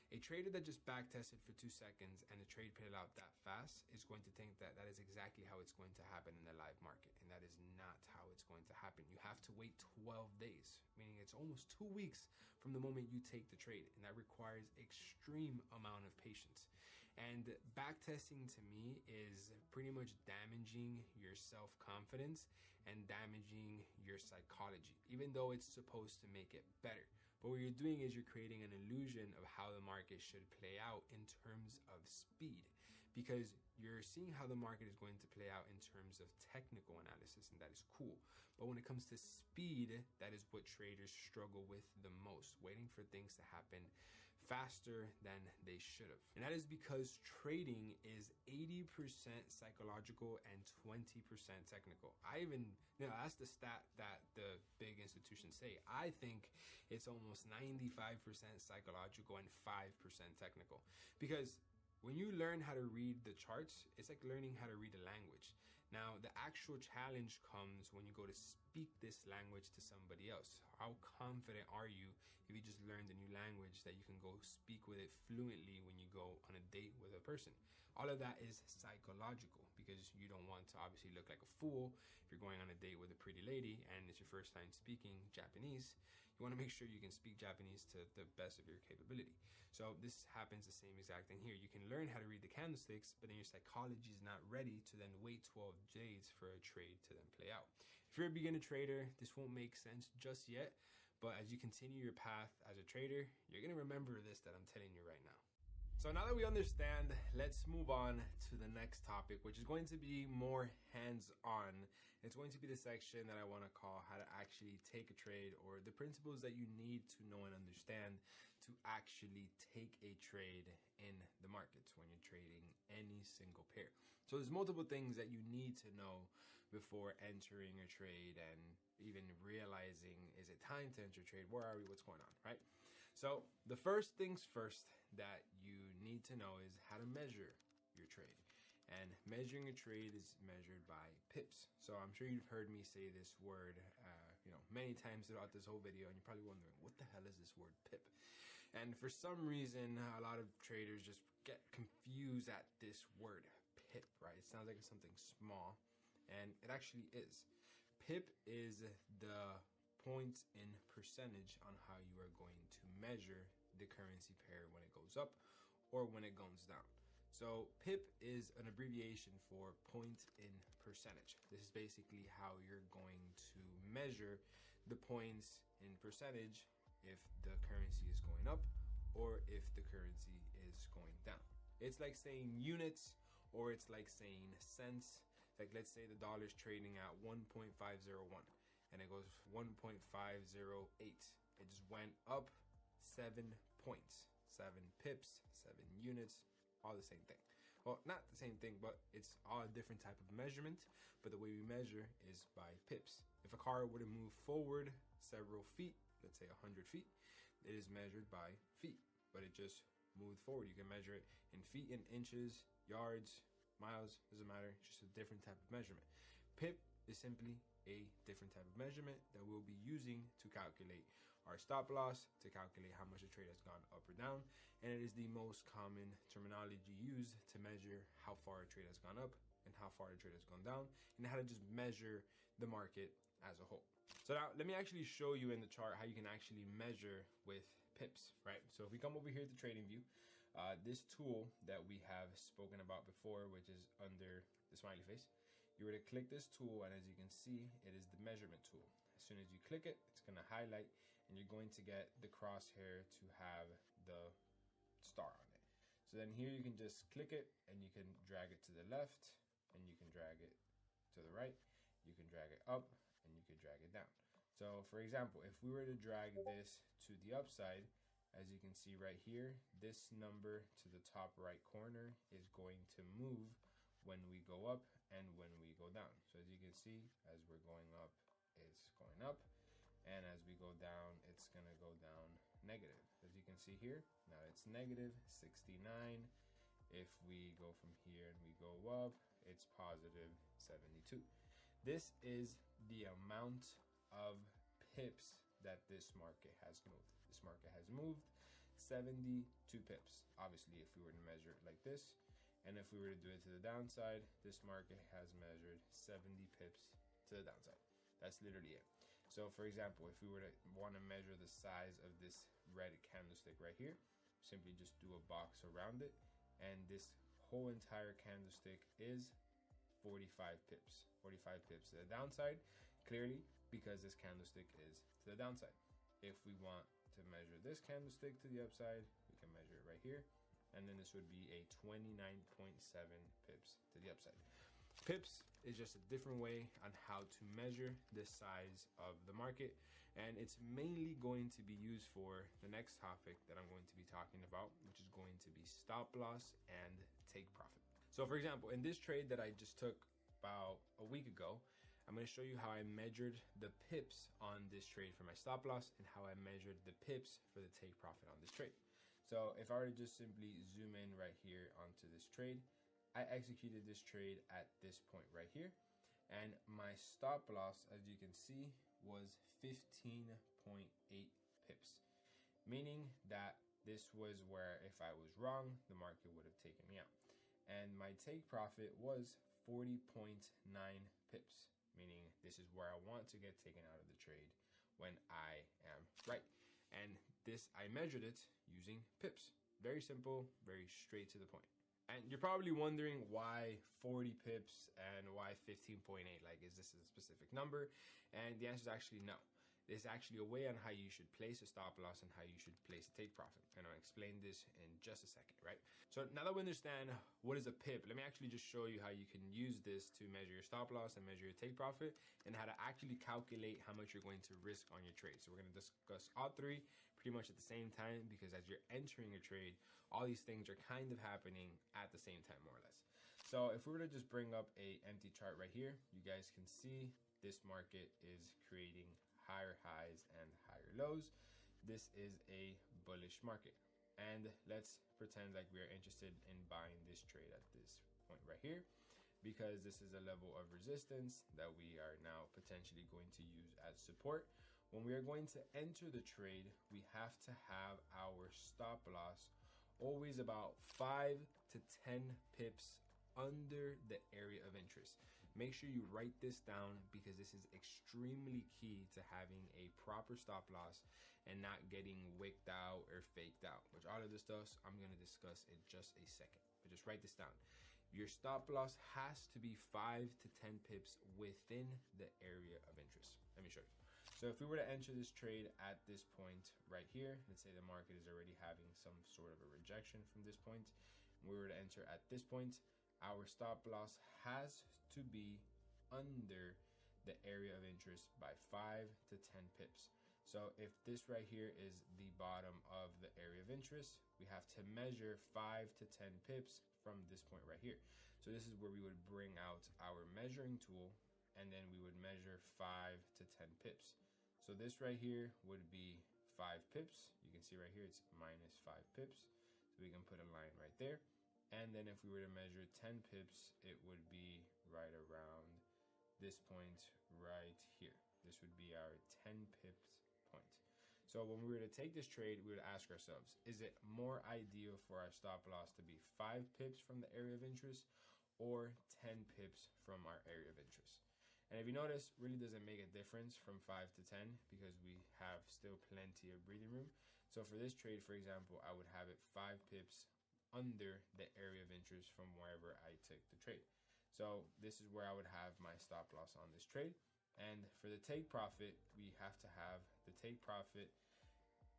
A trader that just backtested for 2 seconds and the trade played out that fast is going to think that that is exactly how it's going to happen in the live market. And that is not how it's going to happen. You have to wait 12 days, meaning it's almost 2 weeks from the moment you take the trade. And that requires extreme amount of patience. And backtesting to me is pretty much damaging your self-confidence and damaging your psychology, even though it's supposed to make it better. But what you're doing is you're creating an illusion of how the market should play out in terms of speed, because you're seeing how the market is going to play out in terms of technical analysis, and that is cool. But when it comes to speed, that is what traders struggle with the most, waiting for things to happen faster than they should have. And that is because trading is 80% psychological and 20% technical. That's the stat that the big institutions say. I think it's almost 95% psychological and 5% technical. Because when you learn how to read the charts, it's like learning how to read a language. Now, the actual challenge comes when you go to speak this language to somebody else. How confident are you if you just learned a new language that you can go speak with it fluently when you go on a date with a person? All of that is psychological, because you don't want to obviously look like a fool if you're going on a date with a pretty lady and it's your first time speaking Japanese. You want to make sure you can speak Japanese to the best of your capability. So this happens the same exact thing here. You can learn how to read the candlesticks, but then your psychology is not ready to then wait 12 days for a trade to then play out. If you're a beginner trader, this won't make sense just yet, but as you continue your path as a trader, you're going to remember this that I'm telling you right now. So now that we understand, let's move on to the next topic, which is going to be more hands-on. It's going to be the section that I want to call how to actually take a trade, or the principles that you need to know and understand to to actually take a trade in the markets when you're trading any single pair. So there's multiple things that you need to know before entering a trade and even realizing, is it time to enter a trade? Where are we? What's going on, right? So the first things first that you need to know is how to measure your trade. And measuring a trade is measured by pips. So I'm sure you've heard me say this word, many times throughout this whole video, and you're probably wondering, what the hell is this word pip? And for some reason, a lot of traders just get confused at this word pip, right? It sounds like it's something small, and it actually is. Pip is the points in percentage on how you are going to measure the currency pair when it goes up or when it goes down. So PIP is an abbreviation for point in percentage. This is basically how you're going to measure the points in percentage if the currency is going up or if the currency is going down. It's like saying units, or it's like saying cents. Like, let's say the dollar's trading at 1.501 and it goes 1.508. It just went up 7 points, 7 pips, 7 units, all the same thing. Well, not the same thing, but it's all a different type of measurement. But the way we measure is by pips. If a car were to move forward several feet, let's say 100 feet, it is measured by feet, but it just moved forward. You can measure it in feet, in inches, yards, miles, doesn't matter. It's just a different type of measurement. Pip is simply a different type of measurement that we'll be using to calculate our stop loss, to calculate how much a trade has gone up or down. And it is the most common terminology used to measure how far a trade has gone up and how far a trade has gone down, and how to just measure the market as a whole. So now let me actually show you in the chart how you can actually measure with pips, right? So if we come over here to Trading View, this tool that we have spoken about before, which is under the smiley face, you were to click this tool, and as you can see, it is the measurement tool. As soon as you click it, it's going to highlight, and you're going to get the crosshair to have the star on it. So then here you can just click it, and you can drag it to the left, and you can drag it to the right, you can drag it up, and you can drag it down. So for example, if we were to drag this to the upside, as you can see right here, this number to the top right corner is going to move when we go up and when we go down. So as you can see, as we're going up, it's going up, and as we go down, it's gonna go down negative. As you can see here, now it's negative 69. If we go from here and we go up, it's positive 72. This is the amount of pips that this market has moved. This market has moved 72 pips. Obviously, if we were to measure it like this, and if we were to do it to the downside, this market has measured 70 pips to the downside. That's literally it. So for example, if we were to want to measure the size of this red candlestick right here, simply just do a box around it, and this whole entire candlestick is 45 pips. 45 pips to the downside, clearly because this candlestick is to the downside. If we want to measure this candlestick to the upside, we can measure it right here, and then this would be a 29.7 pips to the upside. Pips is just a different way on how to measure the size of the market, and it's mainly going to be used for the next topic that I'm going to be talking about, which is going to be stop loss and take profit. So for example, in this trade that I just took about a week ago, I'm going to show you how I measured the pips on this trade for my stop loss and how I measured the pips for the take profit on this trade. So if I were to just simply zoom in right here onto this trade, I executed this trade at this point right here, and my stop loss, as you can see, was 15.8 pips, meaning that this was where if I was wrong, the market would have taken me out. And my take profit was 40.9 pips, meaning this is where I want to get taken out of the trade when I am right. And this, I measured it using pips. Very simple, very straight to the point. And you're probably wondering why 40 pips and why 15.8? Like, is this a specific number? And the answer is actually no. there's actually a way on how you should place a stop loss and how you should place a take profit. And I'll explain this in just a second, right? So now that we understand what is a pip, let me actually just show you how you can use this to measure your stop loss and measure your take profit, and how to actually calculate how much you're going to risk on your trade. So we're going to discuss all three pretty much at the same time, because as you're entering a trade, all these things are kind of happening at the same time, more or less. So if we were to just bring up a empty chart right here, you guys can see this market is creating higher highs and higher lows. This is a bullish market, and let's pretend like we are interested in buying this trade at this point right here, because this is a level of resistance that we are now potentially going to use as support. When we are going to enter the trade, we have to have our stop loss always about 5 to 10 pips under the area of interest. Make sure you write this down, because this is extremely key to having a proper stop loss and not getting wicked out or faked out, which all of this stuff I'm going to discuss in just a second. But just write this down. Your stop loss has to be 5 to 10 pips within the area of interest. Let me show you. So if we were to enter this trade at this point right here, let's say the market is already having some sort of a rejection from this point, and we were to enter at this point, our stop loss has to be under the area of interest by 5 to 10 pips. So if this right here is the bottom of the area of interest, we have to measure 5 to 10 pips from this point right here. So this is where we would bring out our measuring tool, and then we would measure 5 to 10 pips. So this right here would be 5 pips. You can see right here it's minus 5 pips. So we can put a line right there. And then if we were to measure 10 pips, it would be right around this point right here. This would be our 10 pips point. So when we were to take this trade, we would ask ourselves, is it more ideal for our stop loss to be 5 pips from the area of interest or 10 pips from our area of interest? And if you notice, really doesn't make a difference from 5 to 10, because we have still plenty of breathing room. So for this trade, for example, I would have it 5 pips under the area of interest from wherever I took the trade. So this is where I would have my stop loss on this trade. And for the take profit, we have to have the take profit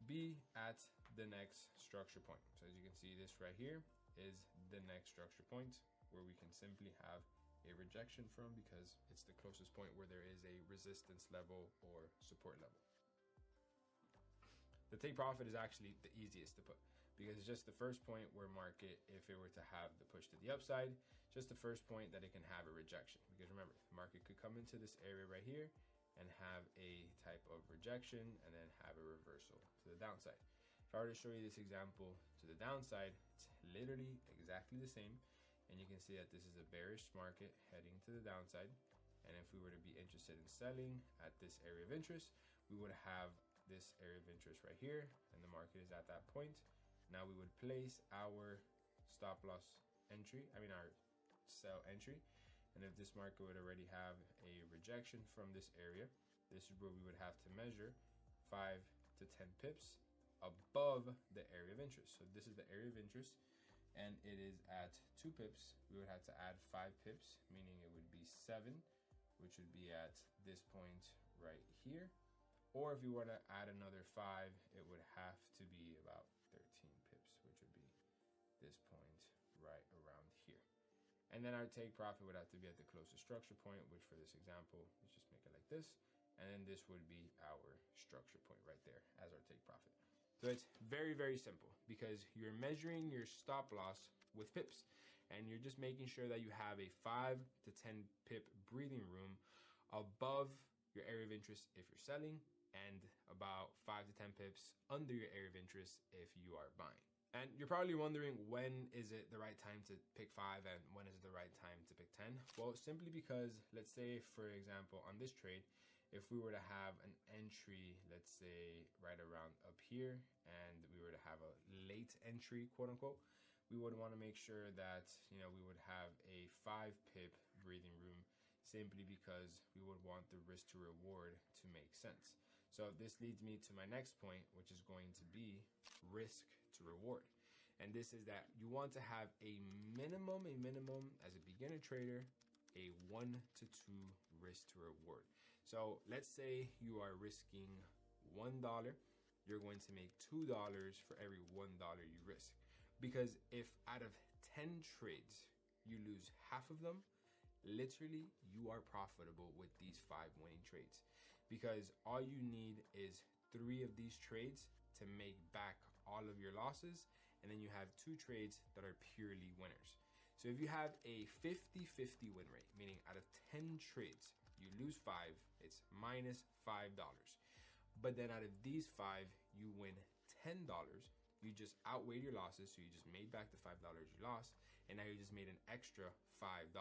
be at the next structure point. So as you can see, this right here is the next structure point, where we can simply have a rejection from, because it's the closest point where there is a resistance level or support level. The take profit is actually the easiest to put, because it's just the first point where market, if it were to have the push to the upside, just the first point that it can have a rejection. Because remember, the market could come into this area right here and have a type of rejection and then have a reversal to the downside. If I were to show you this example to the downside, it's literally exactly the same. And you can see that this is a bearish market heading to the downside. And if we were to be interested in selling at this area of interest, we would have this area of interest right here, and the market is at that point. Now we would place our stop loss entry, our sell entry. And if this market would already have a rejection from this area, this is where we would have to measure 5 to 10 pips above the area of interest. So this is the area of interest, and it is at 2 pips. We would have to add 5 pips, meaning it would be 7, which would be at this point right here. Or if you want to add another 5, it would have to be about 13 pips, which would be this point right around here. And then our take profit would have to be at the closest structure point, which for this example, let's just make it like this. And then this would be our structure point right there as our take profit. So it's very, very simple, because you're measuring your stop loss with pips, and you're just making sure that you have a 5 to 10 pip breathing room above your area of interest if you're selling, and about 5 to 10 pips under your area of interest if you are buying. And you're probably wondering, when is it the right time to pick 5 and when is it the right time to pick 10? Well, simply because, let's say, for example, on this trade, if we were to have an entry, let's say right around up here, and we were to have a late entry, quote unquote, we would want to make sure that, we would have a 5 pip breathing room, simply because we would want the risk to reward to make sense. So this leads me to my next point, which is going to be risk to reward. And this is that you want to have a minimum as a beginner trader, a 1 to 2 risk to reward. So let's say you are risking $1, you're going to make $2 for every $1 you risk. Because if out of 10 trades you lose half of them, literally you are profitable with these 5 winning trades. Because all you need is 3 of these trades to make back all of your losses, and then you have 2 trades that are purely winners. So if you have a 50-50 win rate, meaning out of 10 trades, you lose 5, it's minus $5. But then out of these 5, you win $10. You just outweighed your losses, so you just made back the $5 you lost, and now you just made an extra $5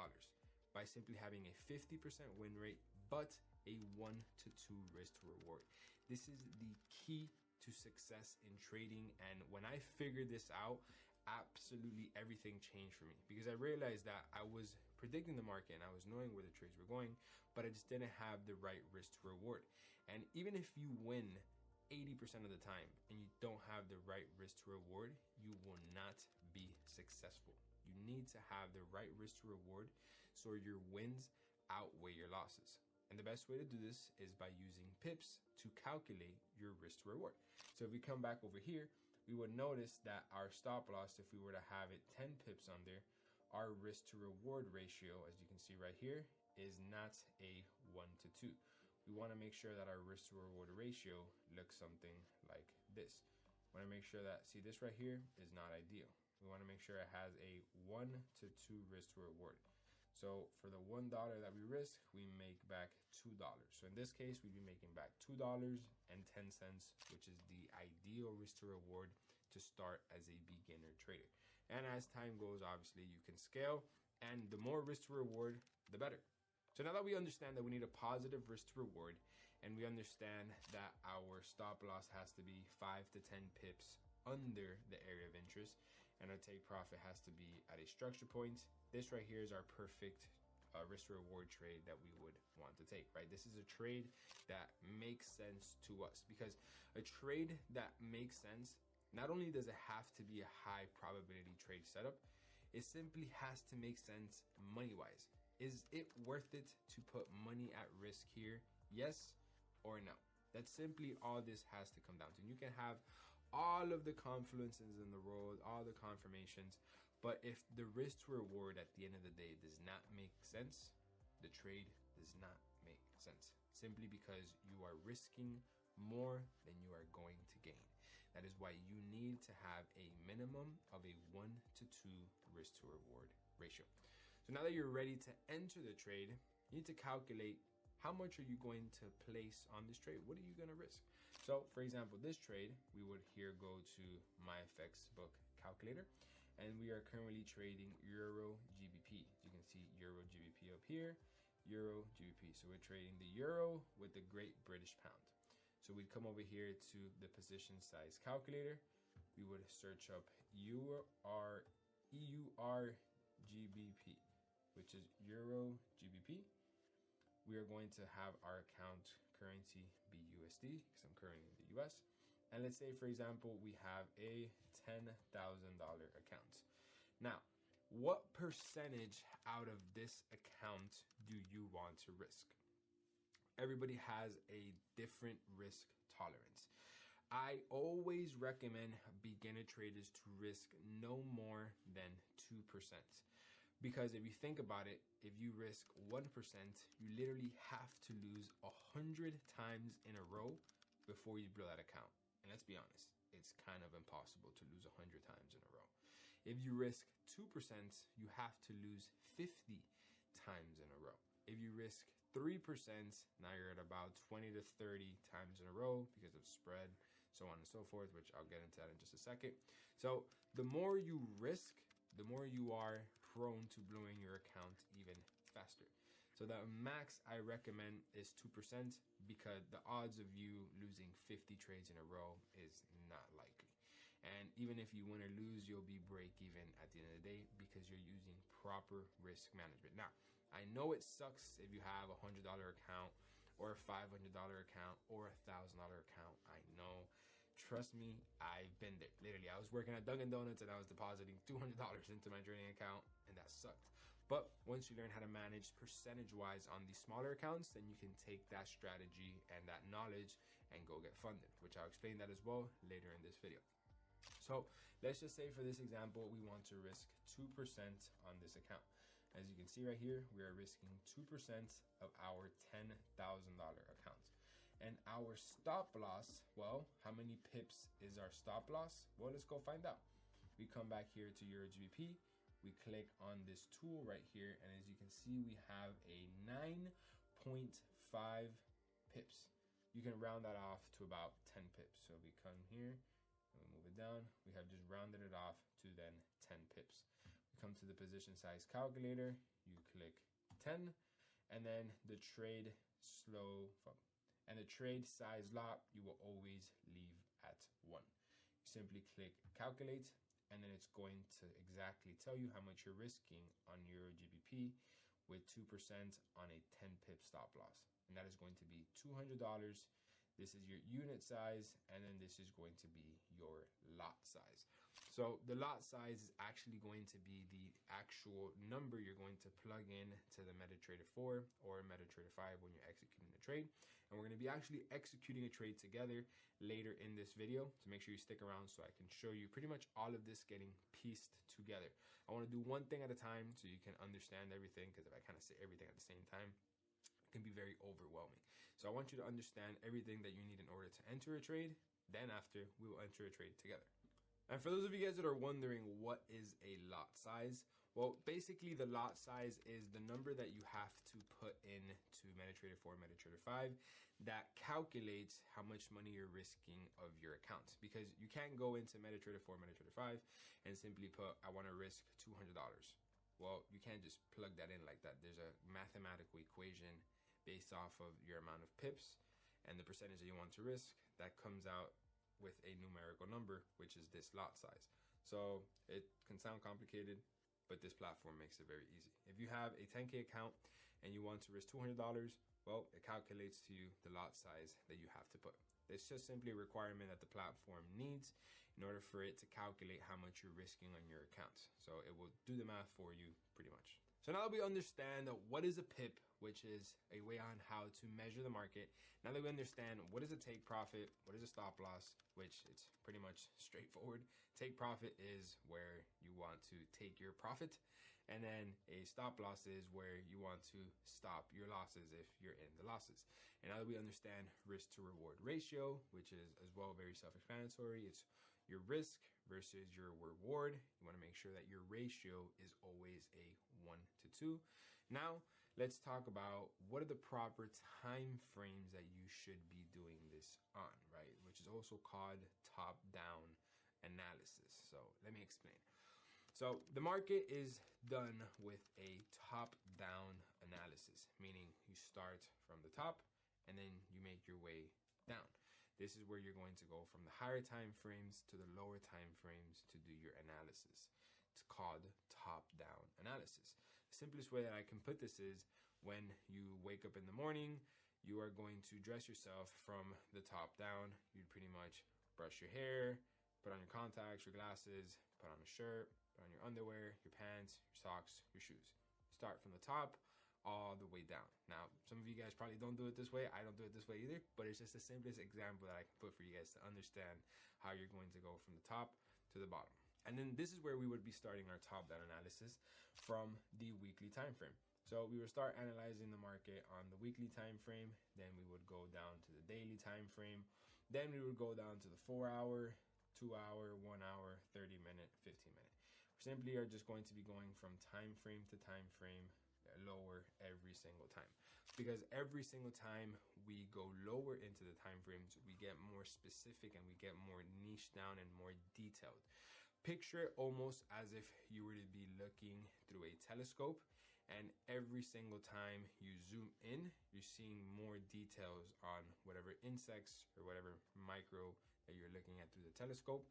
by simply having a 50% win rate, but a 1 to 2 risk to reward. This is the key to success in trading, and when I figured this out, absolutely everything changed for me, because I realized that I was predicting the market and I was knowing where the trades were going, but I just didn't have the right risk to reward. And even if you win 80% of the time and you don't have the right risk to reward, you will not be successful. You need to have the right risk to reward so your wins outweigh your losses. And the best way to do this is by using pips to calculate your risk to reward. So if we come back over here, we would notice that our stop loss, if we were to have it 10 pips under, our risk to reward ratio, as you can see right here, is not a 1 to 2. We want to make sure that our risk to reward ratio looks something like this. We want to make sure that, see, this right here is not ideal. We want to make sure it has a 1 to 2 risk to reward. So for the $1 that we risk, we make back $2. So in this case, we'd be making back $2.10, which is the ideal risk to reward to start as a beginner trader. And as time goes, obviously you can scale, and the more risk to reward, the better. So now that we understand that we need a positive risk to reward, and we understand that our stop loss has to be 5 to 10 pips under the area of interest, and our take profit has to be at a structure point, this right here is our perfect risk to reward trade that we would want to take, right? This is a trade that makes sense to us, because a trade that makes sense, not only does it have to be a high probability trade setup, it simply has to make sense money-wise. Is it worth it to put money at risk here? Yes or no? That's simply all this has to come down to. You can have all of the confluences in the world, all the confirmations, but if the risk to reward at the end of the day does not make sense, the trade does not make sense. Simply because you are risking more than you are going to gain. That is why you need to have a minimum of a 1 to 2 risk to reward ratio. So now that you're ready to enter the trade, you need to calculate how much are you going to place on this trade? What are you going to risk? So for example, this trade, we would here go to MyFX book calculator, and we are currently trading Euro GBP. You can see Euro GBP up here, Euro GBP. So we're trading the Euro with the Great British Pound. So we'd come over here to the position size calculator. We would search up EUR GBP, which is Euro GBP. We are going to have our account currency be USD because I'm currently in the US. And let's say, for example, we have a $10,000 account. Now, what percentage out of this account do you want to risk? Everybody has a different risk tolerance. I always recommend beginner traders to risk no more than 2%. Because if you think about it, if you risk 1%, you literally have to lose 100 times in a row before you blow that account. And let's be honest, it's kind of impossible to lose 100 times in a row. If you risk 2%, you have to lose 50 times in a row. If you risk 3%, now you're at about 20 to 30 times in a row because of spread, so on and so forth, which I'll get into that in just a second. So the more you risk, the more you are prone to blowing your account even faster. So the max I recommend is 2% because the odds of you losing 50 trades in a row is not likely. And even if you win or lose, you'll be break even at the end of the day because you're using proper risk management. Now, I know it sucks if you have a $100 account or a $500 account or a $1,000 account. I know. Trust me, I've been there. Literally, I was working at Dunkin' Donuts and I was depositing $200 into my trading account, and that sucked. But once you learn how to manage percentage-wise on the smaller accounts, then you can take that strategy and that knowledge and go get funded, which I'll explain that as well later in this video. So let's just say for this example, we want to risk 2% on this account. As you can see right here, we are risking 2% of our $10,000 account. And our stop loss, well, how many pips is our stop loss? Well, let's go find out. We come back here to EuroGBP, we click on this tool right here, and as you can see, we have a 9.5 pips. You can round that off to about 10 pips. So we come here and we move it down. We have just rounded it off to then 10 pips. We come to the position size calculator, you click 10, and then the trade and the trade size lot, you will always leave at 1. You simply click calculate, and then it's going to exactly tell you how much you're risking on EuroGBP with 2% on a 10 pip stop loss. And that is going to be $200. This is your unit size, and then this is going to be your lot size. So the lot size is actually going to be the actual number you're going to plug in to the MetaTrader 4 or MetaTrader 5 when you're executing the trade. And we're going to be actually executing a trade together later in this video, so make sure you stick around so I can show you pretty much all of this getting pieced together. I want to do one thing at a time so you can understand everything, because if I kind of say everything at the same time, it can be very overwhelming. So I want you to understand everything that you need in order to enter a trade. Then after, we will enter a trade together. And for those of you guys that are wondering what is a lot size, well, basically the lot size is the number that you have to put in to MetaTrader 4, MetaTrader 5 that calculates how much money you're risking of your account. Because you can't go into MetaTrader 4, MetaTrader 5 and simply put, I want to risk $200. Well, you can't just plug that in like that. There's a mathematical equation based off of your amount of pips and the percentage that you want to risk that comes out with a numerical number, which is this lot size. So it can sound complicated, but this platform makes it very easy. If you have a 10K account and you want to risk $200, well, it calculates to you the lot size that you have to put. It's just simply a requirement that the platform needs in order for it to calculate how much you're risking on your account. So it will do the math for you pretty much. So now that we understand what is a pip, which is a way on how to measure the market, now that we understand what is a take profit, what is a stop loss, which it's pretty much straightforward. Take profit is where you want to take your profit, and then a stop loss is where you want to stop your losses if you're in the losses. And now that we understand risk to reward ratio, which is as well very self-explanatory, it's your risk versus your reward. You want to make sure that your ratio is always a 1-to-2. Now, let's talk about what are the proper time frames that you should be doing this on, right? Which is also called top-down analysis. So let me explain. So the market is done with a top-down analysis, meaning you start from the top and then you make your way down. This is where you're going to go from the higher time frames to the lower time frames to do your analysis. It's called top-down analysis. The simplest way that I can put this is when you wake up in the morning, you are going to dress yourself from the top down. You'd pretty much brush your hair, put on your contacts, your glasses, put on a shirt, put on your underwear, your pants, your socks, your shoes. Start from the top all the way down. Now, some of you guys probably don't do it this way. I don't do it this way either, but it's just the simplest example that I can put for you guys to understand how you're going to go from the top to the bottom. And then this is where we would be starting our top-down analysis from the weekly time frame. So we would start analyzing the market on the weekly time frame, then we would go down to the daily time frame, then we would go down to the 4-hour, 2-hour, 1-hour, 30-minute, 15-minute. We simply are just going to be going from time frame to time frame lower every single time, because every single time we go lower into the time frames, we get more specific and we get more niche down and more detailed. Picture it almost as if you were to be looking through a telescope, and every single time you zoom in, you're seeing more details on whatever insects or whatever micro that you're looking at through the telescope.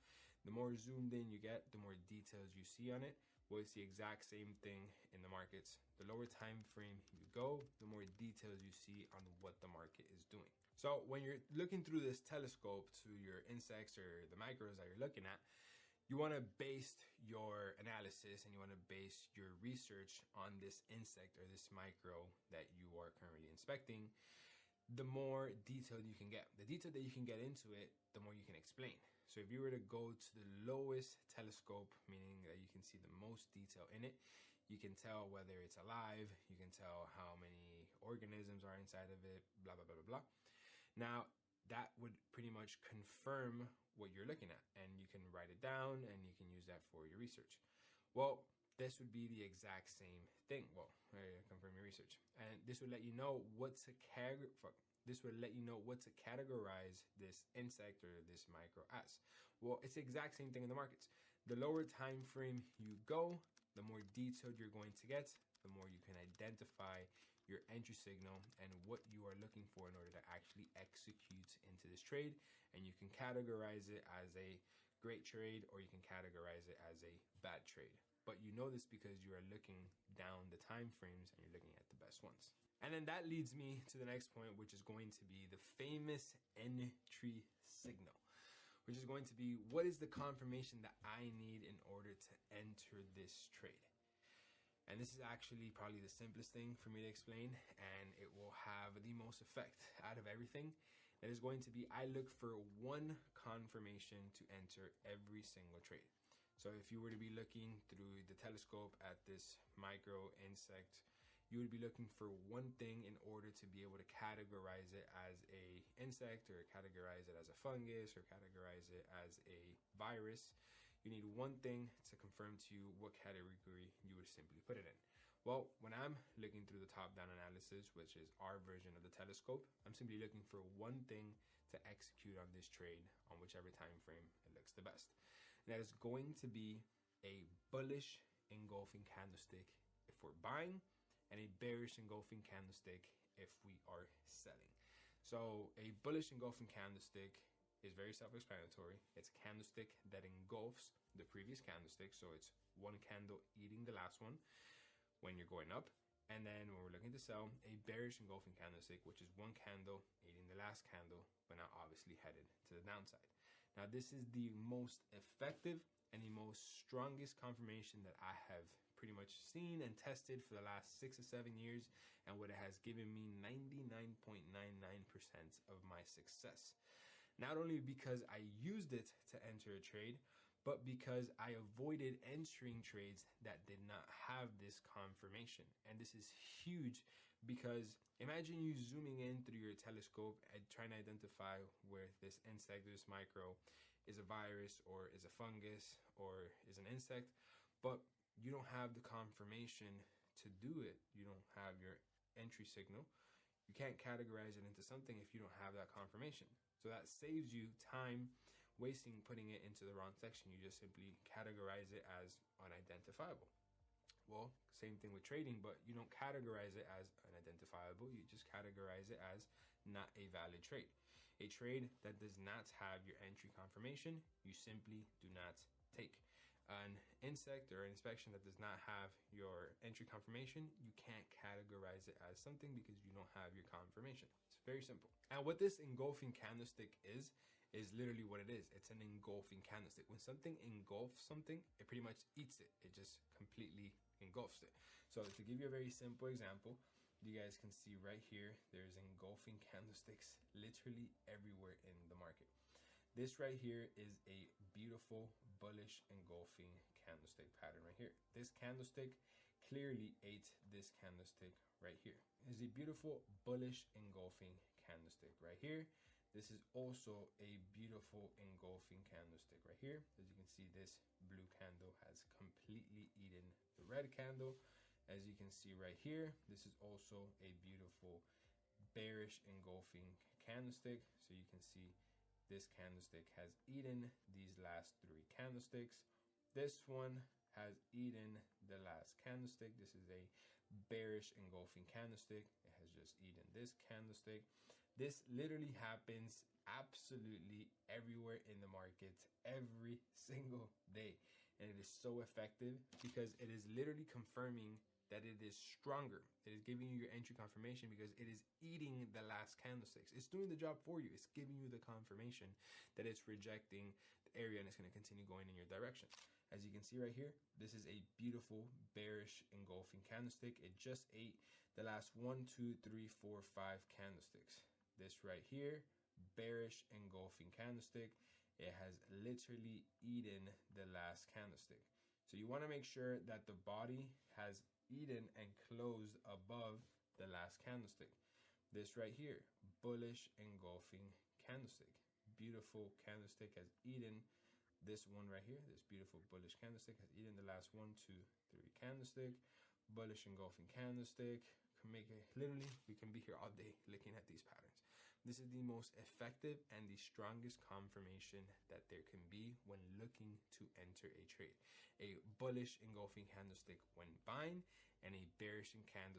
The more zoomed in you get, the more details you see on it. Well, it's the exact same thing in the markets. The lower time frame you go, the more details you see on what the market is doing. So when you're looking through this telescope to your insects or the micros that you're looking at, You want to base your analysis and you want to base your research on this insect or this micro that you are currently inspecting. The more detailed you can get, the detail that you can get into it, the more you can explain. So if you were to go to the lowest telescope, meaning that you can see the most detail in it, you can tell whether it's alive, you can tell how many organisms are inside of it, blah, blah, blah, blah, blah. Now, that would pretty much confirm what you're looking at, and you can write it down and you can use that for your research. Well, this would be the exact same thing. Well, confirm your research, and this would let you know what to categorize this insect or this micro as. Well, it's the exact same thing in the markets. The lower time frame you go, the more detailed you're going to get, the more you can identify your entry signal and what you are looking for in order to actually execute into this trade. And you can categorize it as a great trade, or you can categorize it as a bad trade. But you know this because you are looking down the time frames and you're looking at the best ones. And then that leads me to the next point, which is going to be the famous entry signal, which is going to be, what is the confirmation that I need in order to enter this trade? And this is actually probably the simplest thing for me to explain, and it will have the most effect out of everything. That is going to be, I look for one confirmation to enter every single trade. So if you were to be looking through the telescope at this micro insect, you would be looking for one thing in order to be able to categorize it as a insect, or categorize it as a fungus, or categorize it as a virus. You need one thing to confirm to you what category you would simply put it in. Well, when I'm looking through the top-down analysis, which is our version of the telescope, I'm simply looking for one thing to execute on this trade on whichever time frame it looks the best. And that is going to be a bullish engulfing candlestick if we're buying, and a bearish engulfing candlestick if we are selling. So a bullish engulfing candlestick is very self-explanatory. It's a candlestick that engulfs the previous candlestick, so it's one candle eating the last one when you're going up. And then when we're looking to sell, a bearish engulfing candlestick, which is one candle eating the last candle, but now obviously headed to the downside. Now, this is the most effective and the most strongest confirmation that I have pretty much seen and tested for the last 6 or 7 years, and what it has given me 99.99% of my success. Not only because I used it to enter a trade, but because I avoided entering trades that did not have this confirmation. And this is huge, because imagine you zooming in through your telescope and trying to identify where this insect, this micro, is a virus or is a fungus or is an insect, but you don't have the confirmation to do it. You don't have your entry signal. You can't categorize it into something if you don't have that confirmation. So that saves you time wasting putting it into the wrong section. You just simply categorize it as unidentifiable. Well, same thing with trading, but you don't categorize it as unidentifiable. You just categorize it as not a valid trade. A trade that does not have your entry confirmation, you simply do not take. An insect or an inspection that does not have your entry confirmation, you can't categorize it as something because you don't have your confirmation. It's very simple. And what this engulfing candlestick is literally what it is. It's an engulfing candlestick. When something engulfs something, it pretty much eats it. It just completely engulfs it. So to give you a very simple example, you guys can see right here, there's engulfing candlesticks literally everywhere in the market. This right here is a beautiful bullish engulfing candlestick pattern right here. This candlestick clearly ate this candlestick right here. It's a beautiful bullish engulfing candlestick right here. This is also a beautiful engulfing candlestick right here. As you can see, this blue candle has completely eaten the red candle. As you can see right here, this is also a beautiful bearish engulfing candlestick. So you can see this candlestick has eaten these last 3 candlesticks. This one has eaten the last candlestick. This is a bearish engulfing candlestick. It has just eaten this candlestick. This literally happens absolutely everywhere in the markets every single day. And it is so effective because it is literally confirming that it is stronger. It is giving you your entry confirmation because it is eating the last candlesticks. It's doing the job for you. It's giving you the confirmation that it's rejecting the area and it's going to continue going in your direction. As you can see right here, this is a beautiful bearish engulfing candlestick. It just ate the last 1, 2, 3, 4, 5 candlesticks. This right here, bearish engulfing candlestick. It has literally eaten the last candlestick. So you want to make sure that the body has eaten and closed above the last candlestick. This right here, bullish engulfing candlestick. Beautiful candlestick has eaten this one right here. This beautiful bullish candlestick has eaten the last 1, 2, 3 candlestick. Bullish engulfing candlestick. Can make it literally, we can be here all day looking at these patterns. This is the most effective and the strongest confirmation that there can be when looking to enter a trade. A bullish engulfing candlestick when buying, and a bearish engulfing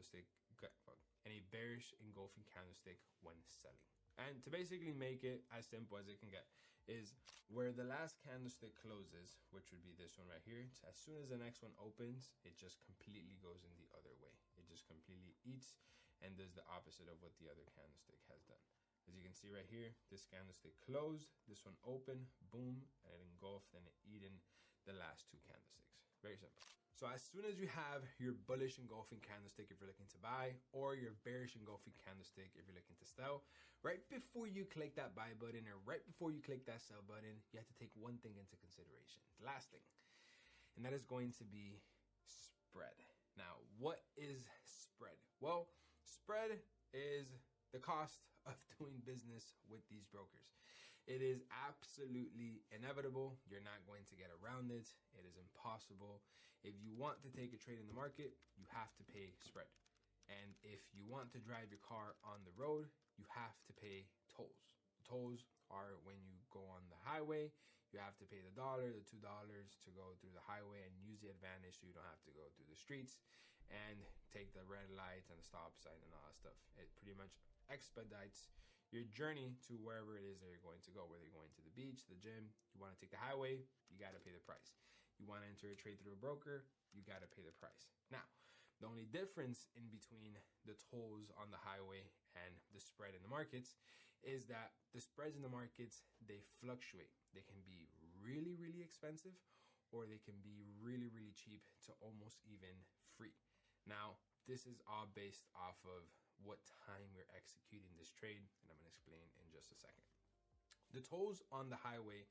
candlestick when selling. And to basically make it as simple as it can get is where the last candlestick closes, which would be this one right here. As soon as the next one opens, it just completely goes in the other way. It just completely eats and does the opposite of what the other candlestick has done. As you can see right here, this candlestick closed, this one opened, boom, and it engulfed and it eaten the last 2 candlesticks. Very simple. So as soon as you have your bullish engulfing candlestick if you're looking to buy, or your bearish engulfing candlestick if you're looking to sell, right before you click that buy button or right before you click that sell button, you have to take one thing into consideration. The last thing, and that is going to be spread. Now, what is spread? Well, spread is the cost of doing business with these brokers. It is absolutely inevitable. You're not going to get around it. It is impossible. If you want to take a trade in the market, you have to pay spread. And if you want to drive your car on the road, you have to pay tolls. Tolls are when you go on the highway, you have to pay the $1, the $2 to go through the highway and use the advantage so you don't have to go through the streets and take the red lights and the stop sign and all that stuff. It pretty much expedites your journey to wherever it is that you're going to go, whether you're going to the beach, the gym, you want to take the highway, you got to pay the price. You want to enter a trade through a broker, you got to pay the price. Now, the only difference in between the tolls on the highway and the spread in the markets is that the spreads in the markets, they fluctuate. They can be really, really expensive, or they can be really, really cheap to almost even free. Now, this is all based off of what time we're executing this trade, and I'm going to explain in just a second. The tolls on the highway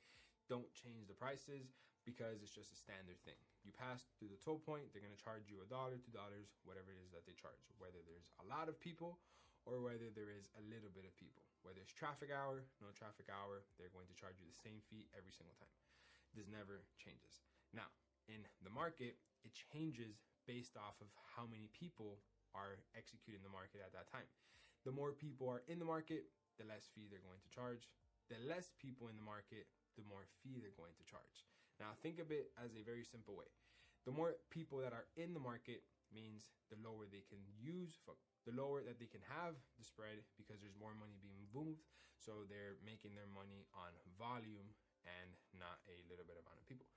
don't change the prices because it's just a standard thing. You pass through the toll point, they're going to charge you $1, $2, whatever it is that they charge, whether there's a lot of people or whether there is a little bit of people. Whether it's traffic hour, no traffic hour, they're going to charge you the same fee every single time. This never changes. Now, in the market, it changes based off of how many people are executing the market at that time. The more people are in the market, the less fee they're going to charge. The less people in the market, the more fee they're going to charge. Now, think of it as a very simple way. The more people that are in the market means the lower they can use, the lower that they can have the spread because there's more money being moved. So they're making their money on volume and not a little bit amount of people.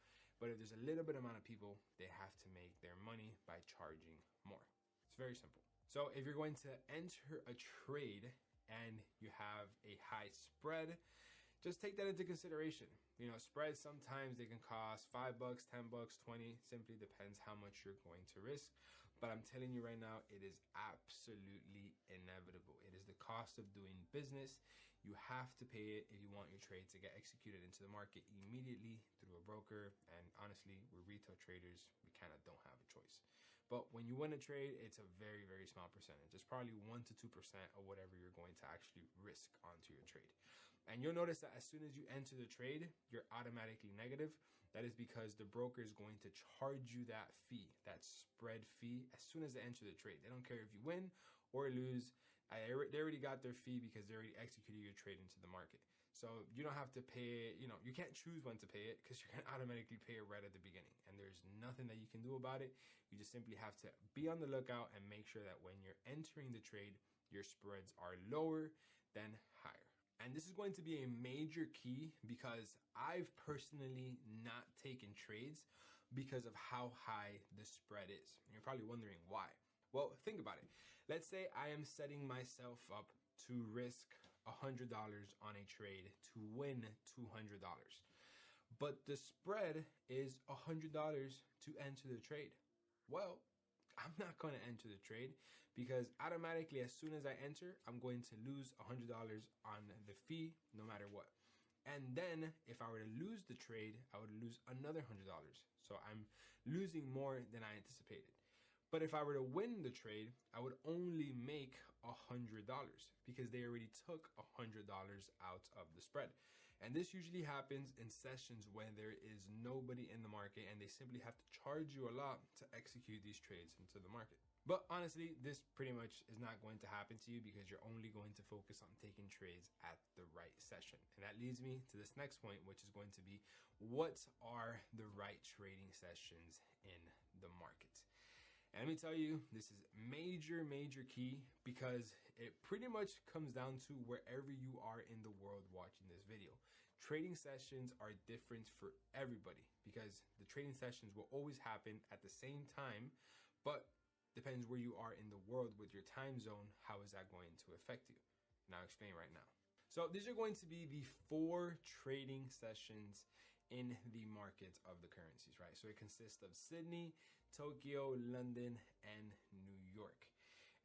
But if there's a little bit amount of people, they have to make their money by charging more. It's very simple. So if you're going to enter a trade and you have a high spread, just take that into consideration. You know, spreads sometimes they can cost $5, $10, 20, simply depends how much you're going to risk. But I'm telling you right now, it is absolutely inevitable. It is the cost of doing business. You have to pay it if you want your trade to get executed into the market immediately through a broker. And honestly, we're retail traders, we kind of don't have a choice. But when you win a trade, it's a very, very small percentage. It's probably 1 to 2% of whatever you're going to actually risk onto your trade. And you'll notice that as soon as you enter the trade, you're automatically negative. That is because the broker is going to charge you that fee, that spread fee, as soon as they enter the trade. They don't care if you win or lose. They already got their fee because they already executed your trade into the market. So you don't have to pay it, you can't choose when to pay it because you're going to automatically pay it right at the beginning. And there's nothing that you can do about it. You just simply have to be on the lookout and make sure that when you're entering the trade, your spreads are lower than higher. And this is going to be a major key because I've personally not taken trades because of how high the spread is. And you're probably wondering why. Well, think about it. Let's say I am setting myself up to risk $100 on a trade to win $200. But the spread is $100 to enter the trade. Well, I'm not going to enter the trade because automatically as soon as I enter, I'm going to lose $100 on the fee no matter what. And then if I were to lose the trade, I would lose another $100. So I'm losing more than I anticipated. But if I were to win the trade, I would only make $100 because they already took $100 out of the spread. And this usually happens in sessions when there is nobody in the market and they simply have to charge you a lot to execute these trades into the market. But honestly, this pretty much is not going to happen to you because you're only going to focus on taking trades at the right session. And that leads me to this next point, which is going to be what are the right trading sessions in the market? And let me tell you, this is major key because it pretty much comes down to wherever you are in the world watching this video. Trading sessions are different for everybody because the trading sessions will always happen at the same time, but depends where you are in the world with your time zone, how is that going to affect you? And I'll explain right now. So these are going to be the 4 trading sessions in the market of the currencies, right? So it consists of Sydney, Tokyo, London, and New York.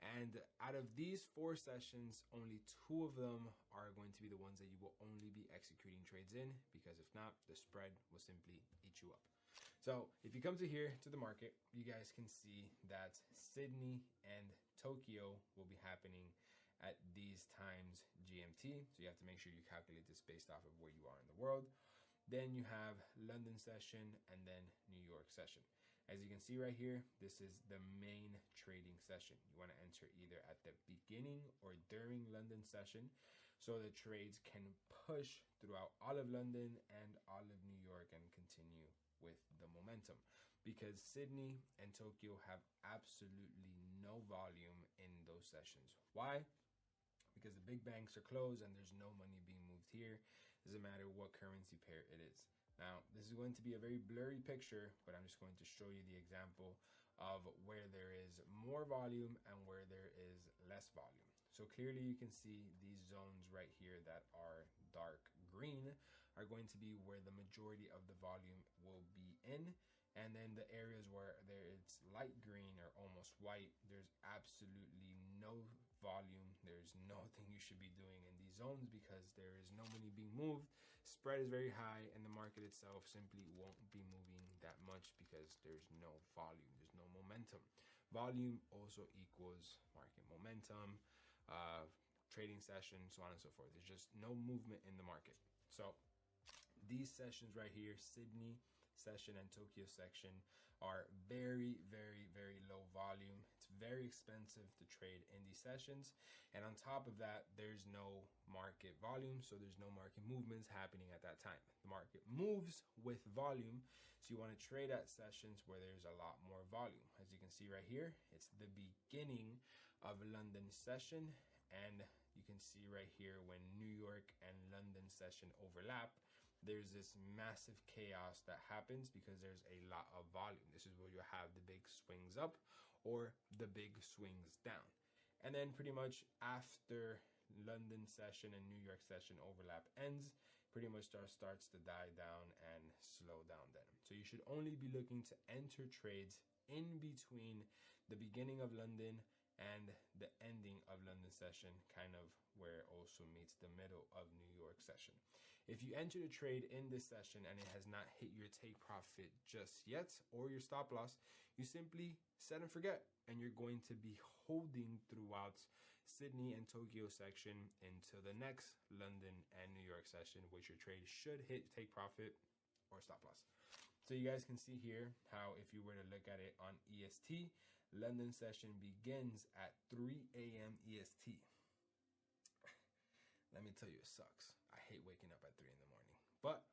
And out of these 4 sessions, only 2 of them are going to be the ones that you will only be executing trades in, because if not, the spread will simply eat you up. So if you come to here to the market, you guys can see that Sydney and Tokyo will be happening at these times GMT. So you have to make sure you calculate this based off of where you are in the world. Then you have London session and then New York session. As you can see right here, this is the main trading session. You want to enter either at the beginning or during London session so the trades can push throughout all of London and all of New York and continue with the momentum, because Sydney and Tokyo have absolutely no volume in those sessions. Why? Because the big banks are closed and there's no money being moved here. Doesn't matter what currency pair it is. Now, this is going to be a very blurry picture, but I'm just going to show you the example of where there is more volume and where there is less volume. So clearly you can see these zones right here that are dark green are going to be where the majority of the volume will be in. And then the areas where it's light green or almost white, there's absolutely no volume. There's nothing you should be doing in these zones because there is no money being moved. Spread is very high and the market itself simply won't be moving that much because there's no volume, there's no momentum. Volume also equals market momentum, trading session, so on and so forth. There's just no movement in the market. So these sessions right here, Sydney session and Tokyo section, are very low volume. It's very expensive to trade in these sessions, and on top of that, there's no market volume, so there's no market movements happening at that time. The market moves with volume, so you want to trade at sessions where there's a lot more volume. As you can see right here, it's the beginning of London session, and you can see right here when New York and London session overlap, there's this massive chaos that happens because there's a lot of volume. This is where you have the big swings up or the big swings down. And then pretty much after London session and New York session overlap ends, pretty much starts to die down and slow down then. So you should only be looking to enter trades in between the beginning of London and the ending of London session, kind of where it also meets the middle of New York session. If you enter the trade in this session and it has not hit your take profit just yet or your stop loss, you simply set and forget, and you're going to be holding throughout Sydney and Tokyo section into the next London and New York session, which your trade should hit take profit or stop loss. So you guys can see here how if you were to look at it on EST, London session begins at 3 a.m. EST. Let me tell you, it sucks. I hate waking up at 3 in the morning, but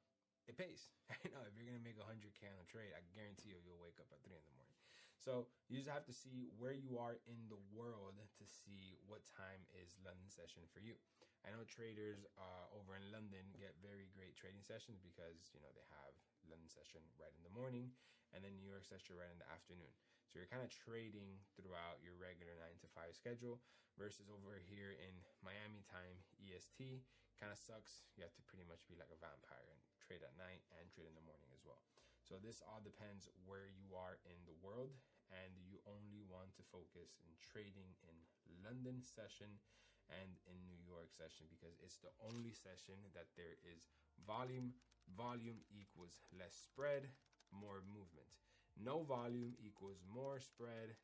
it pays. You know, if you're gonna make 100K on a trade, I guarantee you'll wake up at 3 in the morning. So you just have to see where you are in the world to see what time is London session for you. I know traders over in London get very great trading sessions because, you know, they have London session right in the morning and then New York session right in the afternoon. So you're kind of trading throughout your regular 9 to 5 schedule versus over here in Miami time, EST. Kind of sucks. You have to pretty much be like a vampire and trade at night and trade in the morning as well. So this all depends where you are in the world, and you only want to focus in trading in London session and in New York session because it's the only session that there is volume. Volume equals less spread, more movement. No volume equals more spread,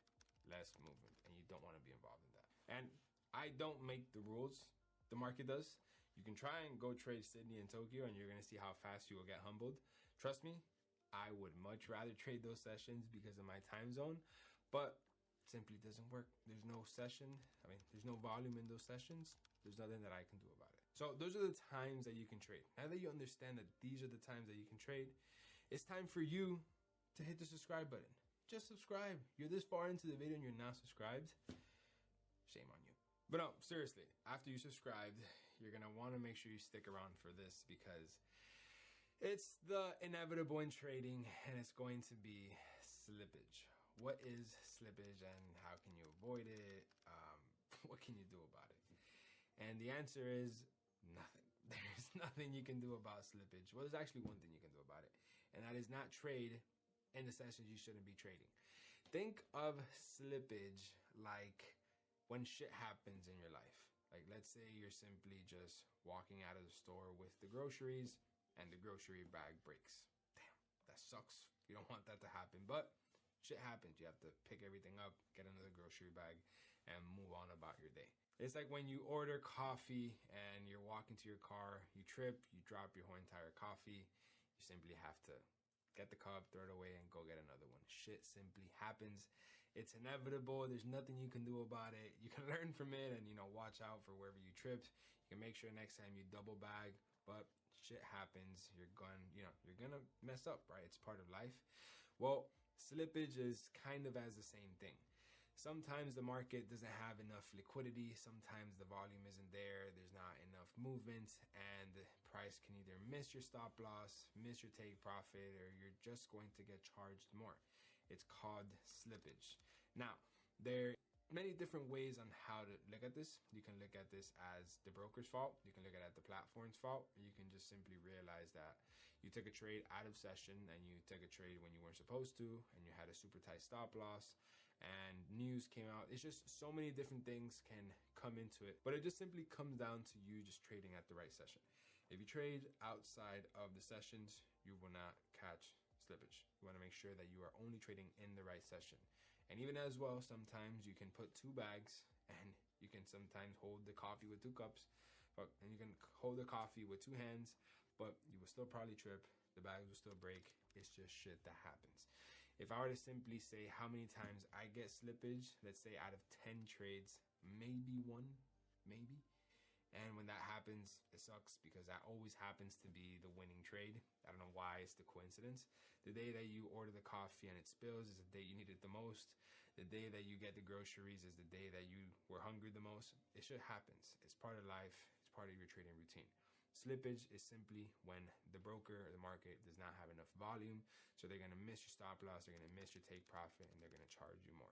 less movement, and you don't want to be involved in that. And I don't make the rules, the market does. You can try and go trade Sydney and Tokyo and you're going to see how fast you will get humbled. Trust me, I would much rather trade those sessions because of my time zone, but simply doesn't work. There's no session. I mean, there's no volume in those sessions. There's nothing that I can do about it. So those are the times that you can trade. Now that you understand that these are the times that you can trade, it's time for you to hit the subscribe button. Just subscribe. You're this far into the video and you're not subscribed. Shame on you. But no, seriously, after you subscribed, you're going to want to make sure you stick around for this because it's the inevitable in trading and it's going to be slippage. What is slippage and how can you avoid it? What can you do about it? And the answer is nothing. There's nothing you can do about slippage. Well, there's actually one thing you can do about it, and that is not trade in the sessions you shouldn't be trading. Think of slippage like when shit happens in your life. Like, let's say you're simply just walking out of the store with the groceries and the grocery bag breaks. Damn, that sucks. You don't want that to happen, but shit happens. You have to pick everything up, get another grocery bag, and move on about your day. It's like when you order coffee and you're walking to your car, you trip, you drop your whole entire coffee. You simply have to get the cup, throw it away, and go get another one. Shit simply happens. It's inevitable. There's nothing you can do about it. You can learn from it and, you know, watch out for wherever you tripped. You can make sure next time you double bag, but shit happens. You're gonna mess up, right? It's part of life. Well, slippage is kind of as the same thing. Sometimes the market doesn't have enough liquidity. Sometimes the volume isn't there. There's not enough movement, and the price can either miss your stop loss, miss your take profit, or you're just going to get charged more. It's called slippage. Now, there are many different ways on how to look at this. You can look at this as the broker's fault. You can look at it as the platform's fault. Or you can just simply realize that you took a trade out of session and you took a trade when you weren't supposed to, and you had a super tight stop loss, and news came out. It's just so many different things can come into it, but it just simply comes down to you just trading at the right session. If you trade outside of the sessions, you will not catch slippage. You want to make sure that you are only trading in the right session. And even as well, sometimes you can put 2 bags and you can sometimes hold the coffee with 2 cups, and you can hold the coffee with 2 hands, but you will still probably trip. The bags will still break. It's just shit that happens. If I were to simply say how many times I get slippage, let's say out of 10 trades, maybe 1, maybe. And when that happens, it sucks because that always happens to be the winning trade. I don't know why, it's the coincidence. The day that you order the coffee and it spills is the day you need it the most. The day that you get the groceries is the day that you were hungry the most. It shit happens. It's part of life. It's part of your trading routine. Slippage is simply when the broker or the market does not have enough volume, so they're going to miss your stop loss, they're going to miss your take profit, and they're going to charge you more.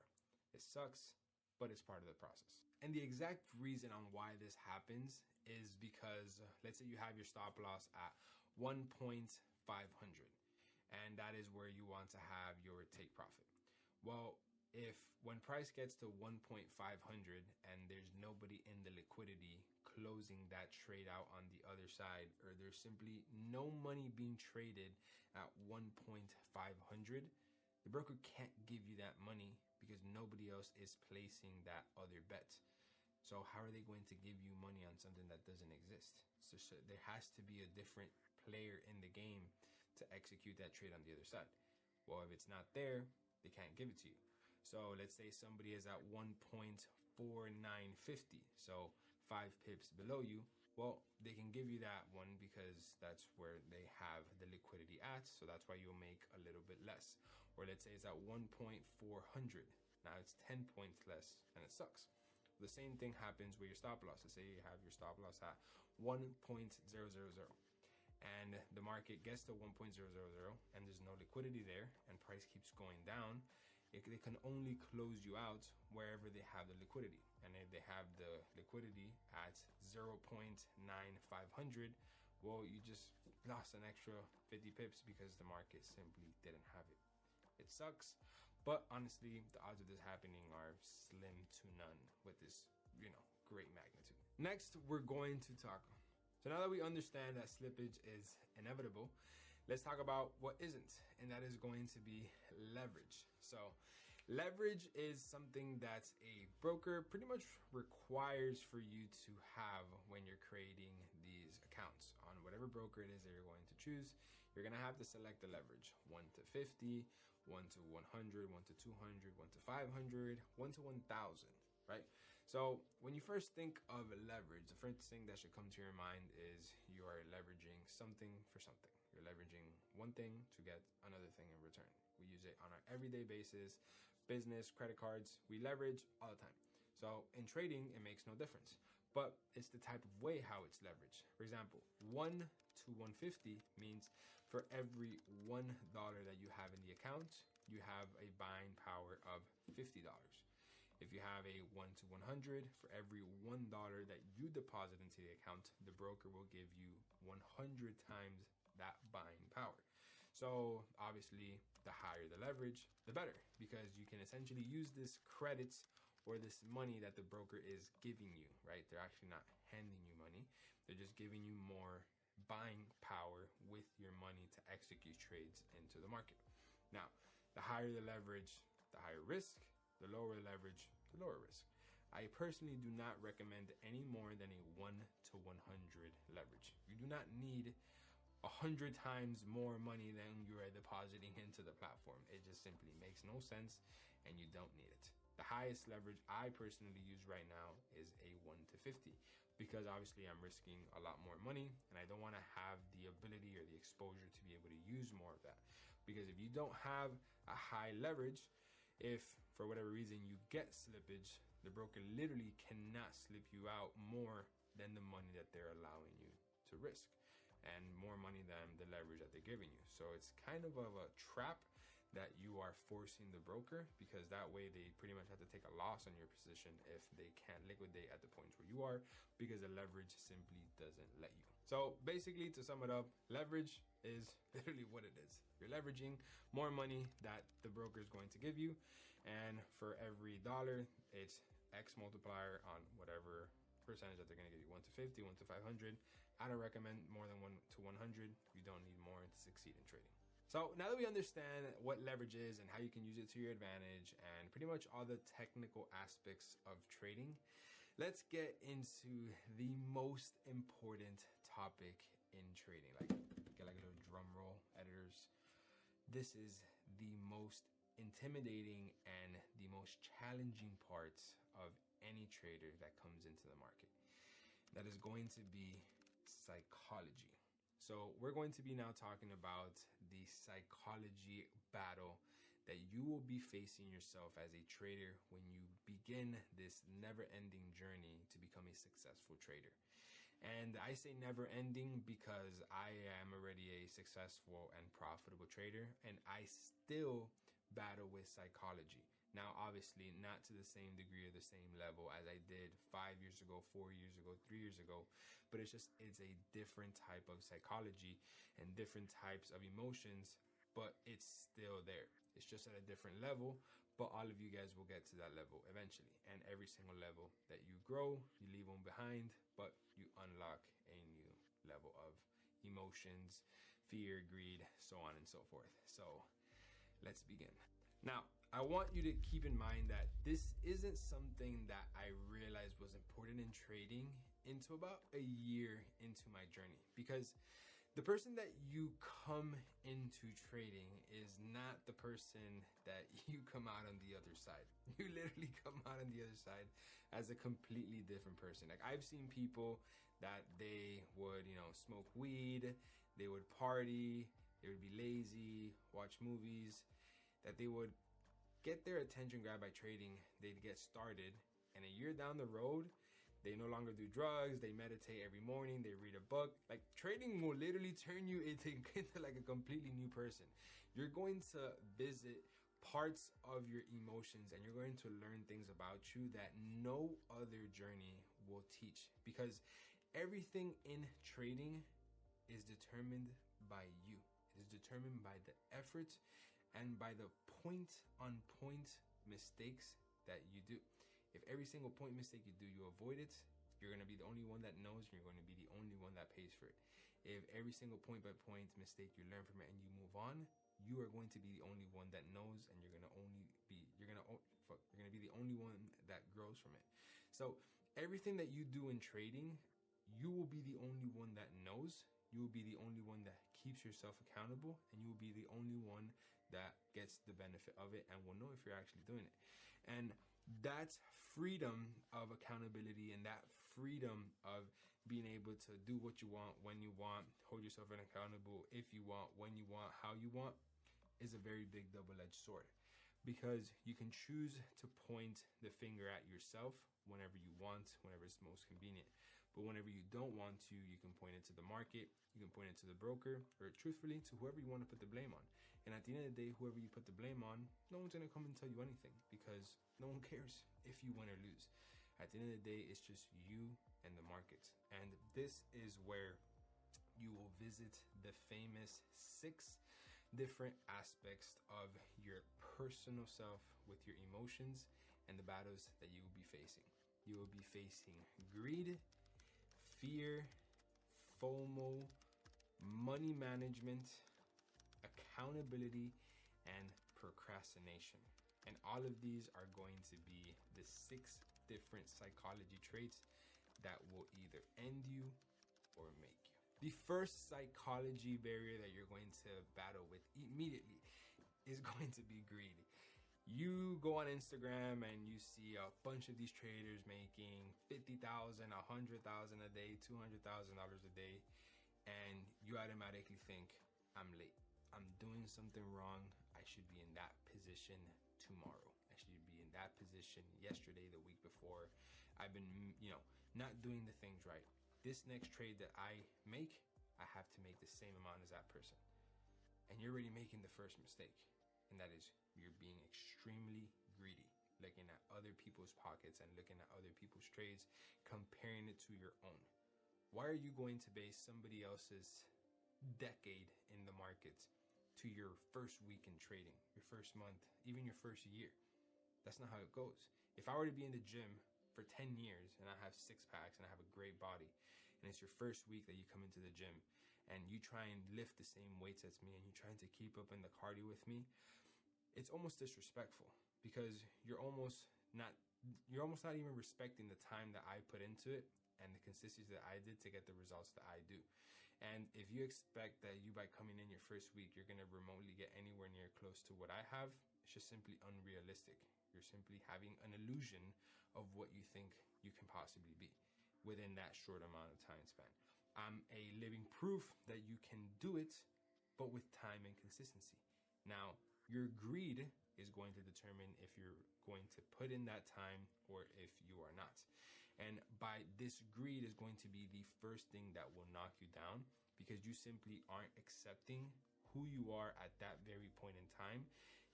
It sucks, but it's part of the process. And the exact reason on why this happens is because, let's say you have your stop loss at 1.500, and that is where you want to have your take profit. Well, if when price gets to 1.500 and there's nobody in the liquidity closing that trade out on the other side, or there's simply no money being traded at 1.500, the broker can't give you that money because nobody else is placing that other bet. So how are they going to give you money on something that doesn't exist? So there has to be a different player in the game to execute that trade on the other side. Well, if it's not there, they can't give it to you. So let's say somebody is at 1.4950, so 5 pips below you. Well, they can give you that one because that's where they have the liquidity at. So that's why you'll make a little bit less. Or let's say it's at 1.400. Now it's 10 points less and it sucks. The same thing happens with your stop loss. Let's say you have your stop loss at 1.000 and the market gets to 1.000 and there's no liquidity there and price keeps going down. They can only close you out wherever they have the liquidity. And if they have the liquidity at 0.9500, well, you just lost an extra 50 pips because the market simply didn't have it. It sucks, but honestly, the odds of this happening are slim to none with this, great magnitude. Next, we're going to talk. So now that we understand that slippage is inevitable, let's talk about what isn't, and that is going to be leverage. So leverage is something that a broker pretty much requires for you to have when you're creating these accounts. On whatever broker it is that you're going to choose, you're going to have to select the leverage 1 to 50, 1 to 100, 1 to 200, 1 to 500, 1 to 1000, right? So when you first think of leverage, the first thing that should come to your mind is you are leveraging something for something. You're leveraging one thing to get another thing in return. We use it on our everyday basis, business, credit cards, we leverage all the time. So in trading, it makes no difference, but it's the type of way how it's leveraged. For example, 1 to 150 means for every $1 that you have in the account, you have a buying power of $50. If you have a 1 to 100, for every $1 that you deposit into the account, the broker will give you 100 times that buying power. So obviously, the higher the leverage, the better, because you can essentially use this credits or this money that the broker is giving you, right? They're actually not handing you money. They're just giving you more buying power with your money to execute trades into the market. Now, the higher the leverage, the higher risk. The lower leverage, the lower risk. I personally do not recommend any more than a 1 to 100 leverage. You do not need 100 times more money than you are depositing into the platform. It just simply makes no sense and you don't need it. The highest leverage I personally use right now is a 1 to 50 because obviously I'm risking a lot more money and I don't want to have the ability or the exposure to be able to use more of that. Because if you don't have a high leverage, if for whatever reason you get slippage, the broker literally cannot slip you out more than the money that they're allowing you to risk and more money than the leverage that they're giving you. So it's kind of a trap that you are forcing the broker because that way they pretty much have to take a loss on your position if they can't liquidate at the points where you are because the leverage simply doesn't let you. So basically, to sum it up, leverage is literally what it is. You're leveraging more money that the broker is going to give you, and for every dollar, it's X multiplier on whatever percentage that they're going to give you. 1 to 50, 1 to 500. I don't recommend more than 1 to 100. You don't need more to succeed in trading. So now that we understand what leverage is and how you can use it to your advantage and pretty much all the technical aspects of trading, let's get into the most important topic in trading. Get a little drum roll, editors. This is the most intimidating and the most challenging parts of any trader that comes into the market. That is going to be psychology. So we're going to be now talking about the psychology battle that you will be facing yourself as a trader when you begin this never-ending journey to become a successful trader. And I say never-ending because I am already a successful and profitable trader, and I still battle with psychology. Now, obviously, not to the same degree or the same level as I did 5 years ago, 4 years ago, 3 years ago, but it's a different type of psychology and different types of emotions, but it's still there. It's just at a different level, but all of you guys will get to that level eventually. And every single level that you grow, you leave one behind, but you unlock a new level of emotions, fear, greed, so on and so forth. So let's begin. Now, I want you to keep in mind that this isn't something that I realized was important in trading until about a year into my journey, because the person that you come into trading is not the person that you come out on the other side. You literally come out on the other side as a completely different person. Like, I've seen people that they would, smoke weed, they would party, they would be lazy, watch movies, that they would get their attention grabbed by trading, they'd get started, and a year down the road, they no longer do drugs, they meditate every morning, they read a book. Like, trading will literally turn you into like a completely new person. You're going to visit parts of your emotions, and you're going to learn things about you that no other journey will teach, because everything in trading is determined by you. It is determined by the effort and by the point on point mistakes that you do. If every single point mistake you do, you avoid it, you're going to be the only one that knows, and you're going to be the only one that pays for it. If every single point by point mistake you learn from it and you move on, you are going to be the only one that knows, and you're going to be the only one that grows from it. So everything that you do in trading, you will be the only one that knows. You will be the only one that keeps yourself accountable, and you will be the only one that gets the benefit of it and will know if you're actually doing it. And that's freedom of accountability, and that freedom of being able to do what you want, when you want, hold yourself accountable if you want, when you want, how you want, is a very big double-edged sword, because you can choose to point the finger at yourself whenever you want, whenever it's most convenient. But whenever you don't want to, you can point it to the market, you can point it to the broker, or truthfully to whoever you want to put the blame on. And at the end of the day, whoever you put the blame on, no one's going to come and tell you anything, because no one cares if you win or lose. At the end of the day, it's just you and the markets. And this is where you will visit the famous 6 different aspects of your personal self with your emotions and the battles that you will be facing. You will be facing greed, fear, FOMO, money management, accountability, and procrastination. And all of these are going to be the 6 different psychology traits that will either end you or make you. The first psychology barrier that you're going to battle with immediately is going to be greed. You go on Instagram and you see a bunch of these traders making $50,000, $100,000 a day, $200,000 a day, and you automatically think, I'm late. I'm doing something wrong. I should be in that position tomorrow. I should be in that position yesterday, the week before. I've been, not doing the things right. This next trade that I make, I have to make the same amount as that person. And you're already making the first mistake. And that is, you're being extremely greedy, looking at other people's pockets and looking at other people's trades, comparing it to your own. Why are you going to base somebody else's decade in the markets to your first week in trading, your first month, even your first year? That's not how it goes. If I were to be in the gym for 10 years and I have 6 packs and I have a great body, and it's your first week that you come into the gym and you try and lift the same weights as me and you're trying to keep up in the cardio with me, it's almost disrespectful, because you're almost not even respecting the time that I put into it and the consistency that I did to get the results that I do. And if you expect that you, by coming in your first week, you're going to remotely get anywhere near close to what I have, it's just simply unrealistic. You're simply having an illusion of what you think you can possibly be within that short amount of time span. I'm a living proof that you can do it, but with time and consistency. Now, your greed is going to determine if you're going to put in that time or if you are not. And by this, greed is going to be the first thing that will knock you down, because you simply aren't accepting who you are at that very point in time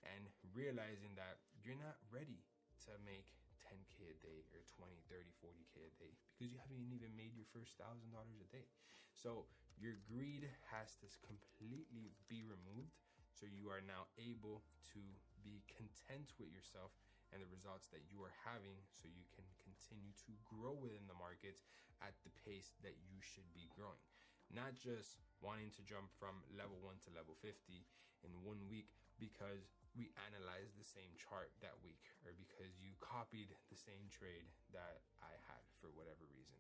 and realizing that you're not ready to make 10K a day or 20, 30, 40K a day, because you haven't even made your first $1,000 a day. So your greed has to completely be removed, so you are now able to be content with yourself and the results that you are having, so you can continue to grow within the markets at the pace that you should be growing. Not just wanting to jump from level 1 to level 50 in 1 week because we analyzed the same chart that week, or because you copied the same trade that I had for whatever reason.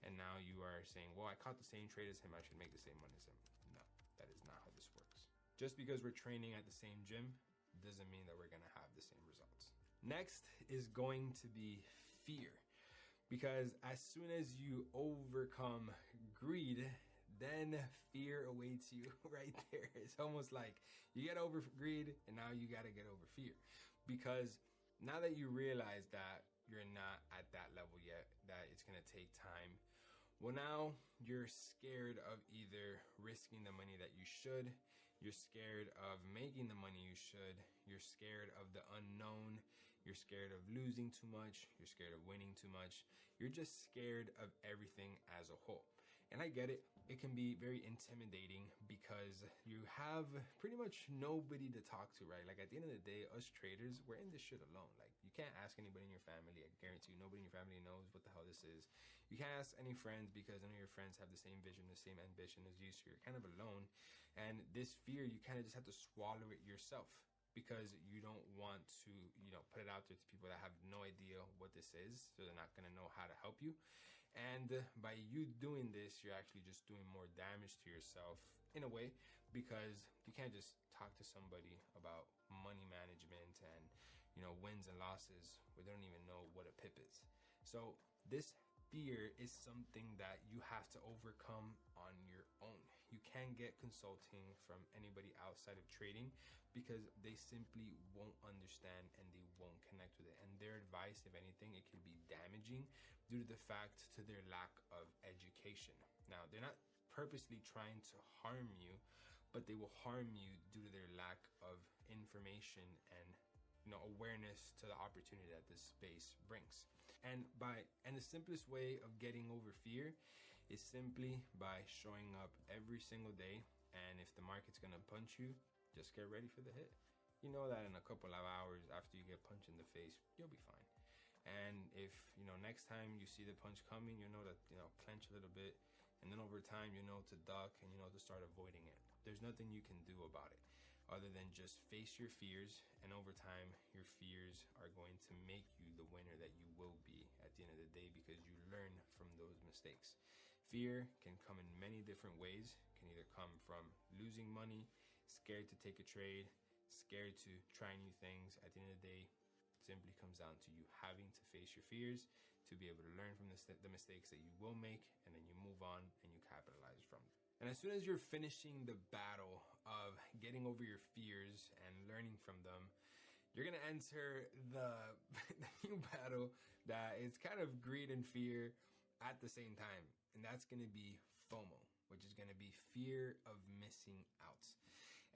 And now you are saying, well, I caught the same trade as him, I should make the same money as him. No, that is not how this works. Just because we're training at the same gym doesn't mean that we're going to have the same results. Next is going to be fear. Because as soon as you overcome greed, then fear awaits you right there. It's almost like you get over greed and now you got to get over fear. Because now that you realize that you're not at that level yet, that it's going to take time, well, now you're scared of either risking the money that you should, you're scared of making the money you should, you're scared of the unknown, you're scared of losing too much, you're scared of winning too much, you're just scared of everything as a whole. And I get it, it can be very intimidating because you have pretty much nobody to talk to, right? Like at the end of the day, us traders, we're in this shit alone. Like you can't ask anybody in your family. I guarantee you nobody in your family knows what the hell this is. You can't ask any friends because none of your friends have the same vision, the same ambition as you, so you're kind of alone. And this fear, you kind of just have to swallow it yourself because you don't want to, put it out there to people that have no idea what this is, so they're not going to know how to help you. And by you doing this, you're actually just doing more damage to yourself in a way, because you can't just talk to somebody about money management and, wins and losses where they don't even know what a pip is. So this fear is something that you have to overcome on your own. You can't get consulting from anybody outside of trading because they simply won't understand and they won't connect with it. And their advice, if anything, it can be damaging due to the fact to their lack of education. Now, they're not purposely trying to harm you, but they will harm you due to their lack of information and awareness to the opportunity that this space brings. And the simplest way of getting over fear is simply by showing up every single day. And if the market's gonna punch you, just get ready for the hit. You know that in a couple of hours after you get punched in the face, you'll be fine. And if next time you see the punch coming, clench a little bit, and then over time to duck and to start avoiding it. There's nothing you can do about it other than just face your fears, and over time your fears are going to make you the winner that you will be at the end of the day, because you learn from those mistakes. Fear can come in many different ways. It can either come from losing money, scared to take a trade, scared to try new things. At the end of the day, it simply comes down to you having to face your fears to be able to learn from the mistakes that you will make, and then you move on and you capitalize from it. And as soon as you're finishing the battle of getting over your fears and learning from them, you're going to enter the new battle that is kind of greed and fear at the same time. And that's going to be FOMO, which is going to be fear of missing out.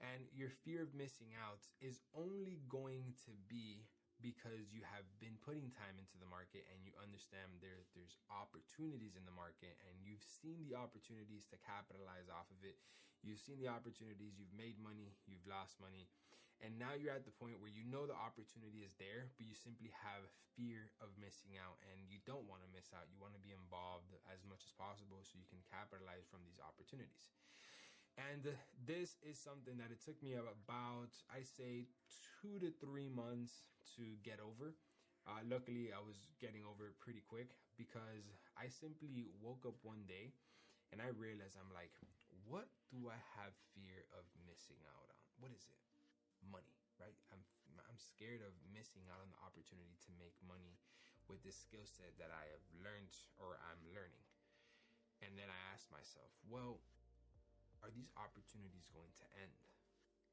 And your fear of missing out is only going to be because you have been putting time into the market and you understand there's opportunities in the market, and you've seen the opportunities to capitalize off of it. You've seen the opportunities, you've made money, you've lost money, and now you're at the point where the opportunity is there, but you simply have fear of missing out, and you don't want to miss out. You want to be involved as much as possible so you can capitalize from these opportunities. And this is something that it took me about, I say, 2 to 3 months to get over. Luckily, I was getting over it pretty quick because I simply woke up one day and I realized, I'm like, what do I have fear of missing out on? What is it? Money, right? I'm scared of missing out on the opportunity to make money with this skill set that I have learned or I'm learning. And then I asked myself, well, are these opportunities going to end?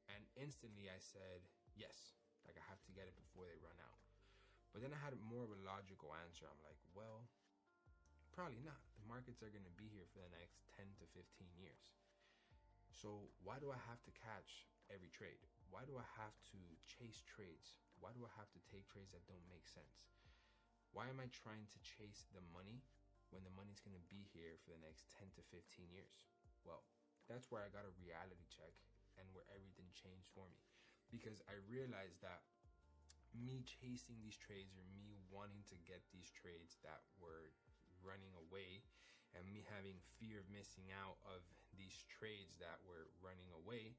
And instantly I said, yes, like I have to get it before they run out. But then I had more of a logical answer. I'm like, well, probably not. The markets are going to be here for the next 10 to 15 years. So why do I have to catch every trade? Why do I have to chase trades? Why do I have to take trades that don't make sense? Why am I trying to chase the money when the money's going to be here for the next 10 to 15 years? Well, that's where I got a reality check and where everything changed for me, because I realized that me chasing these trades, or me wanting to get these trades that were running away, and me having fear of missing out of these trades that were running away,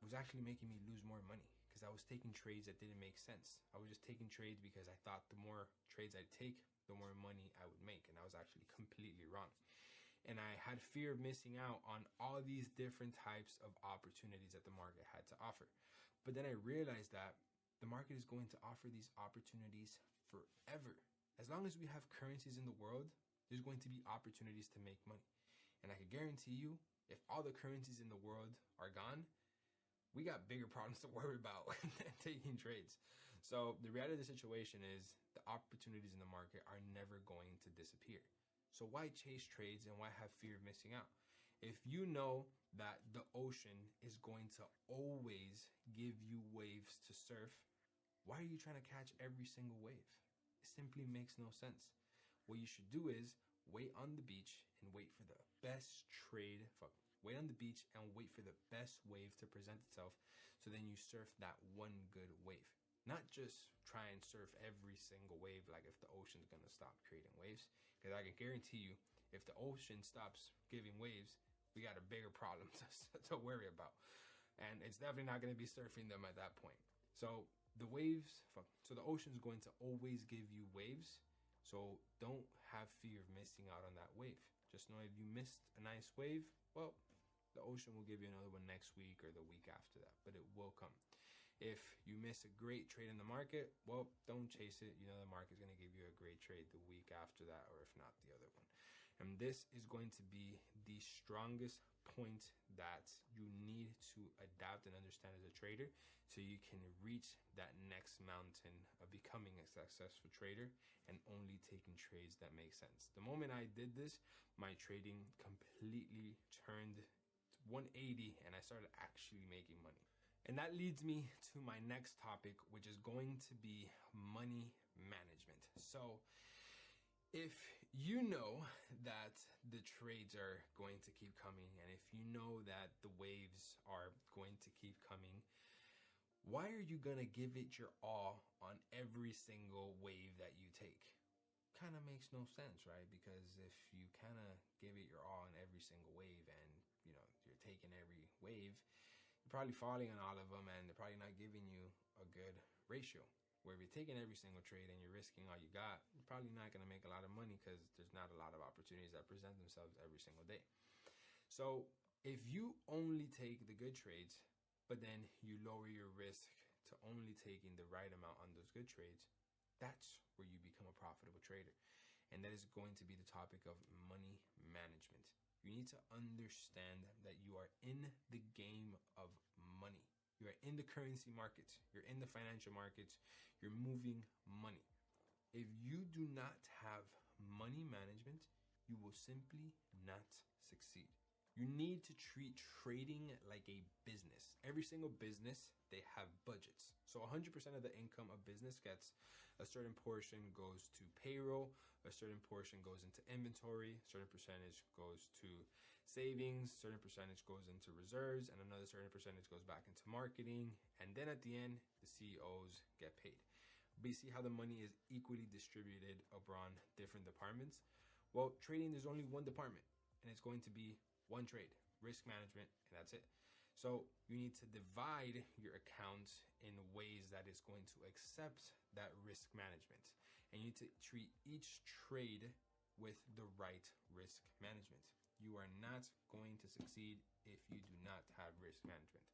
was actually making me lose more money, because I was taking trades that didn't make sense. I was just taking trades because I thought the more trades I'd take, the more money I would make, and I was actually completely wrong. And I had fear of missing out on all these different types of opportunities that the market had to offer. But then I realized that the market is going to offer these opportunities forever. As long as we have currencies in the world, there's going to be opportunities to make money. And I can guarantee you, if all the currencies in the world are gone, we got bigger problems to worry about than taking trades. So the reality of the situation is the opportunities in the market are never going to disappear. So why chase trades and why have fear of missing out? If you know that the ocean is going to always give you waves to surf, why are you trying to catch every single wave? It simply makes no sense. What you should do is wait on the beach and wait for the best trade. Wait on the beach and wait for the best wave to present itself, so then you surf that one good wave. Not just try and surf every single wave like if the ocean's gonna stop creating waves. Because I can guarantee you, if the ocean stops giving waves, we got a bigger problem to worry about. And it's definitely not gonna be surfing them at that point. So the waves, so the ocean's going to always give you waves. So don't have fear of missing out on that wave. Just know if you missed a nice wave, well, the ocean will give you another one next week or the week after that, but it will come. If you miss a great trade in the market, well, don't chase it. You know, the market's going to give you a great trade the week after that, or if not, the other one. And this is going to be the strongest point that you need to adapt and understand as a trader, so you can reach that next mountain of becoming a successful trader and only taking trades that make sense. The moment I did this, my trading completely turned 180 and I started actually making money. And that leads me to my next topic, which is going to be money management. So if you know that the trades are going to keep coming, and if you know that the waves are going to keep coming, why are you gonna give it your all on every single wave that you take? Kind of makes no sense, right? Because if you kind of give it your all on every single wave, and you know you're taking every wave, you're probably falling on all of them, and they're probably not giving you a good ratio. Where if you're taking every single trade and you're risking all you got, you're probably not going to make a lot of money, because there's not a lot of opportunities that present themselves every single day. So if you only take the good trades, but then you lower your risk to only taking the right amount on those good trades, that's where you become a profitable trader. And that is going to be the topic of money management. You need to understand that you are in the game of money. You are in the currency markets. You're in the financial markets. You're moving money. If you do not have money management, you will simply not succeed. You need to treat trading like a business. Every single business, they have budgets. So 100% of the income of business gets a certain portion goes to payroll, a certain portion goes into inventory, a certain percentage goes to savings, a certain percentage goes into reserves, and another certain percentage goes back into marketing. And then at the end, the CEOs get paid. But you see how the money is equally distributed around different departments? Well, trading, there's only one department, and it's going to be one trade, risk management, and that's it. So you need to divide your accounts in ways that is going to accept that risk management. And you need to treat each trade with the right risk management. You are not going to succeed if you do not have risk management.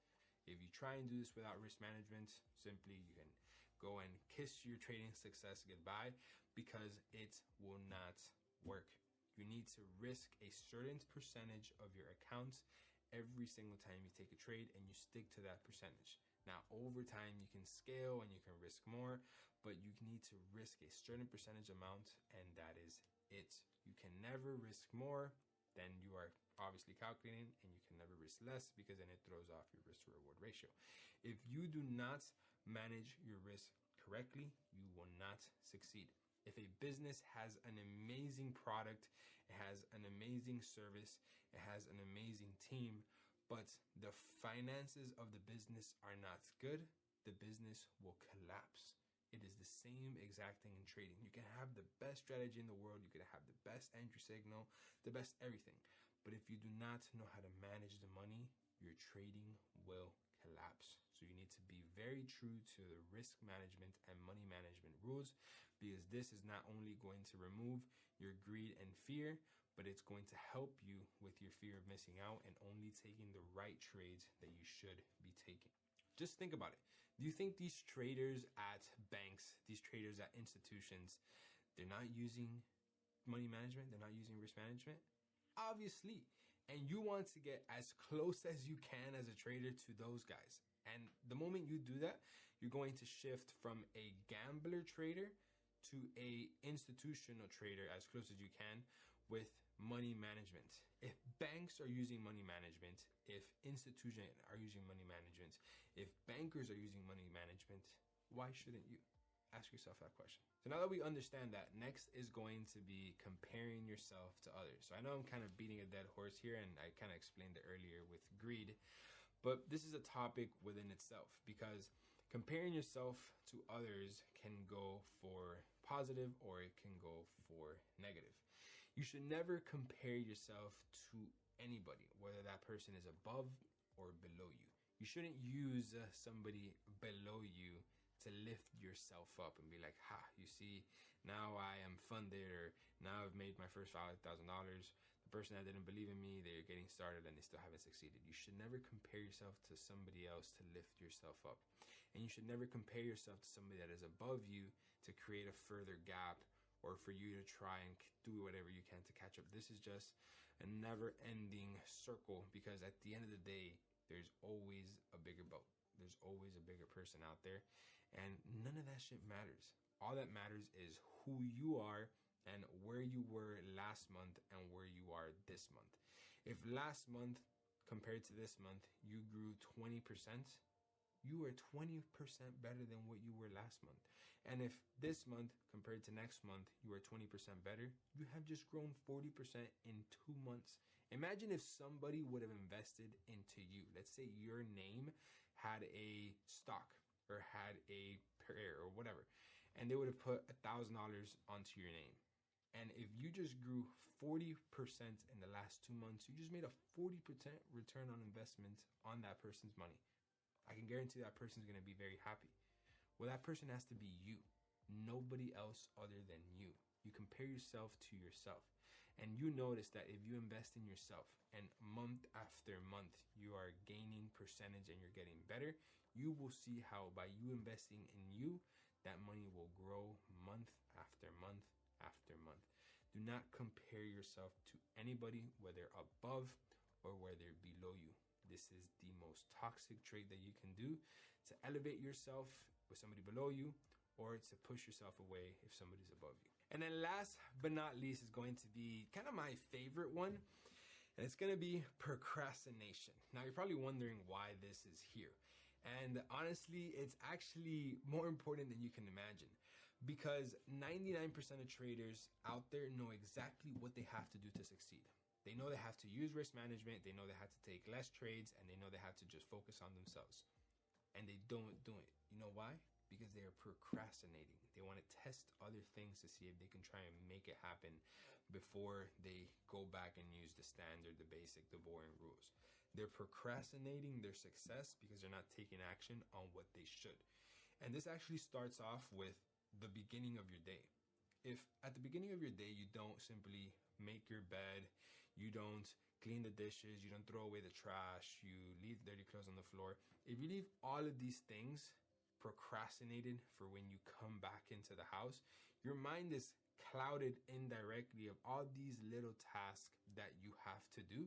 If you try and do this without risk management, simply you can go and kiss your trading success goodbye, because it will not work. You need to risk a certain percentage of your accounts every single time you take a trade, and you stick to that percentage. Now, over time, you can scale and you can risk more, but you need to risk a certain percentage amount, and that is it. You can never risk more than you are obviously calculating, and you can never risk less, because then it throws off your risk to reward ratio. If you do not manage your risk correctly, you will not succeed. If a business has an amazing product, it has an amazing service, it has an amazing team, but the finances of the business are not good, the business will collapse. It is the same exact thing in trading. You can have the best strategy in the world, you can have the best entry signal, the best everything. But if you do not know how to manage the money, your trading will collapse. So you need to be very true to the risk management and money management rules, because this is not only going to remove your greed and fear, but it's going to help you with your fear of missing out and only taking the right trades that you should be taking. Just think about it. Do you think these traders at banks, these traders at institutions, they're not using money management, they're not using risk management? Obviously. And you want to get as close as you can as a trader to those guys. And the moment you do that, you're going to shift from a gambler trader to a institutional trader as close as you can with money management. If banks are using money management, if institutions are using money management, if bankers are using money management, why shouldn't you? Ask yourself that question. So now that we understand that, next is going to be comparing yourself to others. So I know I'm kind of beating a dead horse here, and I kind of explained it earlier with greed, but this is a topic within itself, because comparing yourself to others can go for positive or it can go for negative. You should never compare yourself to anybody, whether that person is above or below you. You shouldn't use somebody below you to lift yourself up and be like, ha, you see, now I am funded, or now I've made my first $5,000. The person that didn't believe in me, they're getting started and they still haven't succeeded. You should never compare yourself to somebody else to lift yourself up. And you should never compare yourself to somebody that is above you to create a further gap, or for you to try and do whatever you can to catch up. This is just a never-ending circle, because at the end of the day, there's always a bigger boat. There's always a bigger person out there, and none of that shit matters. All that matters is who you are and where you were last month and where you are this month. If last month compared to this month, you grew 20%, you are 20% better than what you were last month. And if this month compared to next month, you are 20% better, you have just grown 40% in 2 months. Imagine if somebody would have invested into you. Let's say your name had a stock or had a pair or whatever, and they would have put $1,000 onto your name. And if you just grew 40% in the last 2 months, you just made a 40% return on investment on that person's money. I can guarantee that person's going to be very happy. Well, that person has to be you, nobody else other than you. You compare yourself to yourself, and you notice that if you invest in yourself and month after month you are gaining percentage and you're getting better, you will see how by you investing in you, that money will grow month after month after month. Do not compare yourself to anybody, whether above or whether below you. This is the most toxic trait that you can do to elevate yourself with somebody below you, or to push yourself away if somebody's above you. And then last but not least is going to be kind of my favorite one, and it's going to be procrastination. Now you're probably wondering why this is here. And honestly, it's actually more important than you can imagine, because 99% of traders out there know exactly what they have to do to succeed. They know they have to use risk management, they know they have to take less trades, and they know they have to just focus on themselves. And they don't do it. You know why? Because they are procrastinating. They want to test other things to see if they can try and make it happen before they go back and use the standard, the basic, the boring rules. They're procrastinating their success because they're not taking action on what they should. And this actually starts off with the beginning of your day. If at the beginning of your day, you don't simply make your bed, you don't clean the dishes, you don't throw away the trash, you leave dirty clothes on the floor. If you leave all of these things procrastinated for when you come back into the house, your mind is clouded indirectly of all these little tasks that you have to do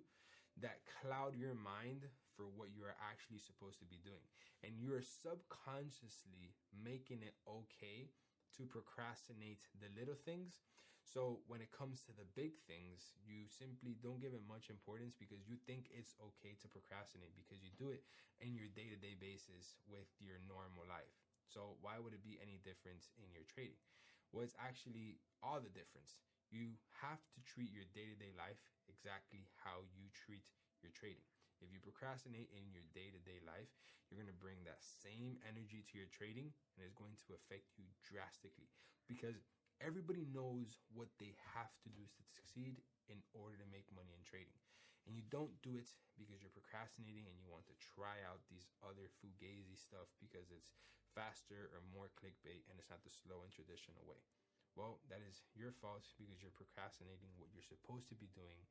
that cloud your mind for what you are actually supposed to be doing. And you are subconsciously making it okay to procrastinate the little things. So when it comes to the big things, you simply don't give it much importance because you think it's okay to procrastinate because you do it in your day-to-day basis with your normal life. So why would it be any different in your trading? Well, it's actually all the difference. You have to treat your day-to-day life exactly how you treat your trading. If you procrastinate in your day-to-day life, you're going to bring that same energy to your trading, and it's going to affect you drastically because everybody knows what they have to do to succeed in order to make money in trading. And you don't do it because you're procrastinating and you want to try out these other fugazi stuff because it's faster or more clickbait and it's not the slow and traditional way. Well, that is your fault because you're procrastinating what you're supposed to be doing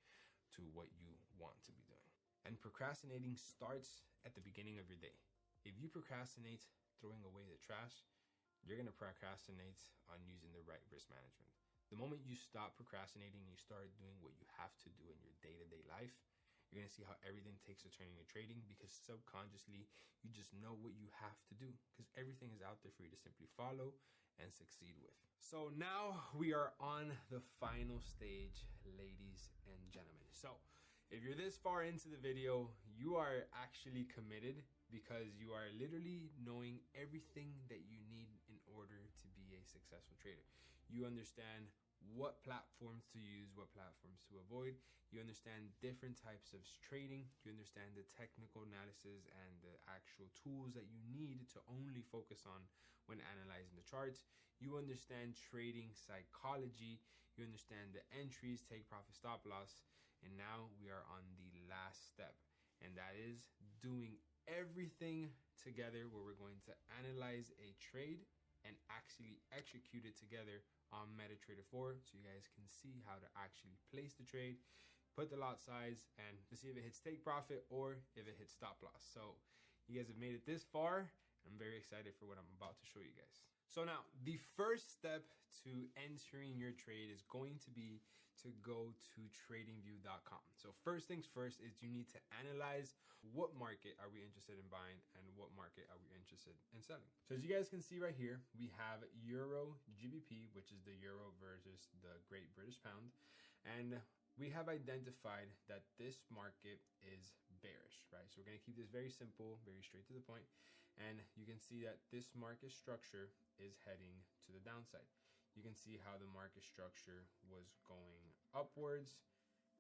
to what you want to be doing. And procrastinating starts at the beginning of your day. If you procrastinate throwing away the trash, you're going to procrastinate on using the right risk management. The moment you stop procrastinating and you start doing what you have to do in your day-to-day life, you're going to see how everything takes a turn in your trading, because subconsciously you just know what you have to do, because everything is out there for you to simply follow and succeed with. So now we are on the final stage, ladies and gentlemen. So if you're this far into the video, you are actually committed, because you are literally knowing everything that you need in order to be a successful trader. You understand what platforms to use, what platforms to avoid. You understand different types of trading. You understand the technical analysis and the actual tools that you need to only focus on when analyzing the charts. You understand trading psychology. You understand the entries, take profit, stop loss. And now we are on the last step, and that is doing everything together, where we're going to analyze a trade and actually execute it together on MetaTrader 4, so you guys can see how to actually place the trade, put the lot size, and to see if it hits take profit or if it hits stop loss. So you guys have made it this far. I'm very excited for what I'm about to show you guys. So now the first step to entering your trade is going to be to go to tradingview.com. So first things first is you need to analyze what market are we interested in buying and what market are we interested in selling. So as you guys can see right here, we have Euro GBP, which is the euro versus the Great British Pound. And we have identified that this market is bearish, right? So we're going to keep this very simple, very straight to the point. And you can see that this market structure is heading to the downside. You can see how the market structure was going upwards,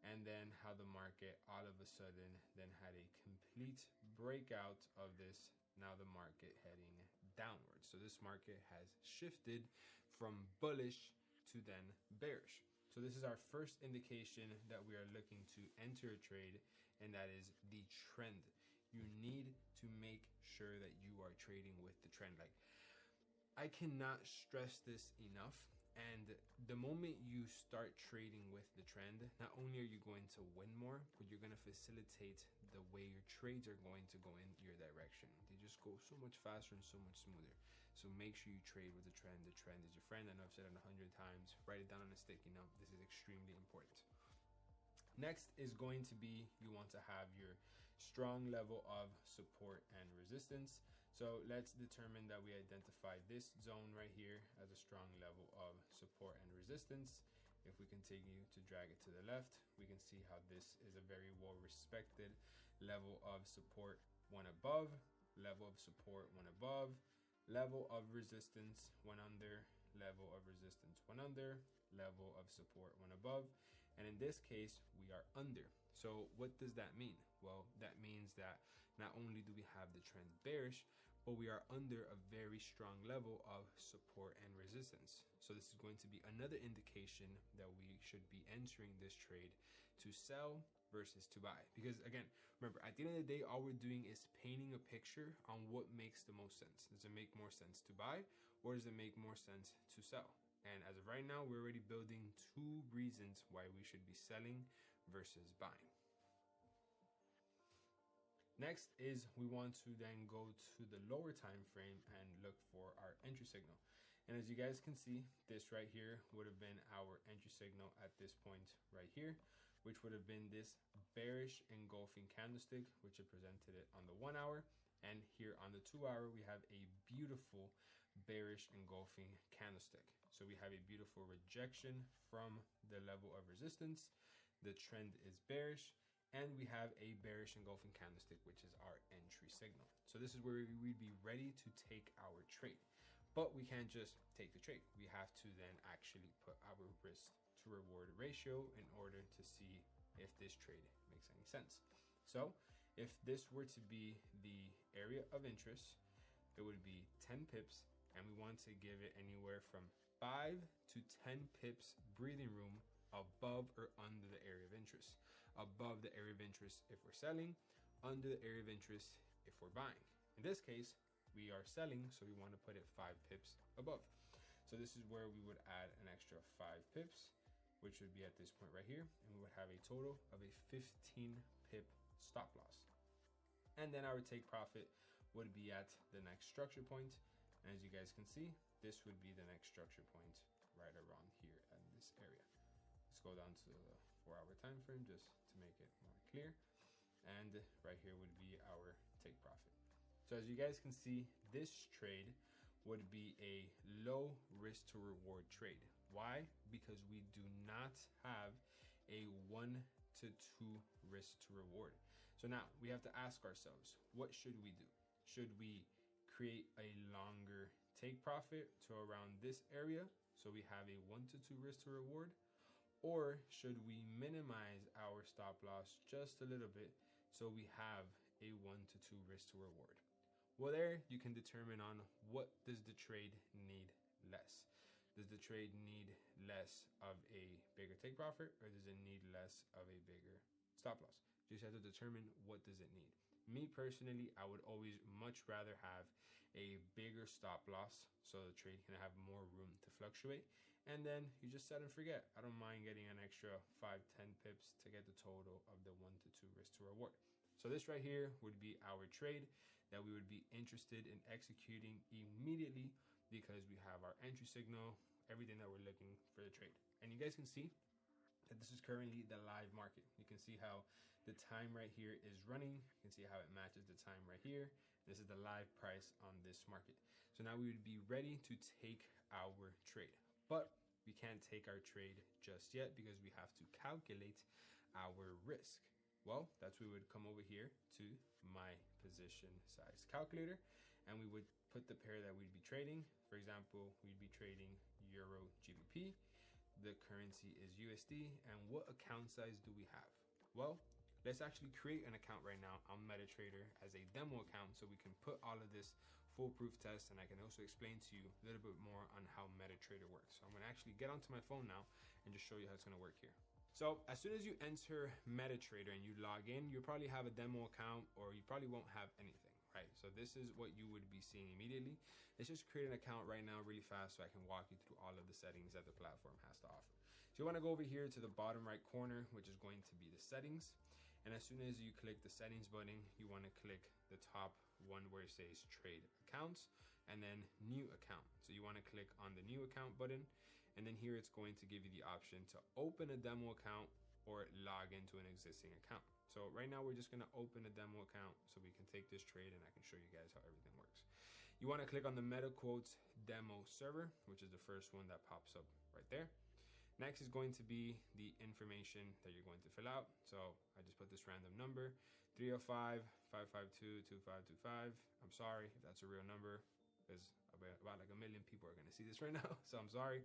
and then how the market all of a sudden then had a complete breakout of this. Now the market heading downwards. So this market has shifted from bullish to then bearish. So this is our first indication that we are looking to enter a trade, and that is the trend. You need to make sure that you are trading with the trend. Like, I cannot stress this enough. And the moment you start trading with the trend, not only are you going to win more, but you're going to facilitate the way your trades are going to go in your direction. They just go so much faster and so much smoother. So make sure you trade with the trend. The trend is your friend. I know I've said it 100 times. Write it down on a sticky note. This is extremely important. Next is going to be, you want to have your strong level of support and resistance. So let's determine that we identify this zone right here as a strong level of support and resistance. If we continue to drag it to the left, we can see how this is a very well respected level of support, one above, level of support, one above, level of resistance, one under, level of resistance, one under, level of support, one above. And in this case, we are under. So what does that mean? Well, that means that not only do we have the trend bearish, but we are under a very strong level of support and resistance. So this is going to be another indication that we should be entering this trade to sell versus to buy. Because again, remember, at the end of the day, all we're doing is painting a picture on what makes the most sense. Does it make more sense to buy, or does it make more sense to sell? And as of right now, we're already building two reasons why we should be selling versus buying. Next is we want to then go to the lower time frame and look for our entry signal. And as you guys can see, this right here would have been our entry signal at this point right here, which would have been this bearish engulfing candlestick, which it presented it on the 1 hour. And here on the 2 hour, we have a beautiful bearish engulfing candlestick. So we have a beautiful rejection from the level of resistance. The trend is bearish. And we have a bearish engulfing candlestick, which is our entry signal. So this is where we'd be ready to take our trade. But we can't just take the trade. We have to then actually put our risk to reward ratio in order to see if this trade makes any sense. So if this were to be the area of interest, it would be 10 pips, and we want to give it anywhere from 5 to 10 pips breathing room above or under the area of interest. Above the area of interest if we're selling, under the area of interest if we're buying. In this case, we are selling, so we want to put it 5 pips above. So this is where we would add an extra 5 pips, which would be at this point right here, and we would have a total of a 15 pip stop loss. And then our take profit would be at the next structure point. And as you guys can see, this would be the next structure point right around here in this this area. Let's go down to the 4-hour time frame just to make it more clear. And right here would be our take profit. So as you guys can see, this trade would be a low risk to reward trade. Why? Because we do not have a 1 to 2 risk to reward. So now we have to ask ourselves, what should we do? Should we create a longer take profit to around this area so we have a 1 to 2 risk to reward? Or should we minimize our stop loss just a little bit so we have a 1 to 2 risk to reward? Well, there you can determine on what does the trade need less. Does the trade need less of a bigger take profit, or does it need less of a bigger stop loss? You just have to determine what does it need. Me personally, I would always much rather have a bigger stop loss so the trade can have more room to fluctuate. And then you just set and forget. I don't mind getting an extra 5-10 pips to get the total of the 1 to 2 risk to reward. So this right here would be our trade that we would be interested in executing immediately because we have our entry signal, everything that we're looking for the trade. And you guys can see that this is currently the live market. You can see how the time right here is running. You can see how it matches the time right here. This is the live price on this market. So now we would be ready to take our trade, but we can't take our trade just yet because we have to calculate our risk. Well, that's where we would come over here to my position size calculator, and we would put the pair that we'd be trading. For example, we'd be trading Euro GBP. The currency is USD, and what account size do we have? Well, let's actually create an account right now on MetaTrader as a demo account so we can put all of this foolproof test, and I can also explain to you a little bit more on how MetaTrader works. So I'm gonna actually get onto my phone now and just show you how it's gonna work here. So as soon as you enter MetaTrader and you log in, you'll probably have a demo account or you probably won't have anything, right? So this is what you would be seeing immediately. Let's just create an account right now really fast so I can walk you through all of the settings that the platform has to offer. So you wanna go over here to the bottom right corner, which is going to be the settings. And as soon as you click the settings button, you wanna click the top one where it says trade accounts and then new account. So you wanna click on the new account button. And then here it's going to give you the option to open a demo account or log into an existing account. So right now we're just gonna open a demo account so we can take this trade and I can show you guys how everything works. You wanna click on the MetaQuotes demo server, which is the first one that pops up right there. Next is going to be the information that you're going to fill out. So I just put this random number, 305-552-2525. I'm sorry if that's a real number, because about like 1 million people are gonna see this right now, so I'm sorry.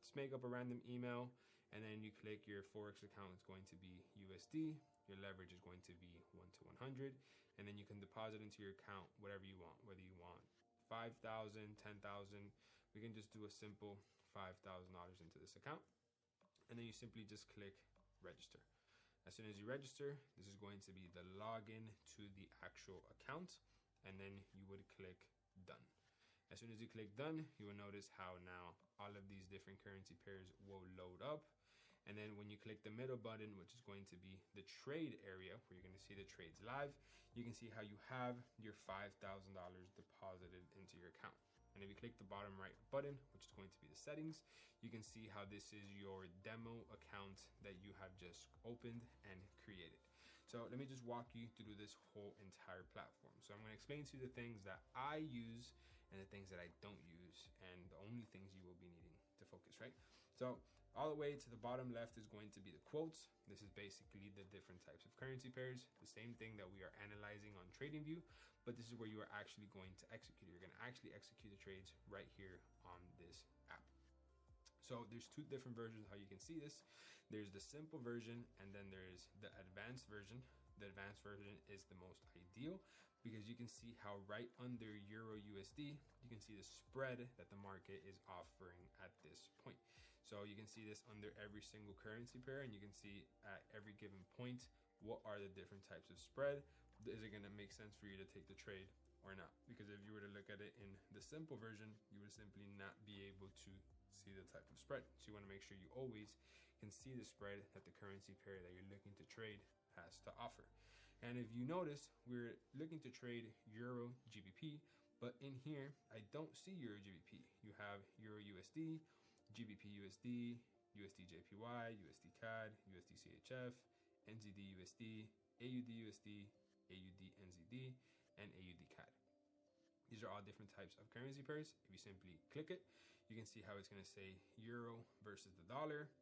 Just make up a random email, and then you click your Forex account. It's going to be USD. Your leverage is going to be 1 to 100, and then you can deposit into your account whatever you want, whether you want 5,000, 10,000. We can just do a simple $5,000 into this account, and then you simply just click register. As soon as you register, this is going to be the login to the actual account, and then you would click done. As soon as you click done, you will notice how now all of these different currency pairs will load up. And then when you click the middle button, which is going to be the trade area, where you're going to see the trades live, you can see how you have your $5,000 deposited into your account. And if you click the bottom right button, which is going to be the settings, you can see how this is your demo account that you have just opened and created. So let me just walk you through this whole entire platform. So I'm going to explain to you the things that I use and the things that I don't use, and the only things you will be needing to focus, right? So all the way to the bottom left is going to be the quotes. This is basically the different types of currency pairs, the same thing that we are analyzing on TradingView, but this is where you are actually going to execute. You're going to actually execute the trades right here on this app. So there's two different versions how you can see this. There's the simple version, and then there's the advanced version. The advanced version is the most ideal because you can see how right under Euro USD, you can see the spread that the market is offering at this point. So you can see this under every single currency pair, and you can see at every given point, what are the different types of spread? Is it gonna make sense for you to take the trade or not? Because if you were to look at it in the simple version, you would simply not be able to see the type of spread. So you wanna make sure you always can see the spread that the currency pair that you're looking to trade has to offer. And if you notice, we're looking to trade Euro GBP, but in here, I don't see Euro GBP. You have Euro USD, GBP USD, USD JPY, USD CAD, USD CHF, NZD USD, AUD USD, AUD NZD, and AUD CAD. These are all different types of currency pairs. If you simply click it, you can see how it's going to say euro versus the dollar,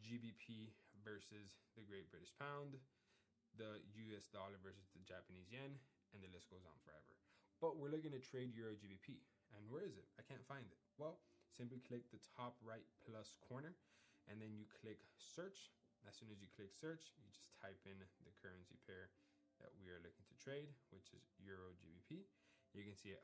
GBP versus the Great British Pound, the US dollar versus the Japanese yen, and the list goes on forever. But we're looking to trade euro GBP. And where is it? I can't find it. Well, simply click the top right plus corner, and then you click search. As soon as you click search, you just type in the currency pair that we are looking to trade, which is euro GBP. You can see it